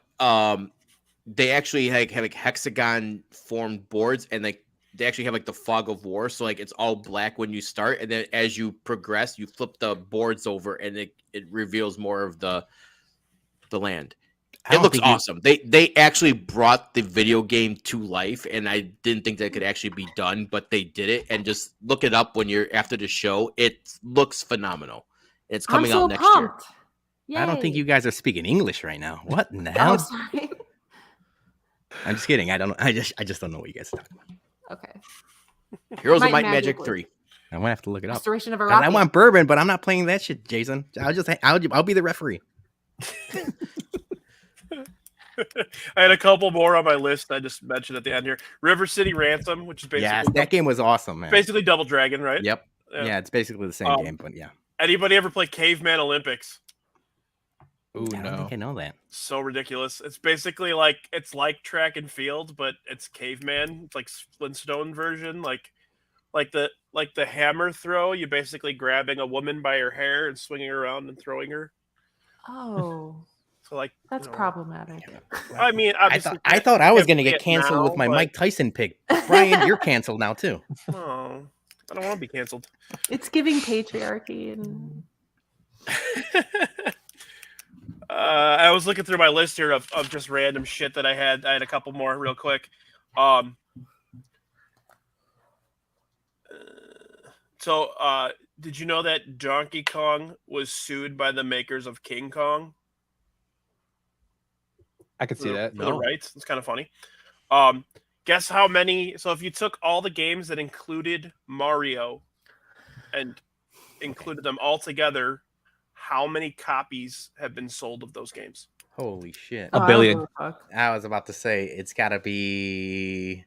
[SPEAKER 2] they actually have like hexagon formed boards, and like they actually have like the fog of war, so like it's all black when you start, and then as you progress you flip the boards over and it reveals more of the land. It looks awesome. They actually brought the video game to life, and I didn't think that could actually be done, but they did it. And just look it up when you're after the show. It looks phenomenal. It's coming out next year.
[SPEAKER 8] I don't think you guys are speaking English right now. What in the hell?
[SPEAKER 7] Oh, sorry.
[SPEAKER 8] I'm just kidding. I don't. I just don't know what you guys are talking about.
[SPEAKER 7] Okay.
[SPEAKER 2] Heroes of
[SPEAKER 7] Might
[SPEAKER 2] Might
[SPEAKER 7] and
[SPEAKER 2] and Magic
[SPEAKER 7] Magic
[SPEAKER 2] 3.
[SPEAKER 8] I'm gonna have to look it up.
[SPEAKER 7] Restoration of
[SPEAKER 8] 'Cause
[SPEAKER 7] Arathia.
[SPEAKER 8] I want bourbon, but I'm not playing that shit, Jason. I'll be the referee.
[SPEAKER 6] I had a couple more on my list. I just mentioned at the end here. River City Ransom, which is basically
[SPEAKER 8] Yes, that game was awesome, man.
[SPEAKER 6] basically Double Dragon, right?
[SPEAKER 8] Yep.
[SPEAKER 6] Yeah.
[SPEAKER 8] Yeah, it's basically the same game, but yeah.
[SPEAKER 6] Anybody ever play Caveman Olympics?
[SPEAKER 3] Ooh,
[SPEAKER 8] I don't
[SPEAKER 3] no.
[SPEAKER 8] think I know that.
[SPEAKER 6] So ridiculous. It's basically like track and field, but it's caveman. It's like Flintstone version, like the hammer throw. You basically grabbing a woman by her hair and swinging her around and throwing her.
[SPEAKER 7] Oh,
[SPEAKER 6] So like
[SPEAKER 7] that's problematic.
[SPEAKER 6] I mean, obviously,
[SPEAKER 8] I thought I was
[SPEAKER 6] can't
[SPEAKER 8] gonna
[SPEAKER 6] play
[SPEAKER 8] get
[SPEAKER 6] it
[SPEAKER 8] canceled with
[SPEAKER 6] now,
[SPEAKER 8] my
[SPEAKER 6] but-
[SPEAKER 8] Mike Tyson pick. Brian, you're canceled now too.
[SPEAKER 6] Oh, I don't want to be canceled.
[SPEAKER 7] It's giving patriarchy and
[SPEAKER 6] I was looking through my list here of just random shit that I had. I had a couple more real quick. So, did you know that Donkey Kong was sued by the makers of King Kong?
[SPEAKER 3] I could see that.
[SPEAKER 6] For the
[SPEAKER 8] No.
[SPEAKER 6] rights. It's kind of funny. Guess how many? So, if you took all the games that included Mario and included them all together, how many copies have been sold of those games?
[SPEAKER 8] Holy shit!
[SPEAKER 3] A billion.
[SPEAKER 8] I was about to say it's got to be.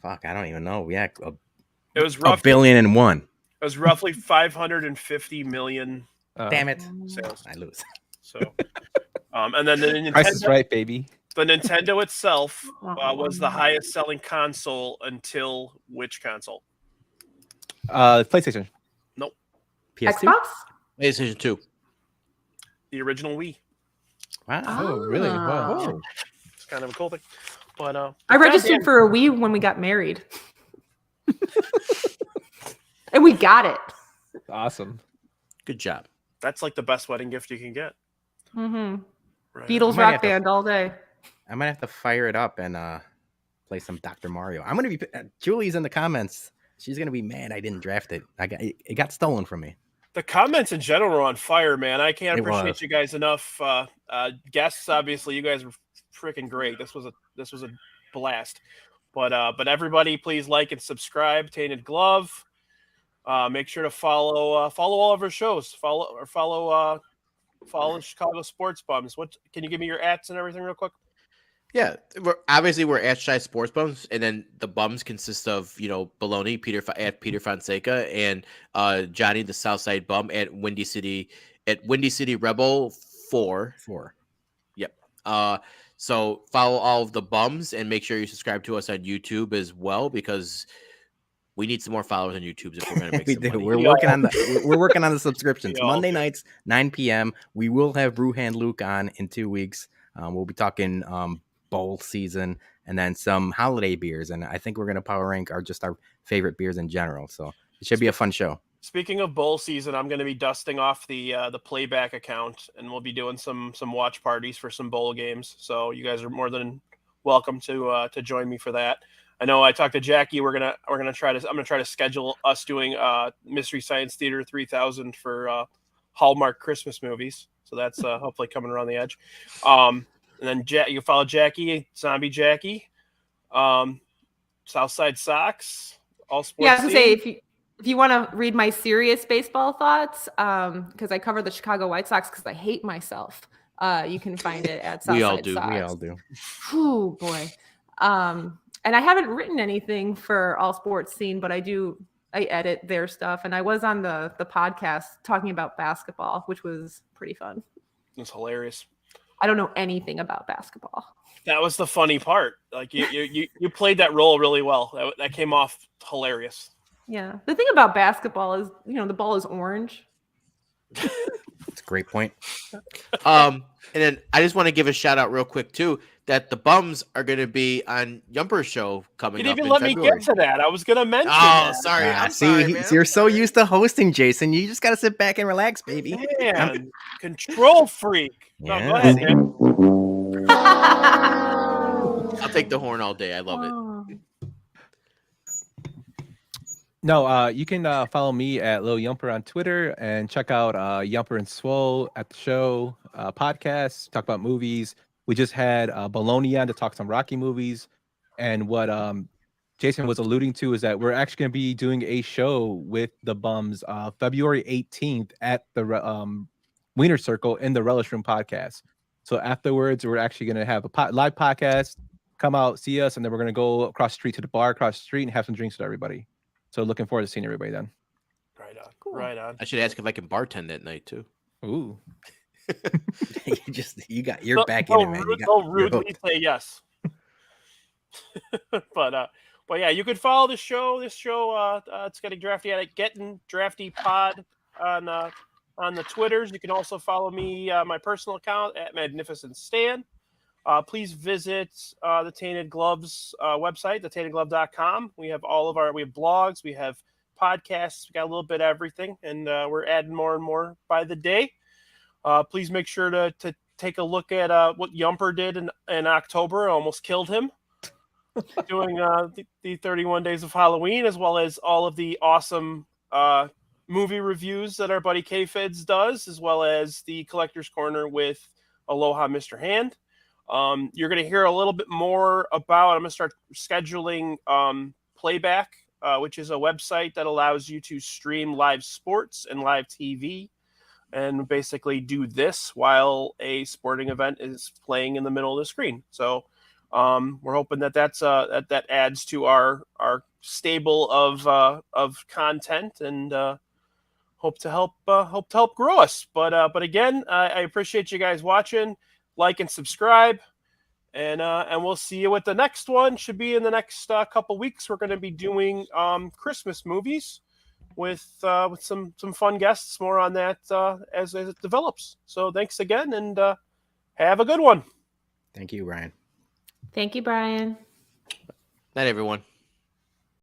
[SPEAKER 8] Fuck, I don't even know. Yeah,
[SPEAKER 6] It was
[SPEAKER 8] a
[SPEAKER 6] roughly
[SPEAKER 8] billion and one.
[SPEAKER 6] It was roughly 550 million
[SPEAKER 8] Damn it!
[SPEAKER 6] sales.
[SPEAKER 8] I lose.
[SPEAKER 6] So, and then the
[SPEAKER 3] Price is
[SPEAKER 6] Nintendo,
[SPEAKER 3] right, baby.
[SPEAKER 6] the Nintendo itself was the highest selling console until which console?
[SPEAKER 3] PlayStation.
[SPEAKER 8] PS2.
[SPEAKER 7] Xbox.
[SPEAKER 2] PlayStation 2.
[SPEAKER 6] The original Wii.
[SPEAKER 8] Wow.
[SPEAKER 3] Oh, really? Wow.
[SPEAKER 7] Oh.
[SPEAKER 6] It's kind of a cool thing. But
[SPEAKER 7] I registered for a Wii when we got married, and we got it.
[SPEAKER 3] Awesome.
[SPEAKER 2] Good job.
[SPEAKER 6] That's like the best wedding gift you can get.
[SPEAKER 7] Mm-hmm.
[SPEAKER 6] Right?
[SPEAKER 7] Beatles
[SPEAKER 8] Might
[SPEAKER 7] rock
[SPEAKER 8] have to-
[SPEAKER 7] band all day.
[SPEAKER 8] I might have to fire it up and play some Dr. Mario. I'm gonna be Julie's in the comments. She's gonna be mad I didn't draft it. It got stolen from me.
[SPEAKER 6] The comments in general are on fire, man. I can't
[SPEAKER 8] It
[SPEAKER 6] appreciate
[SPEAKER 8] was.
[SPEAKER 6] you guys enough. Guests, obviously, you guys were freaking great. This was a blast. But everybody, please like and subscribe. Tainted Glove. Make sure to follow all of our shows. Follow the Chicago Sports Bums. What can you give me your ats and everything real quick?
[SPEAKER 2] Yeah, we're at Shy Sports Bums, and then the bums consist of Bologna, at Peter Fonseca, and Johnny the Southside Bum at Windy City Rebel 4. Yep. So follow all of the bums and make sure you subscribe to us on YouTube as well, because we need some more followers on YouTube if we're going to make
[SPEAKER 8] We
[SPEAKER 2] some
[SPEAKER 8] do.
[SPEAKER 2] money.
[SPEAKER 8] We're working on the subscriptions.
[SPEAKER 6] We all
[SPEAKER 8] Monday
[SPEAKER 6] do.
[SPEAKER 8] nights, 9 p.m. We will have Brewhand Luke on in 2 weeks. We'll be talking bowl season and then some holiday beers. And I think we're going to power rank our favorite beers in general. So it should be a fun show.
[SPEAKER 6] Speaking of bowl season, I'm going to be dusting off the playback account, and we'll be doing some watch parties for some bowl games. So you guys are more than welcome to join me for that. I know I talked to Jacki. I'm gonna try to schedule us doing Mystery Science Theater 3000 for Hallmark Christmas movies. So that's hopefully coming around the edge. And then you can follow Jacki, Zombie Jacki, Southside Sox, All Sports.
[SPEAKER 7] Yeah, I was gonna say if you want to read my serious baseball thoughts, because I cover the Chicago White Sox because I hate myself. You can find it at Southside
[SPEAKER 2] We all do.
[SPEAKER 7] Sox.
[SPEAKER 8] We all do.
[SPEAKER 7] Oh boy. And I haven't written anything for All Sports Scene, but I edit their stuff. And I was on the podcast talking about basketball, which was pretty fun.
[SPEAKER 6] It's hilarious.
[SPEAKER 7] I don't know anything about basketball.
[SPEAKER 6] That was the funny part. Like you played that role really well. That came off hilarious.
[SPEAKER 7] Yeah. The thing about basketball is, the ball is orange.
[SPEAKER 8] It's a great point.
[SPEAKER 2] And then I just want to give a shout out real quick too, that the bums are going to be on Yumper's show coming
[SPEAKER 6] You
[SPEAKER 2] up
[SPEAKER 6] didn't
[SPEAKER 2] in
[SPEAKER 6] even let
[SPEAKER 2] February.
[SPEAKER 6] me get to that. I was going to mention
[SPEAKER 2] Oh,
[SPEAKER 6] that.
[SPEAKER 2] sorry. I'm
[SPEAKER 8] See,
[SPEAKER 2] sorry, man.
[SPEAKER 8] you're so used to hosting, Jason. You just got to sit back and relax, baby.
[SPEAKER 6] Man, control freak. No, go ahead, man.
[SPEAKER 2] I'll take the horn all day. I love it.
[SPEAKER 3] No, you can follow me at Lil Yumper on Twitter and check out Yumper and Swole at the show podcast, talk about movies. We just had Bologna on to talk some Rocky movies. And what Jason was alluding to is that we're actually going to be doing a show with the bums February 18th at the Wiener Circle in the Relish Room podcast. So afterwards, we're actually going to have a live podcast. Come out, see us, and then we're going to go across the street to the bar across the street and have some drinks with everybody. So looking forward to seeing everybody then.
[SPEAKER 6] Right on.
[SPEAKER 7] Cool.
[SPEAKER 6] Right on.
[SPEAKER 2] I should ask if I can bartend that night too.
[SPEAKER 3] Ooh.
[SPEAKER 8] You're back in it, man.
[SPEAKER 6] Don't rudely say yes. but yeah, you can follow the show. This show, it's Getting Drafty at Getting Drafty Pod on the Twitters. You can also follow me, my personal account at Magnificent Stan. Please visit the Tainted Gloves website, thetaintedglove.com. We have we have blogs, we have podcasts, we got a little bit of everything, and we're adding more and more by the day. Please make sure to take a look at what Yumper did in October. Almost killed him doing the 31 Days of Halloween, as well as all of the awesome movie reviews that our buddy K-Fids does, as well as the Collector's Corner with Aloha Mr. Hand. You're going to hear a little bit more about, I'm going to start scheduling Playback, which is a website that allows you to stream live sports and live TV and basically do this while a sporting event is playing in the middle of the screen. So we're hoping that adds to our stable of content and hope to help grow us. But again, I appreciate you guys watching. Like and subscribe, and we'll see you with the next one. Should be in the next couple weeks. We're going to be doing Christmas movies with some fun guests. More on that as it develops. So thanks again, and have a good one.
[SPEAKER 8] Thank you, Ryan.
[SPEAKER 7] Thank you, Brian.
[SPEAKER 2] Night, everyone.